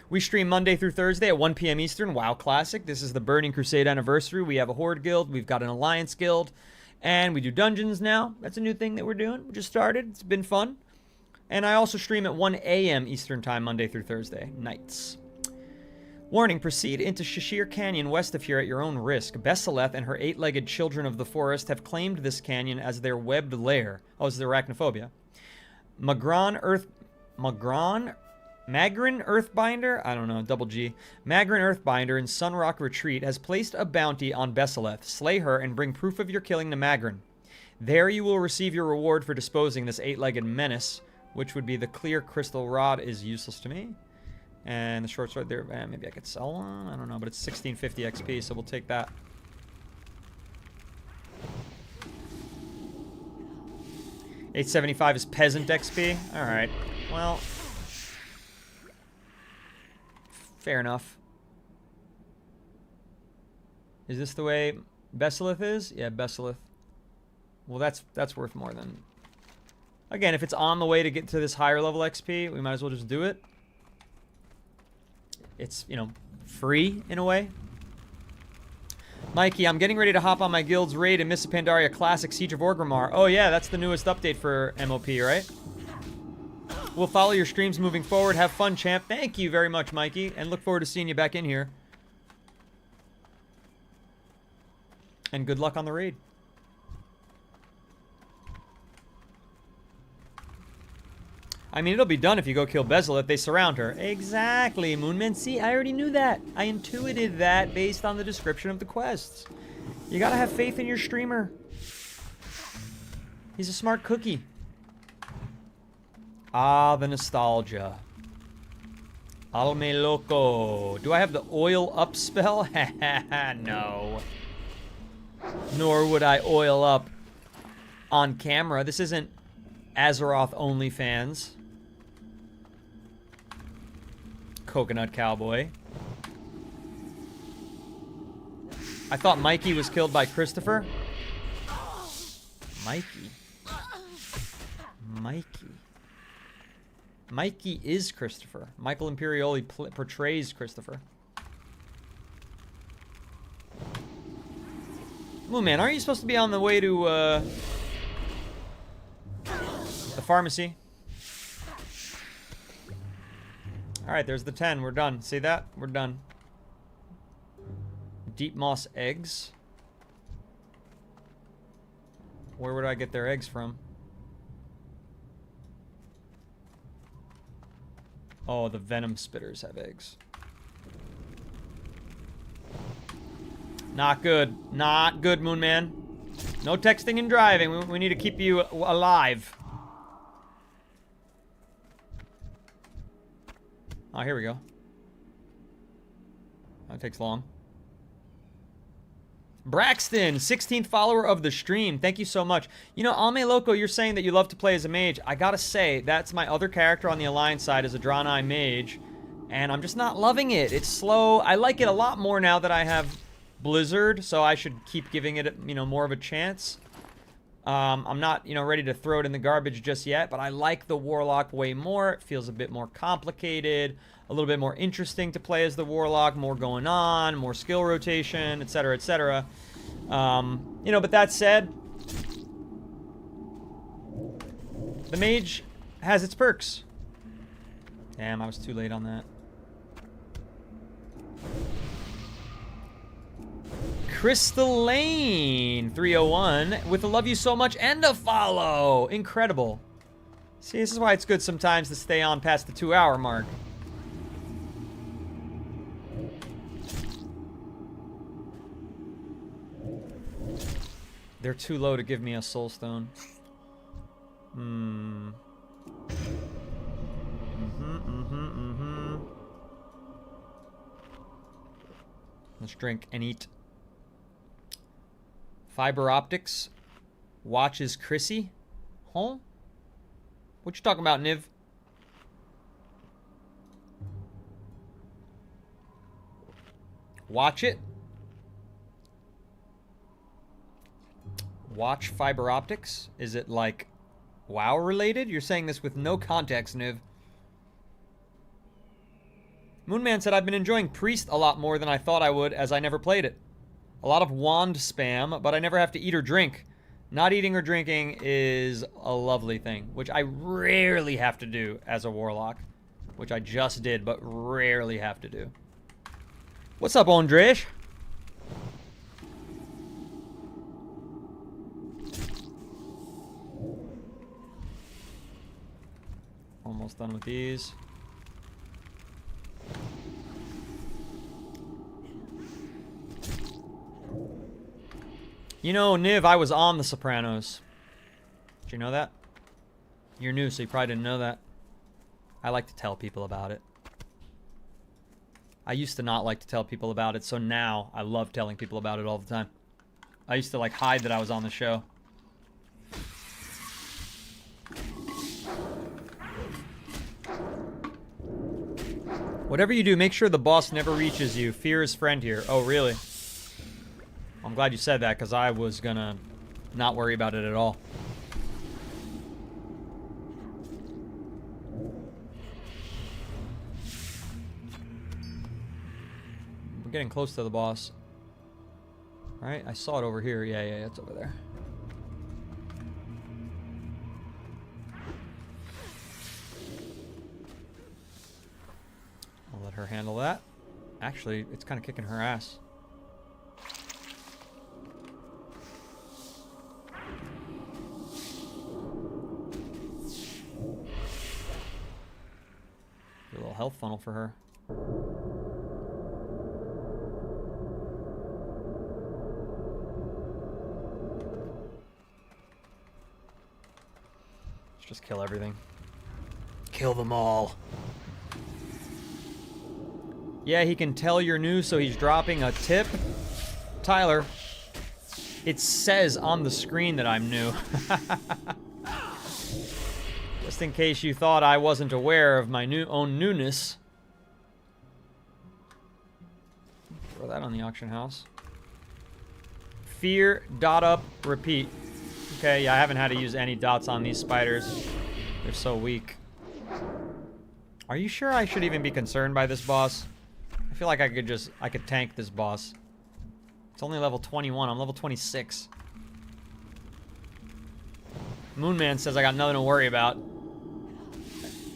We stream Monday through Thursday at 1 p.m. Eastern. WoW Classic. This is the Burning Crusade anniversary. We have a Horde guild. We've got an Alliance guild. And we do dungeons now. That's a new thing that we're doing. We just started. It's been fun. And I also stream at 1 a.m. Eastern Time, Monday through Thursday, nights. Warning, proceed into Shashir Canyon west of here at your own risk. Besseleth and her 8-legged children of the forest have claimed this canyon as their webbed lair. Oh, this is arachnophobia. Magran Earthbinder? I don't know, double G. Magran Earthbinder in Sunrock Retreat has placed a bounty on Besseleth. Slay her and bring proof of your killing to Magran. There you will receive your reward for disposing this 8-legged menace, which would be the clear crystal rod is useless to me. And the short sword there, maybe I could sell one? I don't know, but it's 1650 XP, so we'll take that. $875 is peasant XP? Alright, well... fair enough. Is this the way Besseleth is? Yeah, Besseleth. Well, that's worth more than... Again, if it's on the way to get to this higher level XP, we might as well just do it. It's, you know, free in a way. Mikey, I'm getting ready to hop on my guild's raid in Mists of Pandaria Classic Siege of Orgrimmar. Oh yeah, that's the newest update for MOP, right? We'll follow your streams moving forward. Have fun, champ. Thank you very much, Mikey, and look forward to seeing you back in here. And good luck on the raid. I mean, it'll be done if you go kill Besseleth. They surround her. Exactly, Moonman. See, I already knew that. I intuited that based on the description of the quests. You gotta have faith in your streamer. He's a smart cookie. Ah, the nostalgia. Alme loco. Do I have the oil up spell? No. Nor would I oil up on camera. This isn't Azeroth OnlyFans. Coconut Cowboy. I thought Mikey was killed by Christopher. Mikey. Mikey is Christopher. Michael Imperioli portrays Christopher. Moonman, aren't you supposed to be on the way to the pharmacy? Alright, there's the 10. We're done. See that? We're done. Deep moss eggs. Where would I get their eggs from? Oh, the venom spitters have eggs. Not good. Not good, Moonman. No texting and driving. We need to keep you alive. Oh, here we go. That takes long. Braxton, 16th follower of the stream. Thank you so much. You know, Alme Loco, you're saying that you love to play as a mage. I gotta say, that's my other character on the Alliance side is a Draenei mage. And I'm just not loving it. It's slow. I like it a lot more now that I have Blizzard, so I should keep giving it, you know, more of a chance. I'm not, you know, ready to throw it in the garbage just yet, but I like the Warlock way more. It feels a bit more complicated, a little bit more interesting to play as the Warlock, more going on, more skill rotation, etc., etc. You know, but that said, the Mage has its perks. Damn, I was too late on that. Crystal Lane 301 with a love you so much and a follow. Incredible. See, this is why it's good sometimes to stay on past the 2-hour mark. They're too low to give me a soul stone. Let's drink and eat. Fiber optics. Watches Chrissy. Huh? What you talking about, Niv? Watch it. Watch fiber optics? Is it like WoW related? You're saying this with no context, Niv. Moonman said, I've been enjoying Priest a lot more than I thought I would, as I never played it. A lot of wand spam, but I never have to eat or drink. Not eating or drinking is a lovely thing, which I rarely have to do as a Warlock. Which I just did, but rarely have to do. What's up, Andres? Almost done with these. You know, Niv, I was on The Sopranos. Did you know that? You're new, so you probably didn't know that. I like to tell people about it. I used to not like to tell people about it, so now I love telling people about it all the time. I used to, like, hide that I was on the show. Whatever you do, make sure the boss never reaches you. Fear is friend here. Oh, really? I'm glad you said that, because I was gonna not worry about it at all. We're getting close to the boss. Right? I saw it over here. Yeah, it's over there. I'll let her handle that. Actually, it's kind of kicking her ass. A little health funnel for her. Let's just kill everything. Kill them all. Yeah, he can tell you're new, so he's dropping a tip. Tyler, it says on the screen that I'm new. Just in case you thought I wasn't aware of my own newness. Throw that on the auction house. Fear, dot up, repeat. Okay, yeah, I haven't had to use any dots on these spiders. They're so weak. Are you sure I should even be concerned by this boss? I feel like I could tank this boss. It's only level 21. I'm level 26. Moonman says I got nothing to worry about.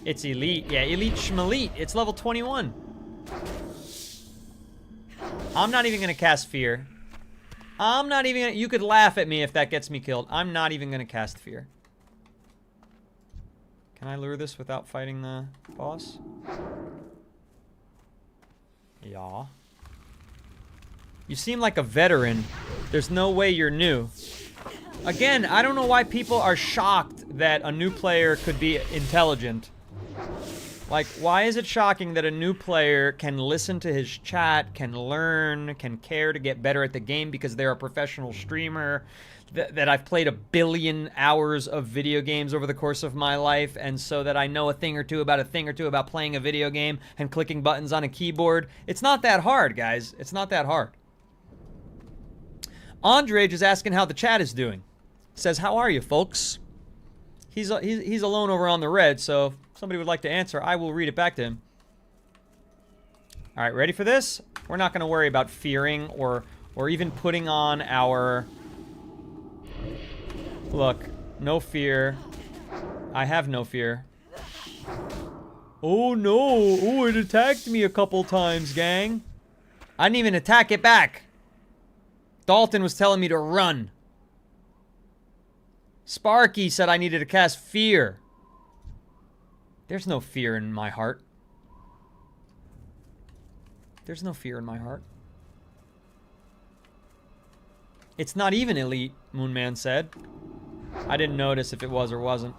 It's elite. Yeah, elite schmalite. It's level 21. I'm not even going to cast fear. I'm not even going to... You could laugh at me if that gets me killed. I'm not even going to cast fear. Can I lure this without fighting the boss? Yeah. You seem like a veteran. There's no way you're new. Again, I don't know why people are shocked that a new player could be intelligent. Like, why is it shocking that a new player can listen to his chat, can learn, can care to get better at the game because they're a professional streamer, that I've played 1 billion hours of video games over the course of my life, and so that I know a thing or two about playing a video game and clicking buttons on a keyboard? It's not that hard, guys. It's not that hard. Andre is asking how the chat is doing. Says, how are you, folks? He's alone over on the red, so if somebody would like to answer, I will read it back to him. All right, ready for this? We're not going to worry about fearing or even putting on our... Look, no fear. I have no fear. Oh no! Oh, it attacked me a couple times, gang. I didn't even attack it back. Dalton was telling me to run. Sparky said I needed to cast fear. There's no fear in my heart. There's no fear in my heart. It's not even elite, Moonman said. I didn't notice if it was or wasn't.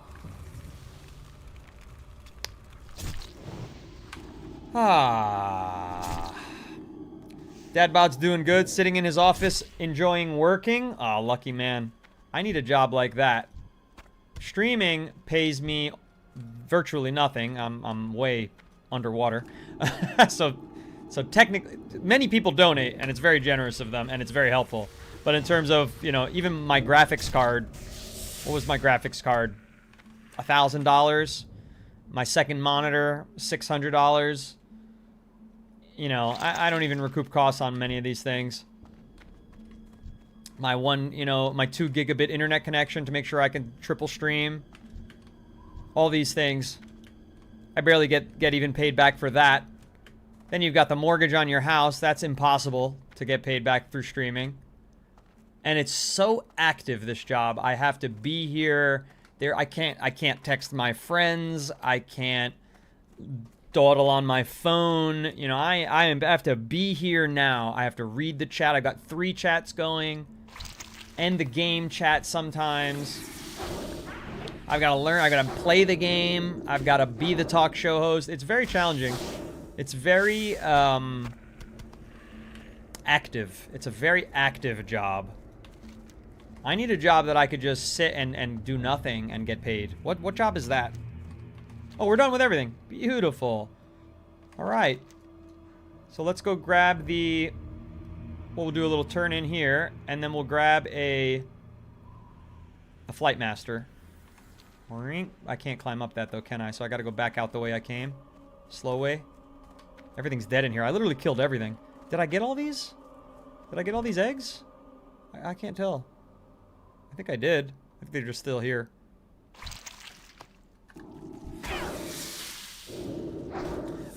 Dadbod's doing good, sitting in his office, enjoying working. Aw, lucky man. I need a job like that. Streaming pays me virtually nothing. I'm way underwater. So technically, many people donate, and it's very generous of them, and it's very helpful. But in terms of, you know, even my graphics card, what was my graphics card? $1,000. My second monitor, $600. You know, I don't even recoup costs on many of these things. My my 2 gigabit internet connection to make sure I can triple stream. All these things. I barely get even paid back for that. Then you've got the mortgage on your house. That's impossible to get paid back through streaming. And it's so active, this job. I have to be here. I can't text my friends. I can't dawdle on my phone. You know, I have to be here now. I have to read the chat. I've got 3 chats going. End the game chat sometimes. I've got to learn. I've got to play the game. I've got to be the talk show host. It's very challenging. It's very active. It's a very active job. I need a job that I could just sit and do nothing and get paid. What job is that? Oh, we're done with everything. Beautiful. All right. So let's go grab the... We'll do a little turn in here, and then we'll grab a flight master. I can't climb up that though, can I? So I got to go back out the way I came. Slow way. Everything's dead in here. I literally killed everything. Did I get all these? Did I get all these eggs? I can't tell. I think I did. I think they're just still here.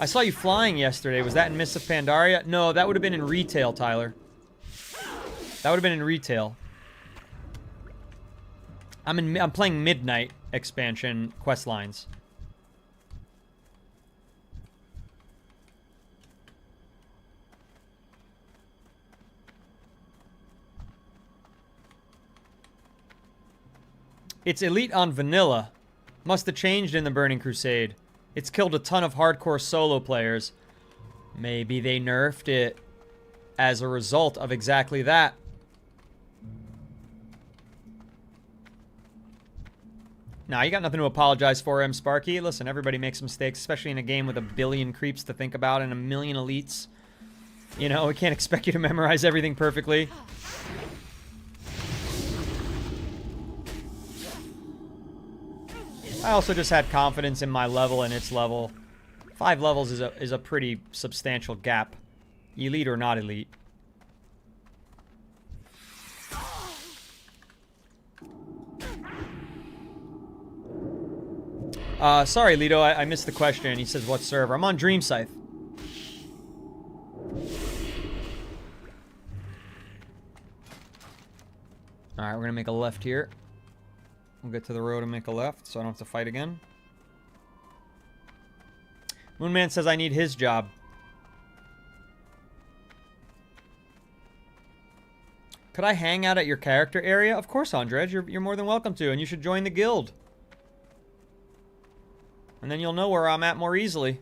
I saw you flying yesterday. Was that in Mists of Pandaria? No, that would have been in retail, Tyler. That would have been in retail. I'm playing Midnight expansion quest lines. It's elite on vanilla. Must have changed in the Burning Crusade. It's killed a ton of hardcore solo players. Maybe they nerfed it as a result of exactly that. Nah, you got nothing to apologize for, M. Sparky. Listen, everybody makes mistakes, especially in a game with 1 billion creeps to think about and 1 million elites. You know, we can't expect you to memorize everything perfectly. I also just had confidence in my level and its level. 5 levels is a pretty substantial gap. Elite or not elite. Sorry, Lito, I missed the question. He says, what server? I'm on Dream Scythe. Alright, we're gonna make a left here. We'll get to the road and make a left, so I don't have to fight again. Moonman says I need his job. Could I hang out at your character area? Of course, Andrej. You're more than welcome to, and you should join the guild. And then you'll know where I'm at more easily.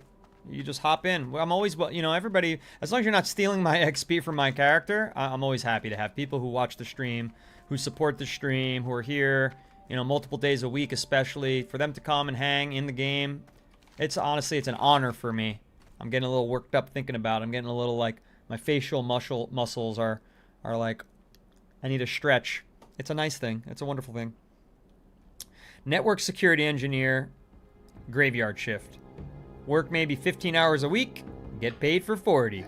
You just hop in. I'm always, you know, everybody, as long as you're not stealing my XP from my character, I'm always happy to have people who watch the stream, who support the stream, who are here, you know, multiple days a week especially, for them to come and hang in the game. It's honestly, it's an honor for me. I'm getting a little worked up thinking about it. I'm getting a little like, my facial muscles are like I need a stretch. It's a nice thing. It's a wonderful thing. Network security engineer, graveyard shift. Work maybe 15 hours a week, get paid for 40.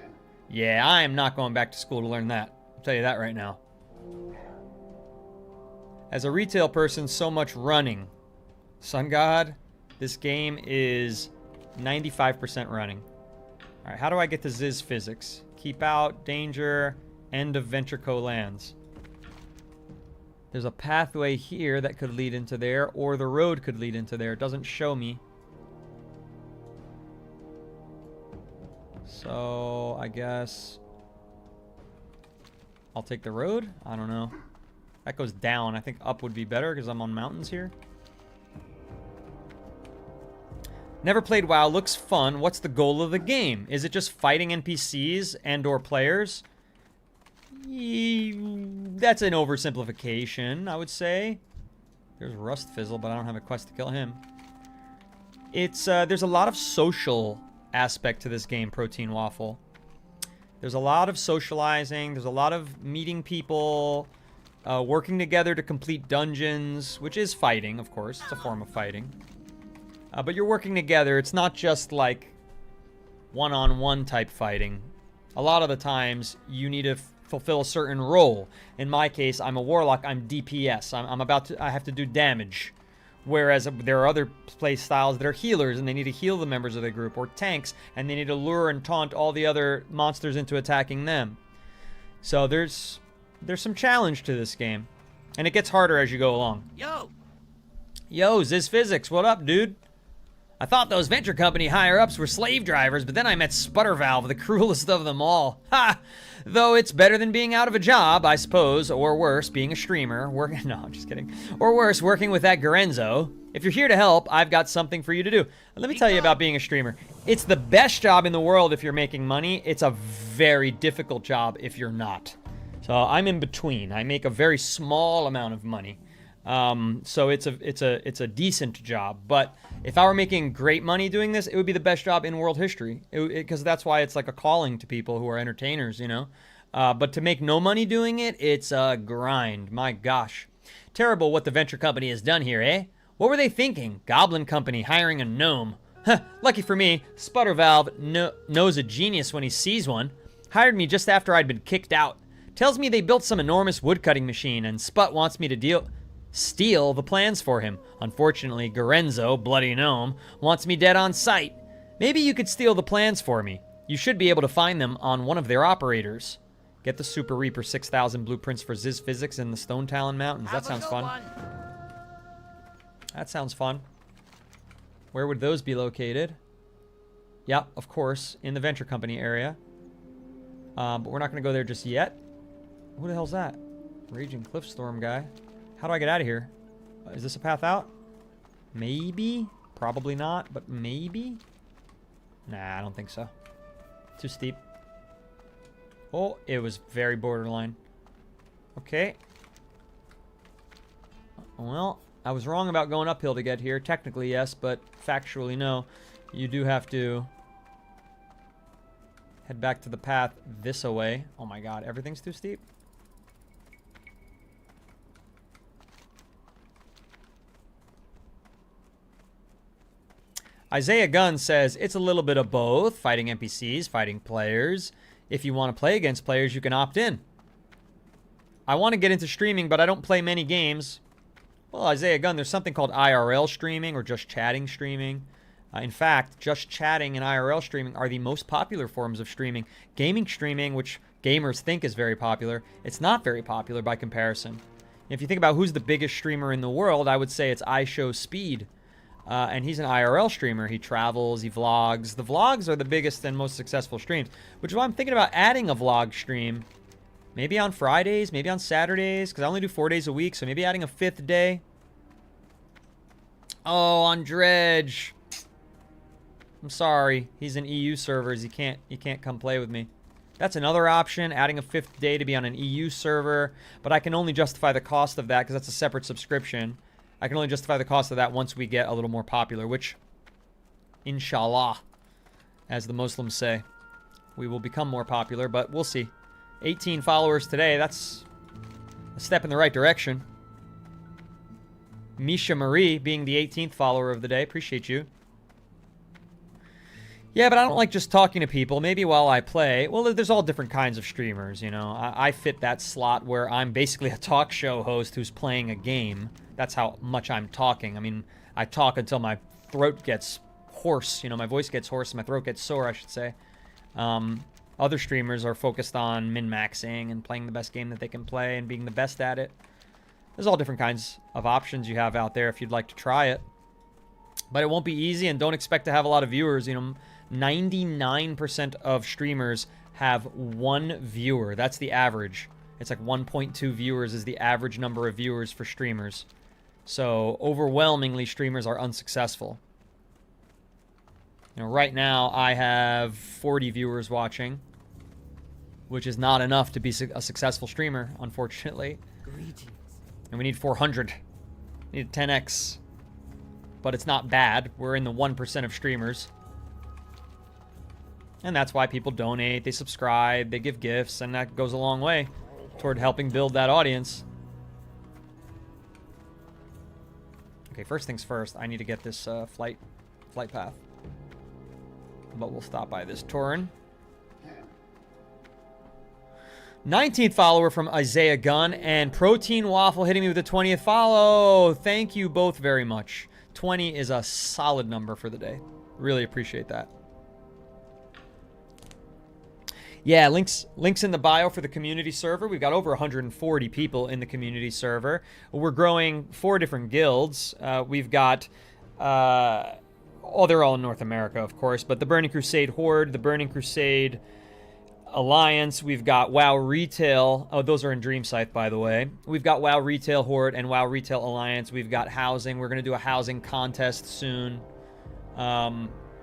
Yeah, I am not going back to school to learn that. I'll tell you that right now. As a retail person, so much running. Sun God, this game is 95% running. All right, how do I get to Ziz physics? Keep out, danger, end of Ventrico lands. There's a pathway here that could lead into there, or the road could lead into there. It doesn't show me. So, I guess I'll take the road? I don't know. That goes down. I think up would be better because I'm on mountains here. Never played WoW. Looks fun. What's the goal of the game? Is it just fighting NPCs and or players? That's an oversimplification, I would say. There's Rust Fizzle, but I don't have a quest to kill him. It's there's a lot of social aspect to this game, Protein Waffle. There's a lot of socializing. There's a lot of meeting people, working together to complete dungeons, which is fighting, of course. It's a form of fighting. But you're working together. It's not just like one-on-one type fighting. A lot of the times, you need to fulfill a certain role. In my case, I'm a warlock. I'm DPS. I have to do damage. Whereas there are other play styles that are healers, and they need to heal the members of the group, or tanks, and they need to lure and taunt all the other monsters into attacking them. So there's some challenge to this game, and it gets harder as you go along. Yo, Ziz Physics, what up, dude? I thought those venture company higher-ups were slave drivers, but then I met Sputtervalve, the cruelest of them all. Ha! Though it's better than being out of a job, I suppose, or worse, being a streamer. No, I'm just kidding. Or worse, working with that Gorenzo. If you're here to help, I've got something for you to do. Let me tell you about being a streamer. It's the best job in the world if you're making money. It's a very difficult job if you're not. So I'm in between. I make a very small amount of money. So it's a decent job, but if I were making great money doing this, it would be the best job in world history, because that's why it's like a calling to people who are entertainers, you know. But to make no money doing it, it's a grind. My gosh, terrible what the venture company has done here, eh? What were they thinking? Goblin company hiring a gnome. Huh, lucky for me, Sputtervalve knows a genius when he sees one. Hired me just after I'd been kicked out. Tells me they built some enormous woodcutting machine, and Sput wants me to steal the plans for him. Unfortunately, Gorenzo, bloody gnome, wants me dead on sight. Maybe you could steal the plans for me. You should be able to find them on one of their operators. Get the Super Reaper 6000 blueprints for Ziz Physics in the Stone Talon Mountains. That sounds fun. That sounds fun. Where would those be located? Yeah, of course, in the Venture Company area. But we're not going to go there just yet. Who the hell's that? Raging Cliffstorm guy. How do I get out of here? Is this a path out? Maybe? Probably not, but maybe? Nah, I don't think so. Too steep. Oh, it was very borderline. Okay. Well, I was wrong about going uphill to get here. Technically, yes, but factually, no. You do have to head back to the path this away. Oh my god, everything's too steep. Isaiah Gunn says, it's a little bit of both. Fighting NPCs, fighting players. If you want to play against players, you can opt in. I want to get into streaming, but I don't play many games. Well, Isaiah Gunn, there's something called IRL streaming or just chatting streaming. In fact, just chatting and IRL streaming are the most popular forms of streaming. Gaming streaming, which gamers think is very popular, it's not very popular by comparison. If you think about who's the biggest streamer in the world, I would say it's iShowSpeed. And he's an IRL streamer. He travels, he vlogs. The vlogs are the biggest and most successful streams, which is why I'm thinking about adding a vlog stream. Maybe on Fridays, maybe on Saturdays, because I only do 4 days a week, so maybe adding a 5th day. Oh, on Dredge. I'm sorry. He's in EU servers. He can't come play with me. That's another option, adding a 5th day to be on an EU server, but I can only justify the cost of that because that's a separate subscription. I can only justify the cost of that once we get a little more popular, which, inshallah, as the Muslims say, we will become more popular, but we'll see. 18 followers today, that's a step in the right direction. Misha Marie being the 18th follower of the day. Appreciate you. Yeah, but I don't like just talking to people. Maybe while I play. Well, there's all different kinds of streamers, you know. I fit that slot where I'm basically a talk show host who's playing a game. That's how much I'm talking. I mean, I talk until my throat gets hoarse. You know, my voice gets hoarse, my throat gets sore, I should say. Other streamers are focused on min-maxing and playing the best game that they can play and being the best at it. There's all different kinds of options you have out there if you'd like to try it. But it won't be easy, and don't expect to have a lot of viewers. You know, 99% of streamers have one viewer. That's the average. It's like 1.2 viewers is the average number of viewers for streamers. So overwhelmingly, streamers are unsuccessful. You know, right now I have 40 viewers watching, which is not enough to be a successful streamer, unfortunately. Greetings. And we need 400. We need 10x. But it's not bad. We're in the 1% of streamers. And that's why people donate, they subscribe, they give gifts, and that goes a long way toward helping build that audience. Okay, first things first, I need to get this flight path. But we'll stop by this Tauren. 19th follower from Isaiah Gunn, and Protein Waffle hitting me with the 20th follow. Thank you both very much. 20 is a solid number for the day. Really appreciate that. Yeah, links in the bio for the community server. We've got over 140 people in the community server. We're growing 4 different guilds. We've got, they're all in North America, of course, but the Burning Crusade Horde, the Burning Crusade Alliance. We've got WoW Retail. Oh, those are in Dream Scythe, by the way. We've got WoW Retail Horde and WoW Retail Alliance. We've got housing. We're going to do a housing contest soon.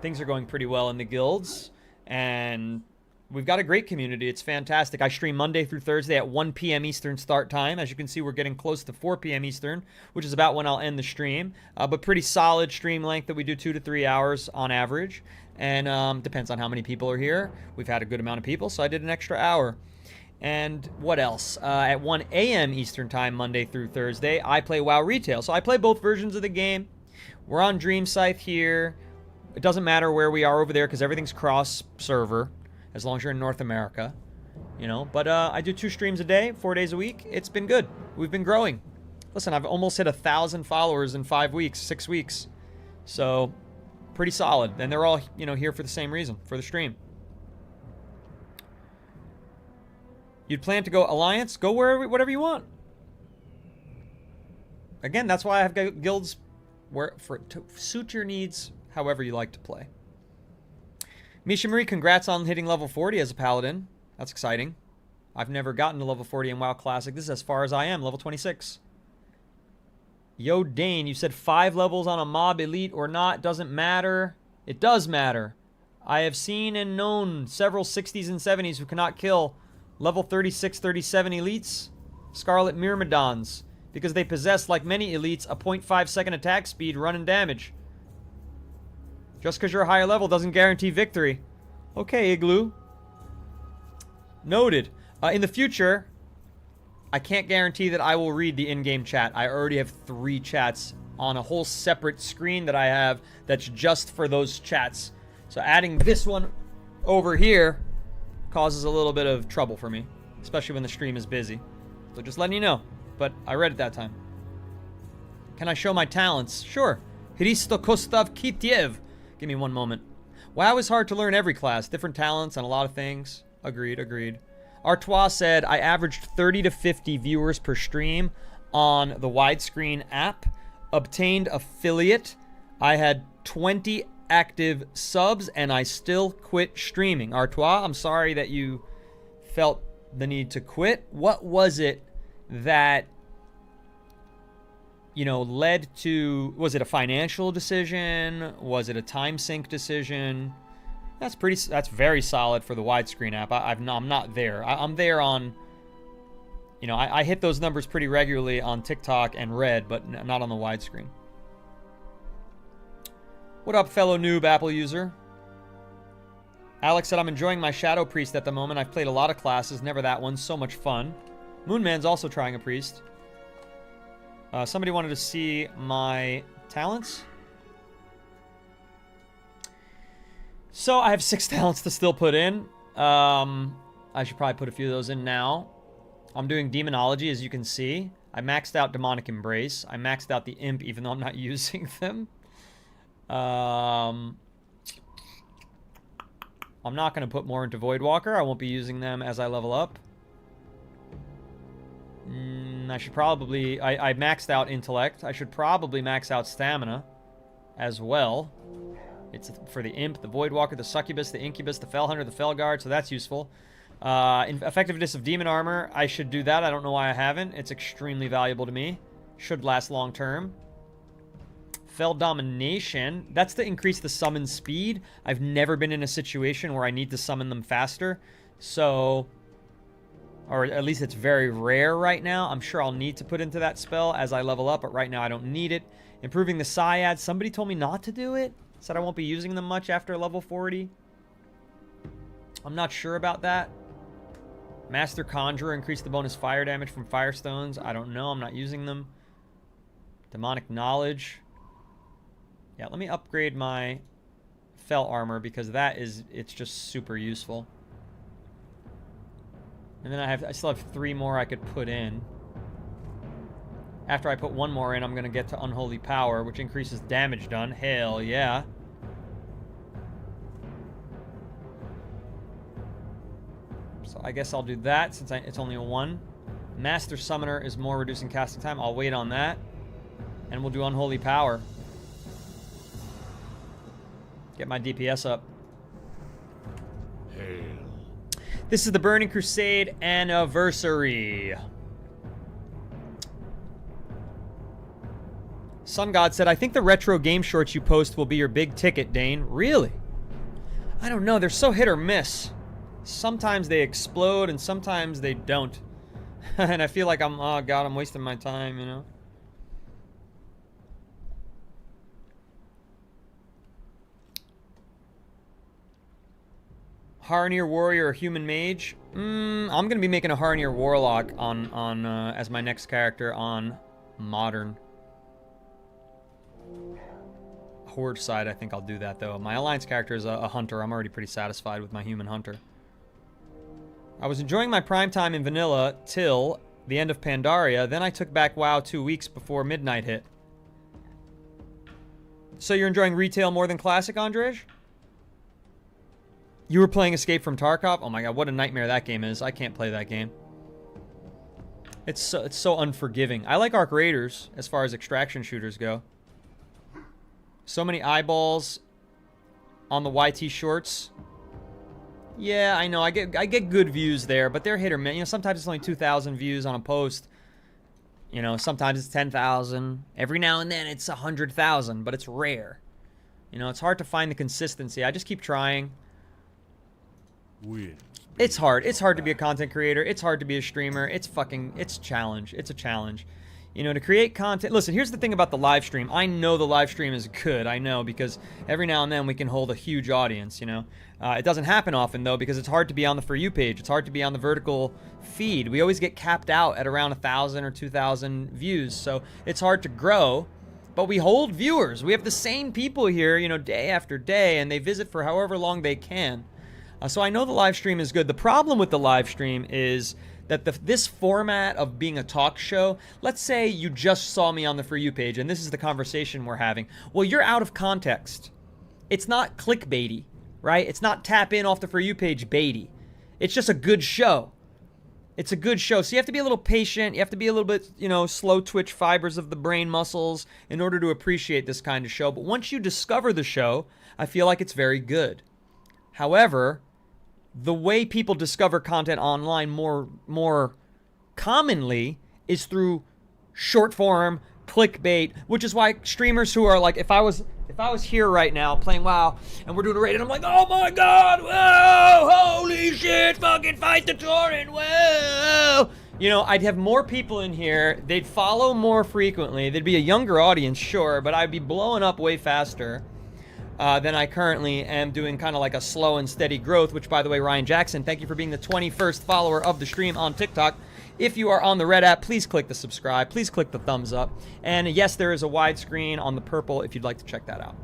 Things are going pretty well in the guilds, and we've got a great community. It's fantastic. I stream Monday through Thursday at 1 p.m. Eastern start time. As you can see, we're getting close to 4 p.m. Eastern, which is about when I'll end the stream. But pretty solid stream length that we do 2 to 3 hours on average. And depends on how many people are here. We've had a good amount of people, so I did an extra hour. And what else? At 1 a.m. Eastern time, Monday through Thursday, I play WoW Retail. So I play both versions of the game. We're on Dream Scythe here. It doesn't matter where we are over there because everything's cross-server, as long as you're in North America, you know. But I do 2 streams a day, 4 days a week. It's been good. We've been growing. Listen, I've almost hit 1,000 followers in 5 weeks, 6 weeks. So pretty solid. And they're all, you know, here for the same reason, for the stream. You'd plan to go Alliance? Go whatever you want. Again, that's why I have guilds to suit your needs however you like to play. Misha Marie, congrats on hitting level 40 as a paladin. That's exciting. I've never gotten to level 40 in WoW Classic. This is as far as I am, level 26. Yo, Dane, you said 5 levels on a mob, elite or not, doesn't matter. It does matter. I have seen and known several 60s and 70s who cannot kill level 36, 37 elites, Scarlet Myrmidons, because they possess, like many elites, a 0.5 second attack speed, run, and damage. Just because you're a higher level doesn't guarantee victory. Okay, Igloo. Noted. In the future, I can't guarantee that I will read the in-game chat. I already have 3 chats on a whole separate screen that I have that's just for those chats. So adding this one over here causes a little bit of trouble for me, especially when the stream is busy. So just letting you know. But I read it that time. Can I show my talents? Sure. Hristo Kostav Kitiev. Give me one moment. WoW is hard to learn every class. Different talents and a lot of things. Agreed, agreed. Artois said, I averaged 30 to 50 viewers per stream on the widescreen app. Obtained affiliate. I had 20 active subs and I still quit streaming. Artois, I'm sorry that you felt the need to quit. What was it that, you know, led to, was it a financial decision? Was it a time sink decision? That's very solid for the widescreen app. I'm not there. I'm there on, you know, I hit those numbers pretty regularly on TikTok and Red, but not on the widescreen. What up, fellow noob Apple user? Alex said, I'm enjoying my Shadow Priest at the moment. I've played a lot of classes, never that one. So much fun. Moonman's also trying a priest. Somebody wanted to see my talents. So I have 6 talents to still put in. I should probably put a few of those in now. I'm doing demonology, as you can see. I maxed out demonic embrace. I maxed out the imp, even though I'm not using them. I'm not going to put more into Voidwalker. I won't be using them as I level up. I should probably... I maxed out intellect. I should probably max out stamina as well. It's for the imp, the Voidwalker, the succubus, the incubus, the fellhunter, the fellguard, so that's useful. Effectiveness of demon armor. I should do that. I don't know why I haven't. It's extremely valuable to me. Should last long term. Fell domination. That's to increase the summon speed. I've never been in a situation where I need to summon them faster. So... or at least it's very rare right now. I'm sure I'll need to put into that spell as I level up, but right now I don't need it. Improving the Syads. Somebody told me not to do it. Said I won't be using them much after level 40. I'm not sure about that. Master Conjurer. Increase the bonus fire damage from Firestones. I don't know. I'm not using them. Demonic Knowledge. Yeah, let me upgrade my Fell Armor because it's just super useful. And then I still have 3 more I could put in. After I put 1 more in, I'm going to get to Unholy Power, which increases damage done. Hell yeah. So I guess I'll do that since it's only a 1. Master Summoner is more reducing casting time. I'll wait on that. And we'll do Unholy Power. Get my DPS up. Hail. This is the Burning Crusade anniversary. Sun God said, I think the retro game shorts you post will be your big ticket, Dane. Really? I don't know. They're so hit or miss. Sometimes they explode and sometimes they don't. And I feel like oh God, I'm wasting my time, you know? Harnier Warrior or Human Mage? I'm going to be making a Harnier Warlock on as my next character on Modern. Horde side, I think I'll do that, though. My Alliance character is a Hunter. I'm already pretty satisfied with my Human Hunter. I was enjoying my prime time in Vanilla till the end of Pandaria. Then I took back WoW 2 weeks before midnight hit. So you're enjoying retail more than Classic, Andrej? You were playing Escape from Tarkov? Oh my god, what a nightmare that game is. I can't play that game. It's so unforgiving. I like Arc Raiders as far as extraction shooters go. So many eyeballs on the YT shorts. Yeah, I know. I get good views there, but they're hit or miss. You know, sometimes it's only 2,000 views on a post. You know, sometimes it's 10,000. Every now and then it's 100,000, but it's rare. You know, it's hard to find the consistency. I just keep trying. It's hard. It's hard to be a content creator. It's hard to be a streamer. It's a challenge. It's a challenge. You know, to create content... Listen, here's the thing about the live stream. I know the live stream is good. I know, because every now and then we can hold a huge audience, you know. It doesn't happen often, though, because it's hard to be on the For You page. It's hard to be on the vertical feed. We always get capped out at around 1,000 or 2,000 views, so it's hard to grow. But we hold viewers. We have the same people here, you know, day after day, and they visit for however long they can. So I know the live stream is good. The problem with the live stream is that this format of being a talk show, let's say you just saw me on the For You page, and this is the conversation we're having. Well, you're out of context. It's not clickbaity, right? It's not tap in off the For You page baity. It's just a good show. It's a good show. So you have to be a little patient. You have to be a little bit, you know, slow twitch fibers of the brain muscles in order to appreciate this kind of show. But once you discover the show, I feel like it's very good. However, the way people discover content online more commonly is through short form clickbait, which is why streamers who are like, if I was here right now playing WoW and we're doing a raid and I'm like, oh my god, whoa, holy shit, fucking fight the torrent, whoa, you know, I'd have more people in here, they'd follow more frequently, there'd be a younger audience, sure, but I'd be blowing up way faster than I currently am, doing kind of like a slow and steady growth, which, by the way, Ryan Jackson, thank you for being the 21st follower of the stream on TikTok. If you are on the red app, please click the subscribe. Please click the thumbs up. And yes, there is a widescreen on the purple if you'd like to check that out.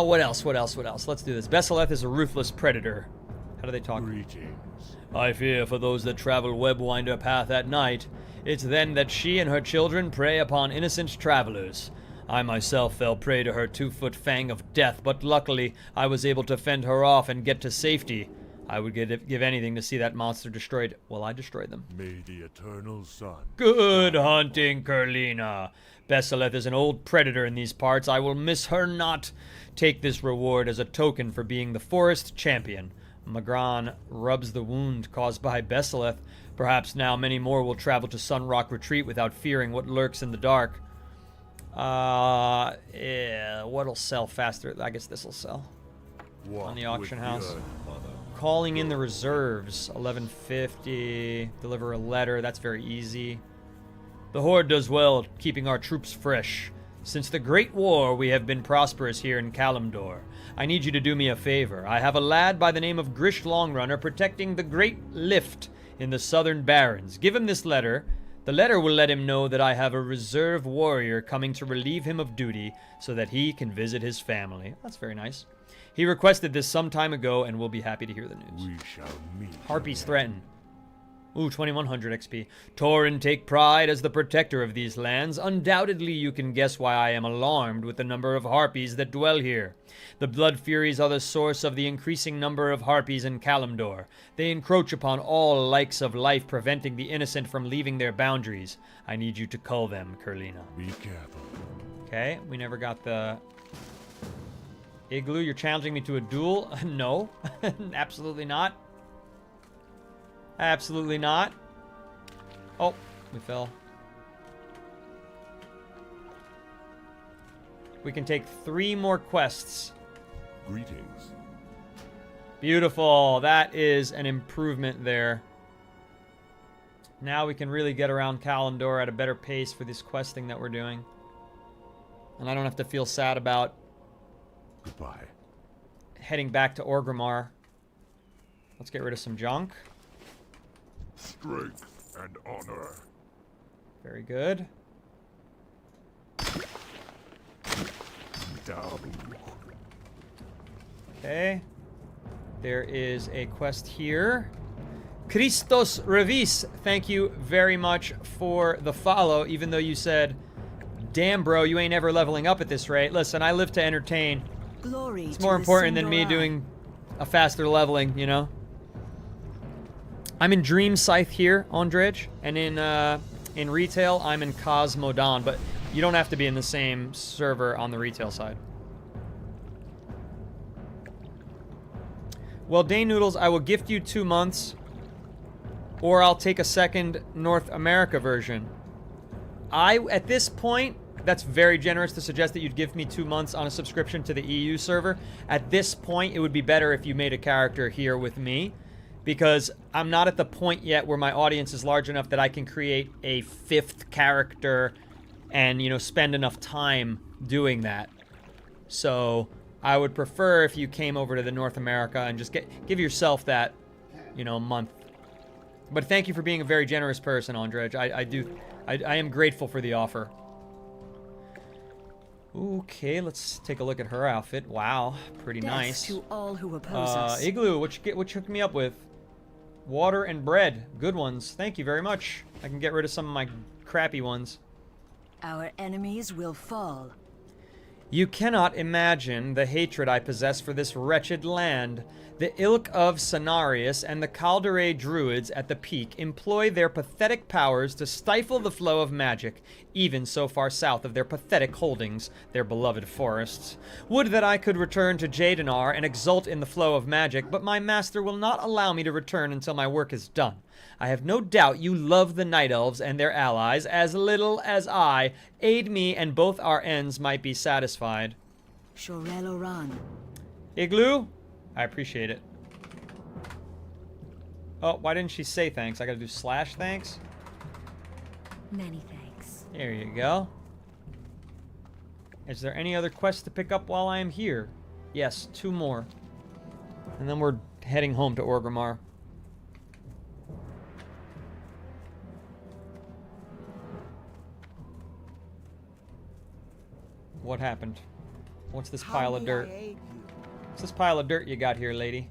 What else? Let's do this. Besseleth is a ruthless predator. How do they talk? Greetings. I fear for those that travel Webwinder path at night. It's then that she and her children prey upon innocent travelers. I myself fell prey to her 2-foot fang of death, but luckily I was able to fend her off and get to safety. I would give anything to see that monster destroyed. Well, I destroyed them. May the eternal sun. Good hunting, Kurlina. Besseleth is an old predator in these parts. I will miss her not. Take this reward as a token for being the forest champion. Magran rubs the wound caused by Besseleth. Perhaps now many more will travel to Sunrock Retreat without fearing what lurks in the dark. Yeah, what'll sell faster? I guess this'll sell. Walk On the auction with house. the earth, mother. Calling in the reserves. 1150. Deliver a letter. That's very easy. The Horde does well, keeping our troops fresh. Since the Great War, we have been prosperous here in Kalimdor. I need you to do me a favor. I have a lad by the name of Grish Longrunner protecting the Great Lift in the Southern Barrens. Give him this letter. The letter will let him know that I have a reserve warrior coming to relieve him of duty so that he can visit his family. That's very nice. He requested this some time ago and will be happy to hear the news. We shall meet. Harpies threaten. Ooh, 2100 XP. Tauren take pride as the protector of these lands. Undoubtedly you can guess why I am alarmed with the number of harpies that dwell here. The Blood Furies are the source of the increasing number of harpies in Kalimdor. They encroach upon all likes of life, preventing the innocent from leaving their boundaries. I need you to cull them, Kurlina. Be careful. Okay, we never got the... Igloo, you're challenging me to a duel? No, absolutely not. Absolutely not. Oh, we fell. We can take 3 more quests. Greetings. Beautiful. That is an improvement there. Now we can really get around Kalimdor at a better pace for this questing that we're doing. And I don't have to feel sad about Goodbye. heading back to Orgrimmar. Let's get rid of some junk. Strength and honor. Very good. Down. Okay. There is a quest here. Christos Revis, thank you very much for the follow, even though you said, damn bro, you ain't ever leveling up at this rate. Listen, I live to entertain. Glory It's to more the important than me Sindorai. doing a faster leveling, you know? I'm in Dream Scythe here on Dredge, and in retail, I'm in Cosmodon, but you don't have to be in the same server on the retail side. Well, Dane Noodles, I will gift you 2 months, or I'll take a second North America version. At this point, that's very generous to suggest that you'd give me 2 months on a subscription to the EU server. At this point, it would be better if you made a character here with me, because I'm not at the point yet where my audience is large enough that I can create a 5th character and, you know, spend enough time doing that. So I would prefer if you came over to the North America and just give yourself that, you know, month. But thank you for being a very generous person, Andrej. I am grateful for the offer. Okay, let's take a look at her outfit. Wow, pretty Death nice. to all who oppose us. Igloo, what you hook me up with? Water and bread. Good ones. Thank you very much. I can get rid of some of my crappy ones. Our enemies will fall. You cannot imagine the hatred I possess for this wretched land. The ilk of Cenarius and the Calderae druids at the peak employ their pathetic powers to stifle the flow of magic, even so far south of their pathetic holdings, their beloved forests. Would that I could return to Jadenar and exult in the flow of magic, but my master will not allow me to return until my work is done. I have no doubt you love the Night Elves and their allies as little as I. Aid me and both our ends might be satisfied. Shorel Oran. Igloo? I appreciate it. Oh, why didn't she say thanks? I gotta do slash thanks? Many thanks. There you go. Is there any other quests to pick up while I am here? Yes, 2 more. And then we're heading home to Orgrimmar. What happened? What's this pile of dirt? What's this pile of dirt you got here, lady?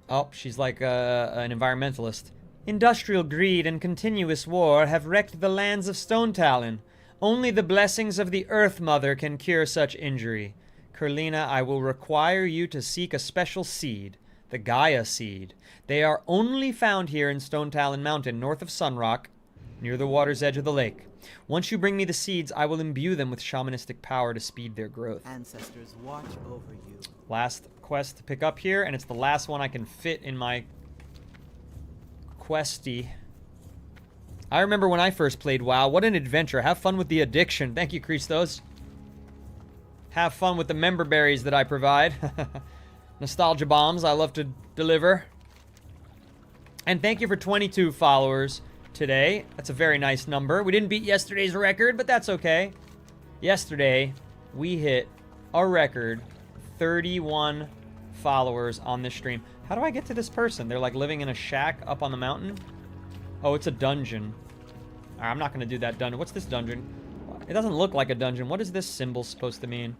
Oh, she's like an environmentalist. Industrial greed and continuous war have wrecked the lands of Stone Talon. Only the blessings of the Earth Mother can cure such injury. Kurlina, I will require you to seek a special seed, the Gaia seed. They are only found here in Stone Talon Mountain, north of Sunrock, near the water's edge of the lake. Once you bring me the seeds, I will imbue them with shamanistic power to speed their growth. Ancestors watch over you. Last quest to pick up here, and it's the last one I can fit in my questy. I remember when I first played WoW. What an adventure. Have fun with the addiction. Thank you, Christos. Have fun with the member berries that I provide. Nostalgia bombs I love to deliver. And thank you for 22 followers today. That's a very nice number. We didn't beat yesterday's record, but that's okay. Yesterday, we hit a record 31 followers on this stream. How do I get to this person? They're like living in a shack up on the mountain. Oh, it's a dungeon. Alright, I'm not going to do that dungeon. What's this dungeon? It doesn't look like a dungeon. What is this symbol supposed to mean?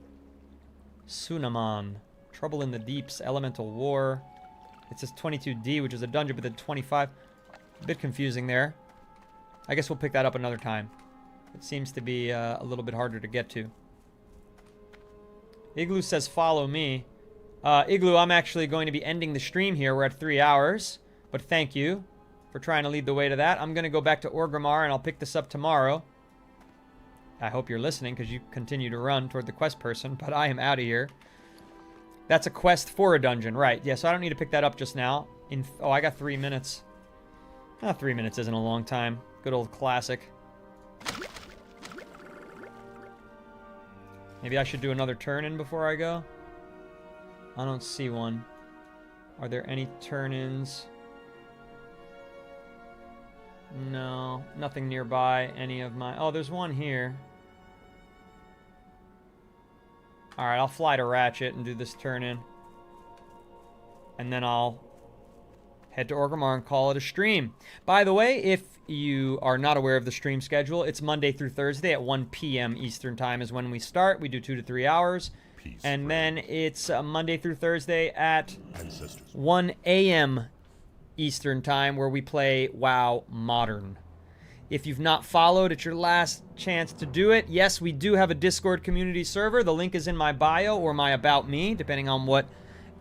Sunaman. Trouble in the Deeps. Elemental War. It says 22D, which is a dungeon, but then 25. A bit confusing there. I guess we'll pick that up another time. It seems to be a little bit harder to get to. Igloo says follow me. Igloo, I'm actually going to be ending the stream here. We're at 3 hours. But thank you for trying to lead the way to that. I'm going to go back to Orgrimmar, and I'll pick this up tomorrow. I hope you're listening, because you continue to run toward the quest person, but I am out of here. That's a quest for a dungeon, right. Yeah, so I don't need to pick that up just now. Oh, I got 3 minutes. 3 minutes isn't a long time. Good old classic. Maybe I should do another turn-in before I go? I don't see one. Are there any turn-ins? No, nothing nearby. Any of my... Oh, there's one here. Alright, I'll fly to Ratchet and do this turn-in. And then I'll head to Orgrimmar and call it a stream. By the way, if you are not aware of the stream schedule, it's Monday through Thursday at 1 p.m. Eastern Time is when we start. We do 2 to 3 hours. Peace, and friend. then it's Monday through Thursday at Ancestors. 1 a.m. Eastern Time, where we play WoW Modern. If you've not followed, it's your last chance to do it. Yes, we do have a Discord community server. The link is in my bio or my About Me, depending on what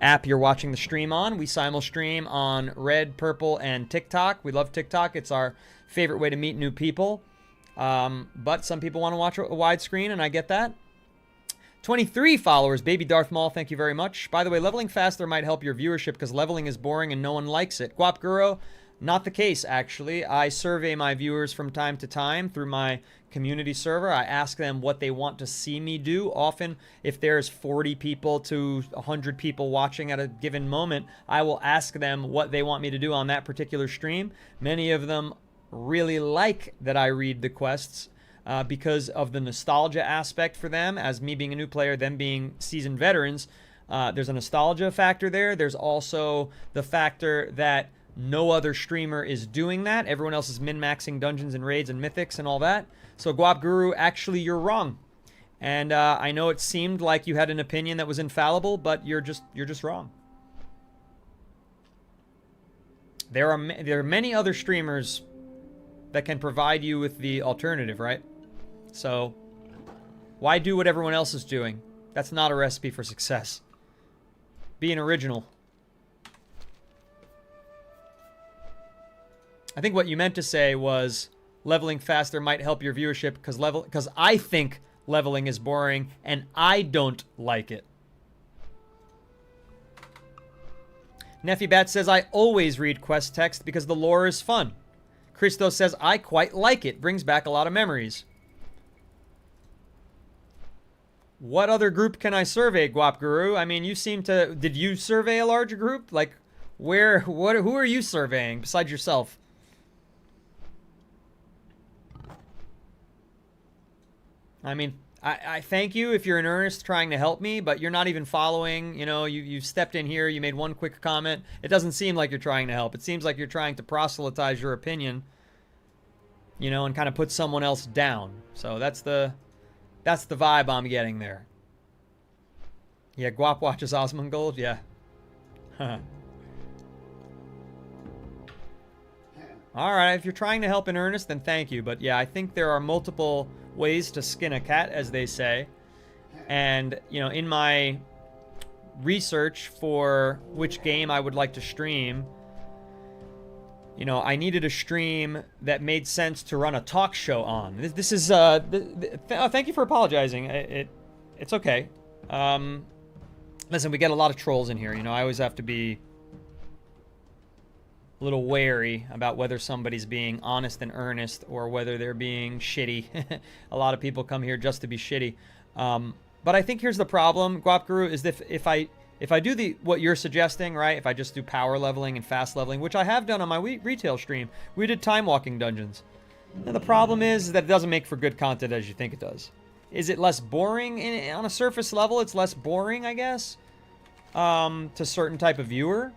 app you're watching the stream on. We simul-stream on Red, Purple, and TikTok. We love TikTok. It's our favorite way to meet new people. But some people want to watch a widescreen, and I get that. 23 followers. Baby Darth Maul, thank you very much. By the way, leveling faster might help your viewership because leveling is boring and no one likes it. Guap Guro, not the case, actually. I survey my viewers from time to time through my community server. I ask them what they want to see me do. Often, if there's 40 people to 100 people watching at a given moment, I will ask them what they want me to do on that particular stream. Many of them really like that I read the quests because of the nostalgia aspect for them, as me being a new player, them being seasoned veterans. There's a nostalgia factor there. There's also the factor that no other streamer is doing that. Everyone else is min-maxing dungeons and raids and mythics and all that. So Guap Guru, actually you're wrong. And I know it seemed like you had an opinion that was infallible, but you're just wrong. There are many other streamers that can provide you with the alternative, right? So why do what everyone else is doing? That's not a recipe for success. Be an original. I think what you meant to say was leveling faster might help your viewership because I think leveling is boring and I don't like it. Neffy Bat says, I always read quest text because the lore is fun. Christos says, I quite like it. Brings back a lot of memories. What other group can I survey, Guap Guru? I mean, you seem to... Did you survey a larger group? Like, who are you surveying besides yourself? I mean, I thank you if you're in earnest trying to help me, but you're not even following. You know, you stepped in here, you made one quick comment. It doesn't seem like you're trying to help. It seems like you're trying to proselytize your opinion. you know, and kind of put someone else down. So that's the vibe I'm getting there. Yeah, Guap watches Osmongold, yeah. Alright, if you're trying to help in earnest, then thank you. But yeah, I think there are multiple ways to skin a cat, as they say. And, you know, in my research for which game I would like to stream, you know, I needed a stream that made sense to run a talk show on. This is, thank you for apologizing. It's okay. Listen, we get a lot of trolls in here. You know, I always have to be a little wary about whether somebody's being honest and earnest or whether they're being shitty. A lot of people come here just to be shitty. But I think here's the problem, Guap Guru, is that if I do what you're suggesting, right? If I just do power leveling and fast leveling, which I have done on my retail stream, we did time walking dungeons. And the problem is that it doesn't make for good content as you think it does. Is it less boring on a surface level? It's less boring, I guess, to a certain type of viewer.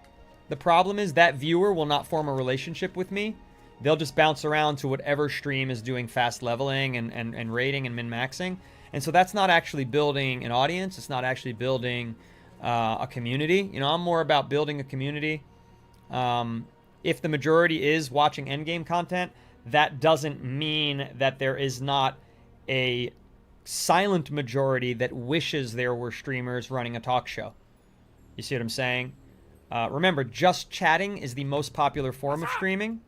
The problem is that viewer will not form a relationship with me. They'll just bounce around to whatever stream is doing fast leveling and rating and min-maxing. And so that's not actually building an audience. It's not actually building a community. You know, I'm more about building a community. If the majority is watching endgame content, that doesn't mean that there is not a silent majority that wishes there were streamers running a talk show. You see what I'm saying? Remember, just chatting is the most popular form of streaming.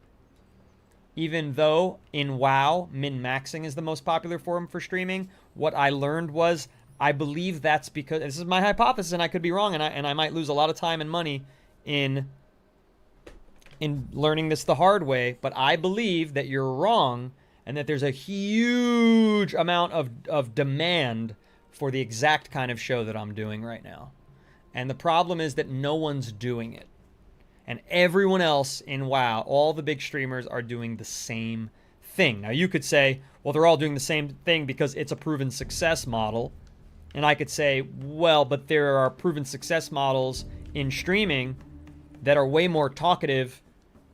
Even though in WoW, min-maxing is the most popular form for streaming, what I learned was, I believe that's because, this is my hypothesis and I could be wrong, and I might lose a lot of time and money in learning this the hard way, but I believe that you're wrong and that there's a huge amount of demand for the exact kind of show that I'm doing right now. And the problem is that no one's doing it. And everyone else in WoW, all the big streamers, are doing the same thing. Now, you could say, well, they're all doing the same thing because it's a proven success model. And I could say, well, but there are proven success models in streaming that are way more talkative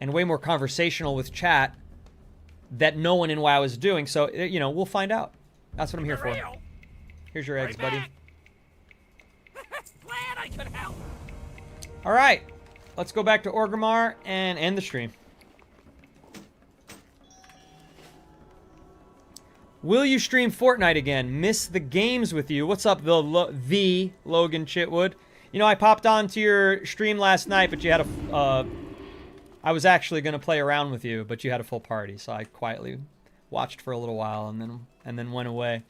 and way more conversational with chat that no one in WoW is doing. So, you know, we'll find out. That's what I'm here for. Here's your eggs, buddy. Glad I could help. All right. Let's go back to Orgrimmar and end the stream. Will you stream Fortnite again? Miss the games with you. What's up, the Logan Chitwood? You know, I popped onto your stream last night, but you had I was actually going to play around with you, but you had a full party, so I quietly watched for a little while and then went away.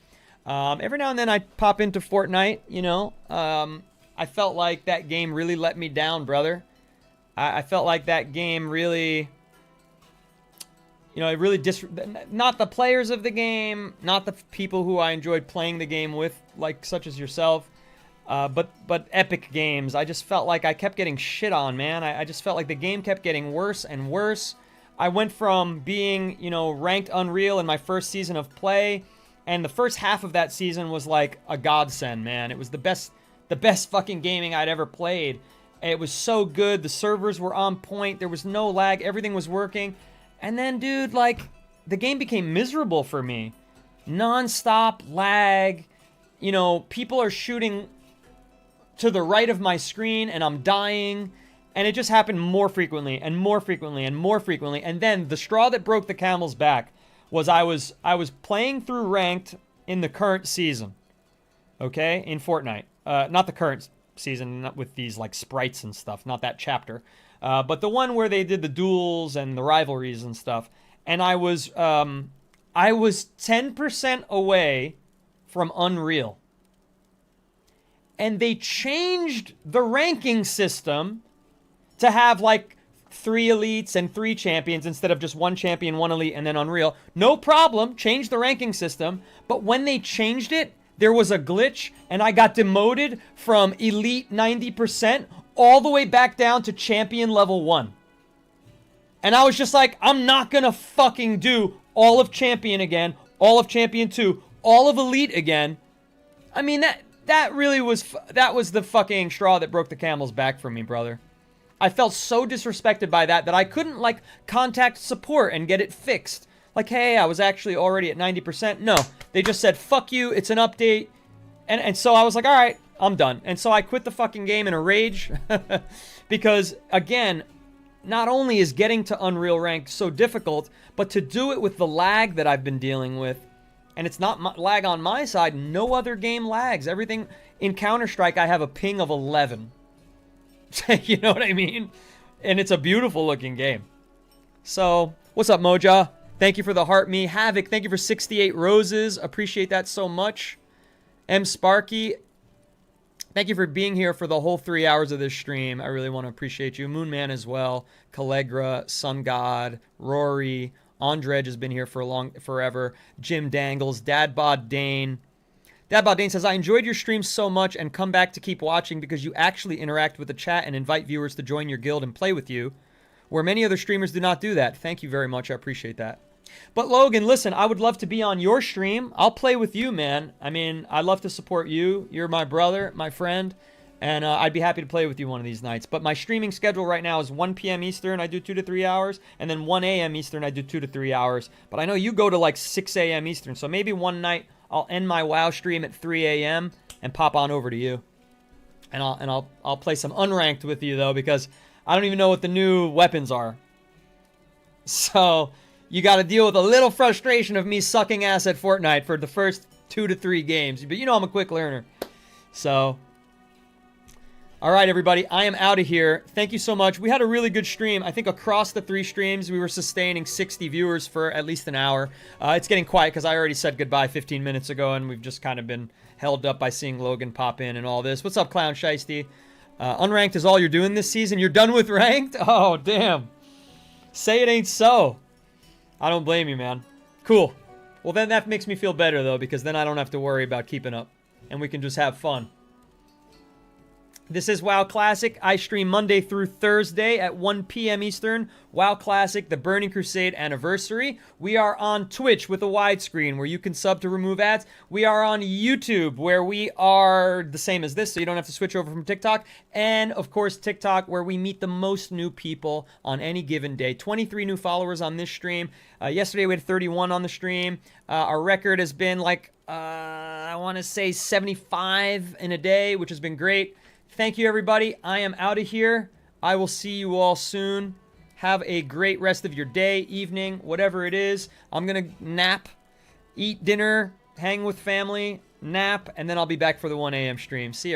Every now and then I pop into Fortnite, you know. I felt like that game really let me down, brother. I felt like that game really, you know, it really not the players of the game, not the people who I enjoyed playing the game with, like such as yourself, but Epic Games. I just felt like I kept getting shit on, man. I just felt like the game kept getting worse and worse. I went from being, you know, ranked Unreal in my first season of play, and the first half of that season was like a godsend, man. It was the best fucking gaming I'd ever played. It was so good. The servers were on point. There was no lag. Everything was working. And then, dude, like, the game became miserable for me. Non-stop lag. You know, people are shooting to the right of my screen and I'm dying. And it just happened more frequently and more frequently and more frequently. And then the straw that broke the camel's back was I was playing through ranked in the current season. Okay? In Fortnite. Not the current season, not with these like sprites and stuff, not that chapter, but the one where they did the duels and the rivalries and stuff. And I was 10% away from Unreal, and they changed the ranking system to have like 3 elites and 3 champions instead of just 1 champion, 1 elite, and then Unreal. No problem, changed the ranking system, but when they changed it, there was a glitch, and I got demoted from Elite 90% all the way back down to Champion level 1. And I was just like, I'm not gonna fucking do all of Champion again, all of Champion 2, all of Elite again. I mean, that really was, that was the fucking straw that broke the camel's back for me, brother. I felt so disrespected by that I couldn't, like, contact support and get it fixed. like, hey, I was actually already at 90%. No, they just said, fuck you, it's an update. And so I was like, all right, I'm done. And so I quit the fucking game in a rage because, again, not only is getting to Unreal Ranked so difficult, but to do it with the lag that I've been dealing with, and it's not lag on my side, no other game lags. Everything in Counter-Strike, I have a ping of 11. You know what I mean? And it's a beautiful looking game. So, what's up, Moja? Thank you for the heart me. Havoc, thank you for 68 roses. Appreciate that so much. M. Sparky, thank you for being here for the whole 3 hours of this stream. I really want to appreciate you. Moonman as well. Callegra, Sun God, Rory, Andrej has been here for forever. Jim Dangles, Dadbod Dane. Dadbod Dane says, I enjoyed your stream so much and come back to keep watching because you actually interact with the chat and invite viewers to join your guild and play with you, where many other streamers do not do that. Thank you very much. I appreciate that. But Logan, listen, I would love to be on your stream. I'll play with you, man. I mean, I love to support you. You're my brother, my friend, and I'd be happy to play with you one of these nights. But my streaming schedule right now is 1 p.m. Eastern, I do 2 to 3 hours, and then 1 a.m. Eastern, I do 2 to 3 hours. But I know you go to like 6 a.m. Eastern, so maybe one night I'll end my WoW stream at 3 a.m. and pop on over to you. And I'll play some unranked with you, though, because I don't even know what the new weapons are. So you got to deal with a little frustration of me sucking ass at Fortnite for the first 2 to 3 games. But you know I'm a quick learner. So, all right, everybody. I am out of here. Thank you so much. We had a really good stream. I think across the 3 streams, we were sustaining 60 viewers for at least an hour. It's getting quiet because I already said goodbye 15 minutes ago, and we've just kind of been held up by seeing Logan pop in and all this. What's up, Clown Shiesty? Unranked is all you're doing this season? You're done with ranked? Oh, damn. Say it ain't so. I don't blame you, man. Cool. Well, then that makes me feel better, though, because then I don't have to worry about keeping up. And we can just have fun. This is WoW Classic. I stream Monday through Thursday at 1 p.m. Eastern. WoW Classic, the Burning Crusade anniversary. We are on Twitch with a widescreen where you can sub to remove ads. We are on YouTube where we are the same as this, so you don't have to switch over from TikTok. And, of course, TikTok where we meet the most new people on any given day. 23 new followers on this stream. Yesterday we had 31 on the stream. Our record has been like, I want to say 75 in a day, which has been great. Thank you, everybody. I am out of here. I will see you all soon. Have a great rest of your day, evening, whatever it is. I'm going to nap, eat dinner, hang with family, nap, and then I'll be back for the 1 a.m. stream. See you, everybody.